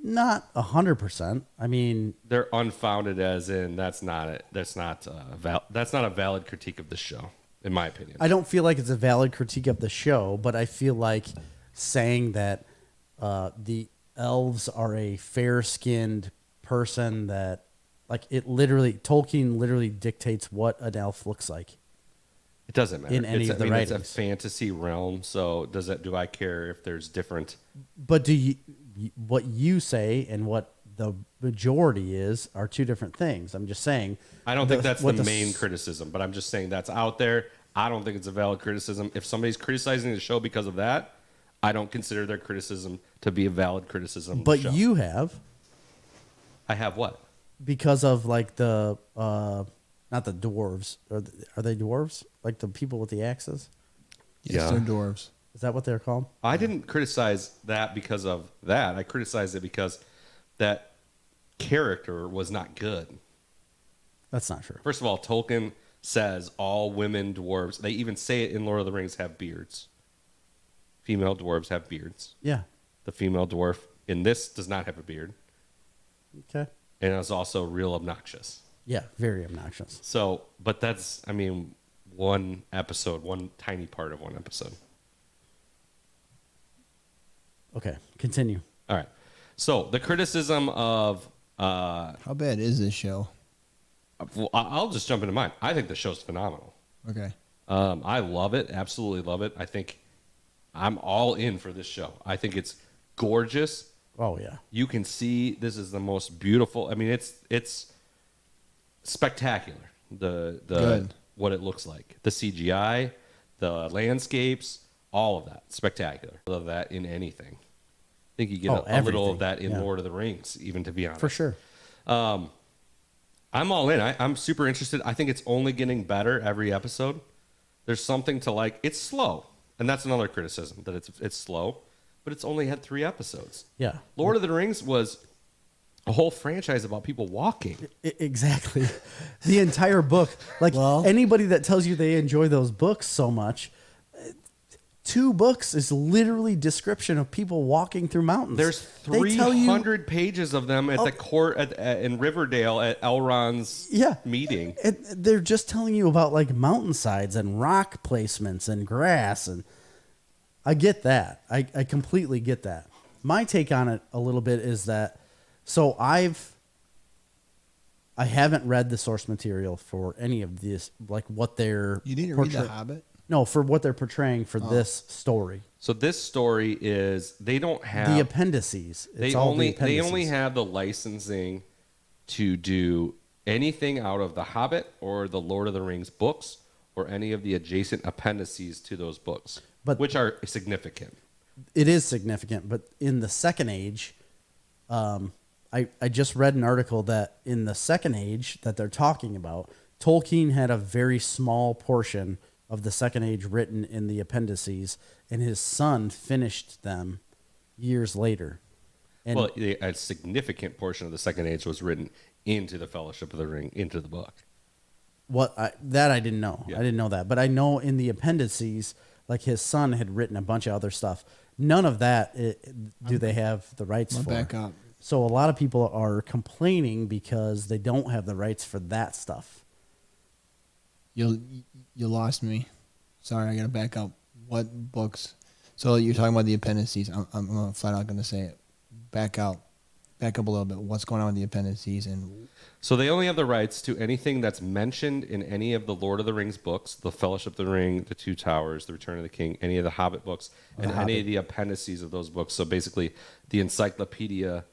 Not 100%. I mean, They're unfounded, as in that's not a valid critique of the show, in my opinion. I don't feel like it's a valid critique of the show, but I feel like saying that the elves are a fair-skinned person that, like, Tolkien literally dictates what an elf looks like. It doesn't matter. In any of the It's a writings. fantasy realm, so do I care if there's different? But what you say and what the majority is are two different things. I'm just saying. I don't think that's what the main criticism, but I'm just saying that's out there. I don't think it's a valid criticism. If somebody's criticizing the show because of that, I don't consider their criticism to be a valid criticism. of the But show. you have, I have what? because of like the not the dwarves. Are they dwarves? Like the people with the axes? Yes, Yeah. they're dwarves. Is that what they're called? I didn't criticize that because of that. I criticized it because that character was not good. That's not true. First of all, Tolkien says all women dwarves, they even say it in Lord of the Rings, have beards. Female dwarves have beards. Yeah. The female dwarf in this does not have a beard, Okay. and is also real obnoxious. Yeah, very obnoxious. So, but that's, I mean, one tiny part of one episode. Okay, continue. All right. So the criticism of, How bad is this show? well, I'll just jump into mine. I think the show's phenomenal. Okay. I love it. Absolutely love it. I think I'm all in for this show. I think it's gorgeous. Oh yeah. You can see this is the most beautiful. I mean, it's spectacular. The Good. what it looks like, the CGI, the landscapes, all of that spectacular. I love that in anything. I think you get a little of that in Lord of the Rings, even, to be honest. For sure. I'm all in. I'm super interested. I think it's only getting better every episode. There's something to like. It's slow, and that's another criticism, that it's slow, but it's only had 3 episodes. Yeah. Lord of the Rings was a whole franchise about people walking. Exactly. The entire book. Like, anybody that tells you they enjoy those books so much, 2 books is literally description of people walking through mountains. There's 300 pages of them at the court in Riverdale at Elrond's meeting. And they're just telling you about like mountainsides and rock placements and grass, and I get that. I completely get that. My take on it a little bit is that, so I haven't read the source material for any of this, like what they're You didn't read The Hobbit? No, for what they're portraying for this story. So this story is, they don't have The appendices. They only have the licensing to do anything out of The Hobbit or the Lord of the Rings books or any of the adjacent appendices to those books, which are significant. It is significant, but in the Second Age, I just read an article that in the Second Age that they're talking about, Tolkien had a very small portion of the Second Age written in the appendices, and his son finished them years later. And Well, a significant portion of the Second Age was written into the Fellowship of the Ring, into the book. That I didn't know. Yeah. I didn't know that. But I know in the appendices, like his son had written a bunch of other stuff. None of that do they have the rights for. Back up. So a lot of people are complaining because they don't have the rights for that stuff. You lost me. Sorry, I gotta back up. What books? So you're talking about the appendices. I'm flat out gonna say it. Back up a little bit. What's going on with the appendices? And So they only have the rights to anything that's mentioned in any of the Lord of the Rings books, the Fellowship of the Ring, the Two Towers, the Return of the King, any of the Hobbit books, and any of the appendices of those books. So basically, the encyclopedia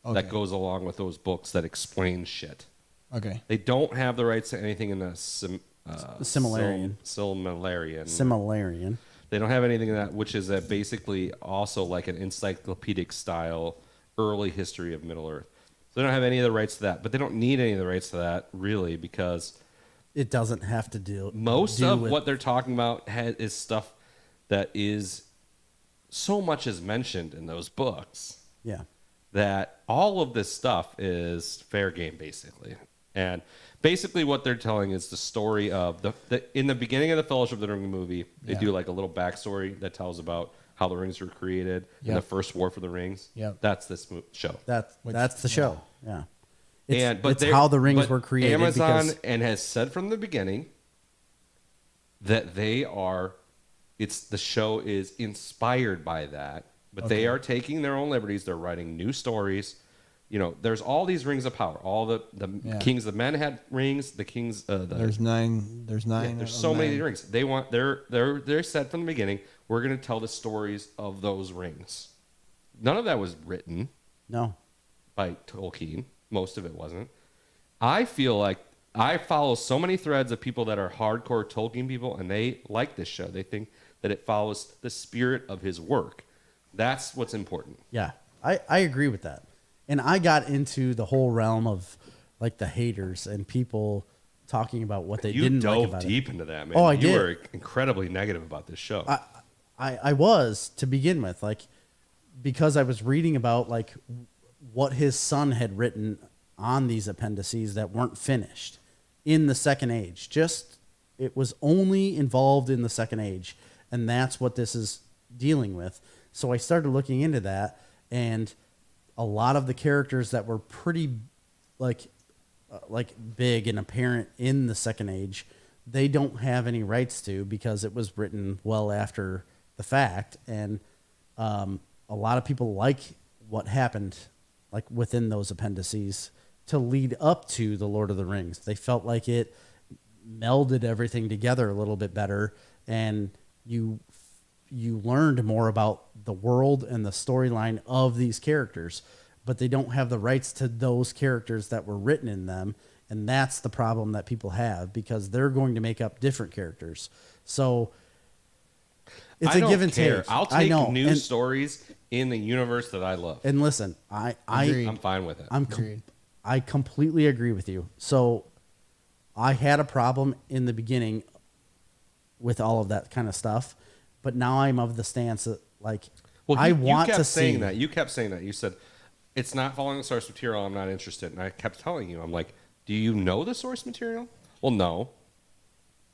that goes along with those books that explains shit. Okay. They don't have the rights to anything in the Similarian. Similarian. They don't have anything in that, which is basically also like an encyclopedic style early history of Middle Earth. So they don't have any of the rights to that, but they don't need any of the rights to that really, because it doesn't have to do. Most of what they're talking about is stuff that is so much is mentioned in those books. Yeah. That all of this stuff is fair game, basically. And basically what they're telling is the story of in the beginning of the Fellowship of the Ring movie, they do like a little backstory that tells about how the rings were created and the first war for the rings. Yep. That's this show. That's the show. Yeah. It's how the rings were created. Amazon has said from the beginning that the show is inspired by that, but they are taking their own liberties. They're writing new stories. You know, there's all these rings of power. All the kings of men had rings. The kings. There's 9. There's 9. Yeah, there's so many rings. They're said from the beginning, we're going to tell the stories of those rings. None of that was written. No. By Tolkien. Most of it wasn't. I feel like I follow so many threads of people that are hardcore Tolkien people, and they like this show. They think that it follows the spirit of his work. That's what's important. Yeah, I agree with that. And I got into the whole realm of like the haters and people talking about what they didn't like about it. You dove deep into that, man. Oh, I did. You were incredibly negative about this show. I was to begin with, like, because I was reading about like what his son had written on these appendices that weren't finished in the Second Age. It was only involved in the Second Age, and that's what this is dealing with. So I started looking into that, and a lot of the characters that were pretty like big and apparent in the Second Age, they don't have any rights to, because it was written well after the fact. And a lot of people like what happened like within those appendices to lead up to the Lord of the Rings. They felt like it melded everything together a little bit better, and you you learned more about the world and the storyline of these characters, but they don't have the rights to those characters that were written in them. And that's the problem that people have, because they're going to make up different characters. So it's I a don't give and care. take. I'll I take know. new stories in the universe that I love. And listen, I Agreed. I'm fine with it. I completely agree with you. So I had a problem in the beginning with all of that kind of stuff, but now I'm of the stance that, like, I want you kept to saying see that. You kept saying that. You said, it's not following the source material. I'm not interested. And I kept telling you, I'm like, do you know the source material? Well, no.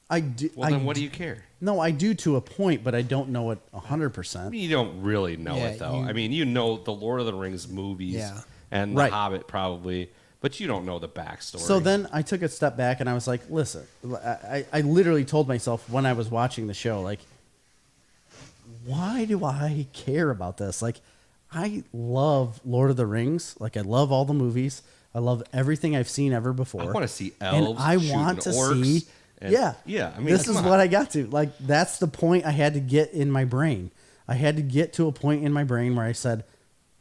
I do. Well, then what do you care? No, I do to a point, but I don't know it 100%. I mean, you don't really know Yeah, it, though. I mean, you know the Lord of the Rings movies Yeah. and The Right. Hobbit probably, but you don't know the backstory. So then I took a step back and I was like, listen, I literally told myself when I was watching the show, like, why do I care about this? Like, I love Lord of the Rings. Like, I love all the movies. I love everything I've seen ever before. I want to see And elves. I shooting want to orcs see. and- Yeah. Yeah. I mean, this come is on. what I got to. Like, that's the point I had to get in my brain. I had to get to a point in my brain where I said,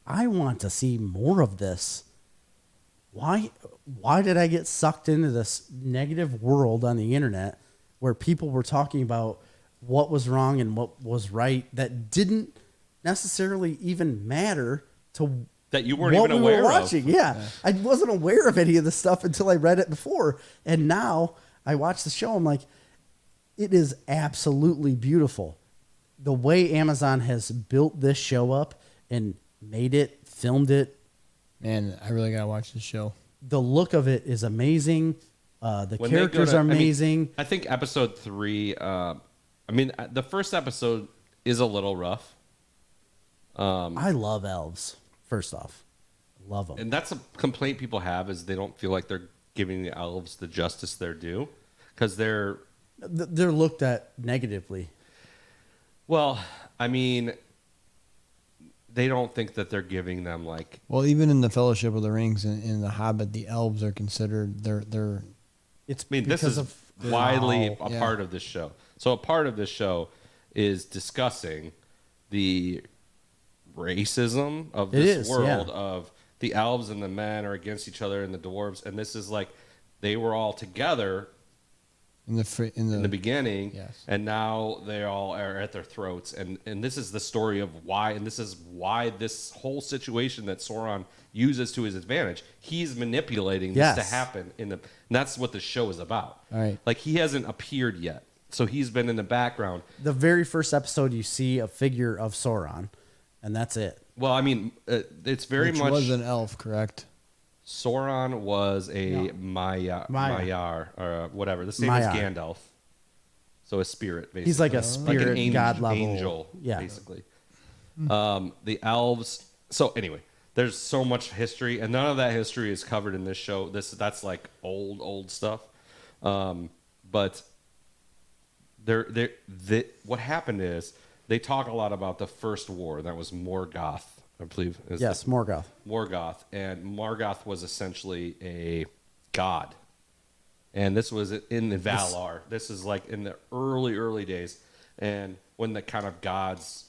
I want to see more of this. Why did I get sucked into this negative world on the internet where people were talking about what was wrong and what was right that didn't necessarily even matter to That you weren't what even we aware were of. watching? Yeah. I wasn't aware of any of this stuff until I read it before. And now I watch the show. I'm like, it is absolutely beautiful. The way Amazon has built this show up and made it, filmed it, Man, I really gotta watch this show. the look of it is amazing. The When they go characters to- are I mean, amazing. I think episode 3. The first episode is a little rough, I love elves. First off, love them. and that's a complaint people have is they don't feel like they're giving the elves the justice they're due because they're They're looked at negatively. well. I mean, they don't think that they're giving them like Well, even in the Fellowship of the Rings and in the Hobbit, the elves are considered they're It's I mean, this because is of widely how- a Yeah. part of this show. So a part of this show is discussing the racism of It this is, world yeah. of the elves and the men are against each other and the dwarves, and this is like they were all together in the in the beginning, Yes. and now they all are at their throats, and this is the story of why, and this is why this whole situation that Sauron uses to his advantage. He's manipulating this to Yes. happen and that's what the show is about. All right. Like he hasn't appeared yet, so he's been in the background. the very first episode, you see a figure of Sauron, and that's it. Well, I mean, it's very which much was an elf, correct? Sauron was a Maiar or whatever. The same as Maiar. Gandalf. So a spirit, basically. He's like a Like spirit an angel, god level. angel, Yeah. basically. The elves. So anyway, there's so much history, and none of that history is covered in this show. That's like old stuff. But what happened is they talk a lot about the first war. That was Morgoth, I believe. Yes, Morgoth. Morgoth, and Morgoth was essentially a god, and this was in the Valar. This is like in the early days, and when the kind of gods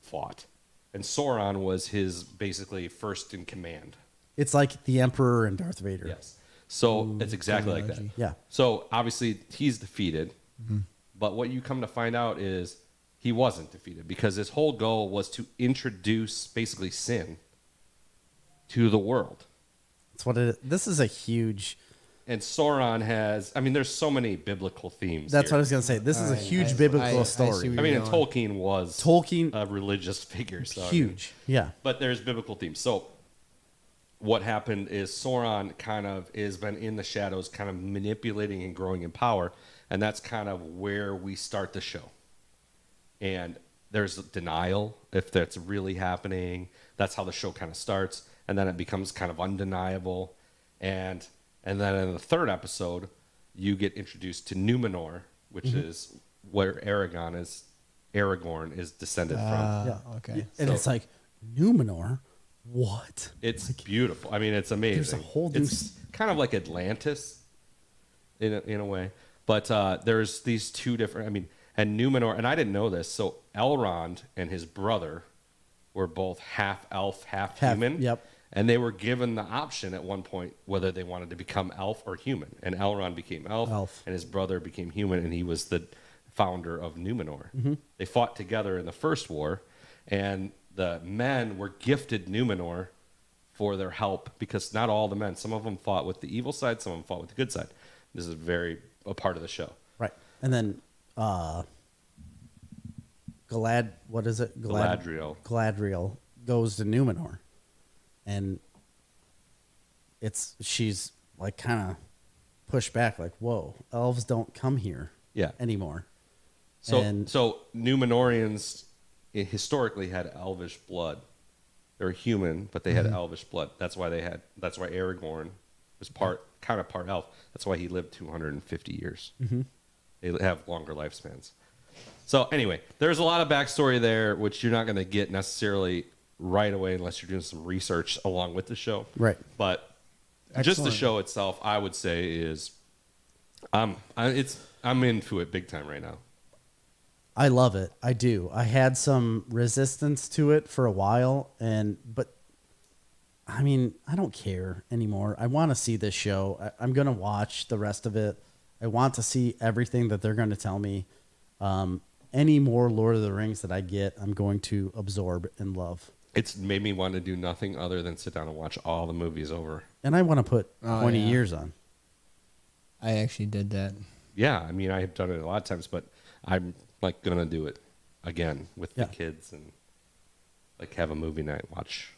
fought, and Sauron was his basically first in command. It's like the Emperor and Darth Vader. Yes, so it's exactly like that. analogy. Yeah. So obviously he's defeated, but what you come to find out is he wasn't defeated because his whole goal was to introduce basically sin to the world. That's what it. This is a huge. And Sauron has, I mean, there's so many biblical themes. That's here. what I was gonna say. This is a Alright, huge I biblical see story. what I mean, you're and going. Tolkien was Tolkien- a religious figure. So, I mean, Huge. Yeah. but there's biblical themes. So what happened is Sauron kind of has been in the shadows, kind of manipulating and growing in power. And that's kind of where we start the show. And there's denial if that's really happening. That's how the show kind of starts. And then it becomes kind of undeniable. And then in the third episode, you get introduced to Numenor, which is where Aragorn is descended from. Yeah. Okay. And So- it's like Numenor. What? It's beautiful. I mean, it's amazing. There's a whole new It's kind of like Atlantis in a way. But there's these two different. I mean, And Numenor, and I didn't know this, so Elrond and his brother were both half elf, half human. Yep. And they were given the option at one point whether they wanted to become elf or human. And Elrond became elf. And his brother became human, and he was the founder of Numenor. Mm-hmm. They fought together in the first war, and the men were gifted Numenor for their help, because not all the men, some of them fought with the evil side, some of them fought with the good side. This is a part of the show. Right. And then Galadriel. Galadriel goes to Numenor. And she's like kind of pushed back, like, whoa, elves don't come here anymore. So Numenorians historically had elvish blood. They were human, but they had elvish blood. That's why Aragorn was part elf. That's why he lived 250 years. Mm-hmm. They have longer lifespans. So anyway, there's a lot of backstory there, which you're not going to get necessarily right away unless you're doing some research along with the show. Right. But just the show itself, I would say, is I'm into it big time right now. I love it. I do. I had some resistance to it for a while, but I mean, I don't care anymore. I want to see this show. I'm going to watch the rest of it. I want to see everything that they're going to tell me. Any more Lord of the Rings that I get, I'm going to absorb and love. It's made me want to do nothing other than sit down and watch all the movies over. And I want to put 20 years on. I actually did that. Yeah, I mean, I have done it a lot of times, but I'm like going to do it again with the kids and like have a movie night, watch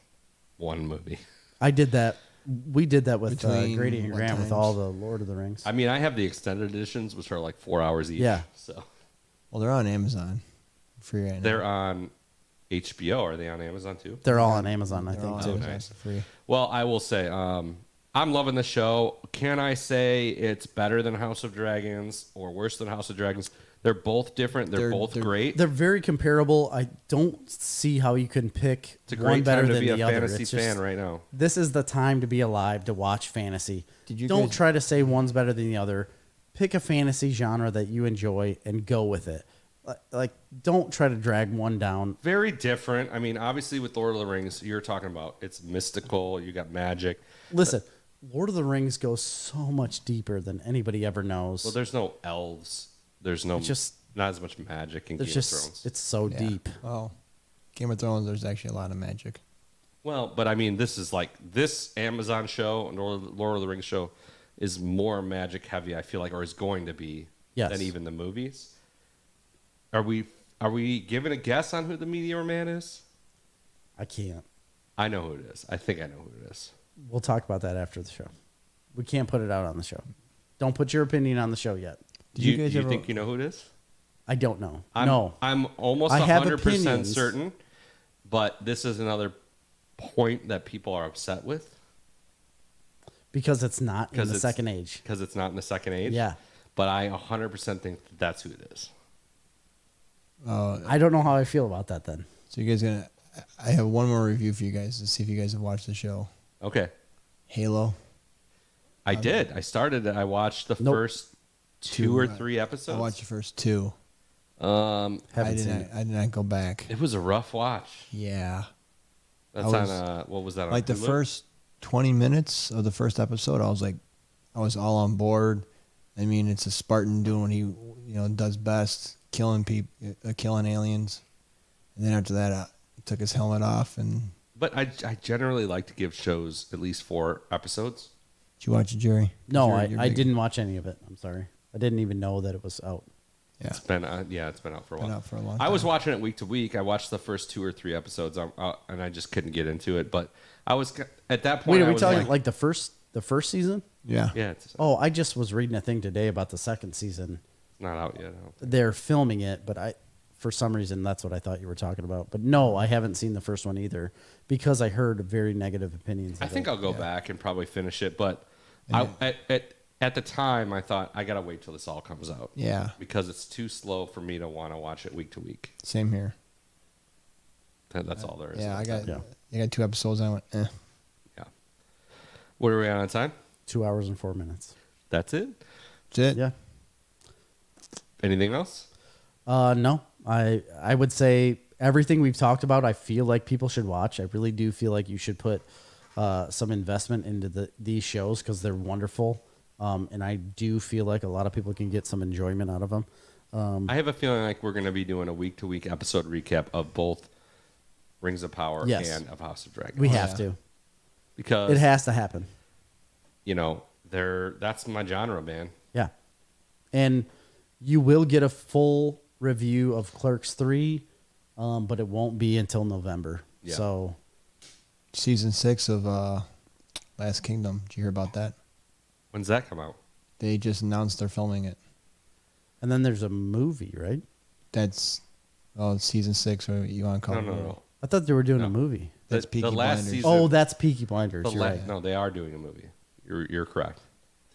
one movie. I did that. We did that with Grady and what Grant times? with all the Lord of the Rings. I mean, I have the extended editions, which are like 4 hours each. Yeah. So Well, they're on Amazon. Free right now. they're on HBO. Are they on Amazon too? They're all on Amazon, I They're think, all too. on Amazon Nice. for free. Well, I will say, I'm loving the show. Can I say it's better than House of Dragons or worse than House of Dragons? They're both different. They're both great. They're very comparable. I don't see how you can pick It's a one great better time to than be a the other. fantasy It's fan just- right now. This is the time to be alive to watch fantasy. Did you don't guys- try to say one's better than the other. Pick a fantasy genre that you enjoy and go with it. Like, don't try to drag one down. Very different. I mean, obviously with Lord of the Rings, you're talking about it's mystical. You got magic. Listen, Lord of the Rings goes so much deeper than anybody ever knows. Well, there's no elves. There's no Just- not as much magic in Game There's of just Thrones. it's so Yeah. deep. Well, Game of Thrones, there's actually a lot of magic. Well, but I mean, this is like this Amazon show, Lord of the Rings show, is more magic heavy. I feel like, or is going to be Yes. than even the movies. Are we giving a guess on who the Meteor Man is? I can't. I know who it is. I think I know who it is. We'll talk about that after the show. We can't put it out on the show. Don't put your opinion on the show yet. Did Do you you, guys do you ever- think you know who it is? I don't know. I'm almost I have 100% opinions. certain, but this is another point that people are upset with Because it's not in because the it's second age. because it's not in the second age. Yeah. But I 100% think that's who it is. I don't know how I feel about that then. So you guys gonna? I have one more review for you guys to see if you guys have watched the show. Okay. Halo. I did. I started it. I watched the Nope. first two or three episodes. I watched the first two. Haven't I seen didn't. it. I did not go back. It was a rough watch. Yeah. That's I was- on what was that on? Like the Hulu? first 20 minutes of the first episode, I was all on board. I mean, it's a Spartan doing what he does best, killing people, killing aliens. And then after that, he took his helmet off. And But I generally like to give shows at least 4 episodes. did you watch it, Jerry? No, You're I big- didn't watch any of it. I'm sorry. I didn't even know that it was out. Yeah. It's been it's been out for a Been while. out for a long I was time. watching it week to week. I watched the first 2 or 3 episodes, and I just couldn't get into it. But I was at that point. Wait, I are we was talking like the first season? Yeah. Yeah, it's Oh, I just was reading a thing today about the second season. not out yet. I don't think. They're filming it, but for some reason, that's what I thought you were talking about. But no, I haven't seen the first one either because I heard very negative opinions. I of think it. I'll go back and probably finish it. But at the time, I thought I gotta wait till this all comes out. Yeah. Because it's too slow for me to want to watch it week to week. Same here. That's all there is. Yeah, I got Yeah. 2 episodes. And I went, Yeah. What are we on time? 2 hours and 4 minutes. That's it. That's it. Yeah. Anything else? No, I would say everything we've talked about, I feel like people should watch. I really do feel like you should put some investment into these shows because they're wonderful. And I do feel like a lot of people can get some enjoyment out of them. I have a feeling like we're going to be doing a week-to-week episode recap of both Rings of Power Yes. and of House of Dragons. We have to. Because It has to happen. you know, that's my genre, man. Yeah. And you will get a full review of Clerks 3, but it won't be until November. Yeah. So Season 6 of Last Kingdom. Did you hear about that? When's that come out? They just announced they're filming it. and then there's a movie, right? That's season 6, or you want to call No. I thought they were doing No. a movie. That's the Peaky last Blinders. season. Oh, that's Peaky Blinders. You're right. No, they are doing a movie. You're correct.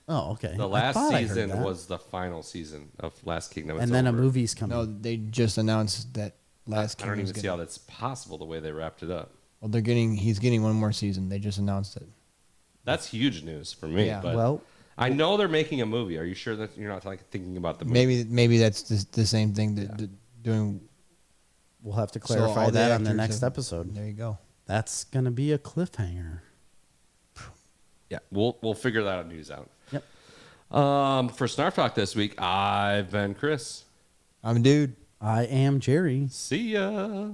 Oh, okay. The I last thought I heard season that. was the final season of Last Kingdom. It's and then over. a movie's coming. No, they just announced that Last I don't Kingdom's even see how that's possible the way they wrapped it up. Well, he's getting one more season. They just announced it. That's huge news for me. Yeah. But Well, I know they're making a movie. Are you sure that you're not thinking about the movie? Maybe that's the same thing that doing. we'll have to So clarify all that on the actors next have- episode. There you go. That's gonna be a cliffhanger. Yeah, we'll figure that news out. Yep. For Snarf Talk this week, I've been Chris. I'm a dude. I am Jerry. See ya.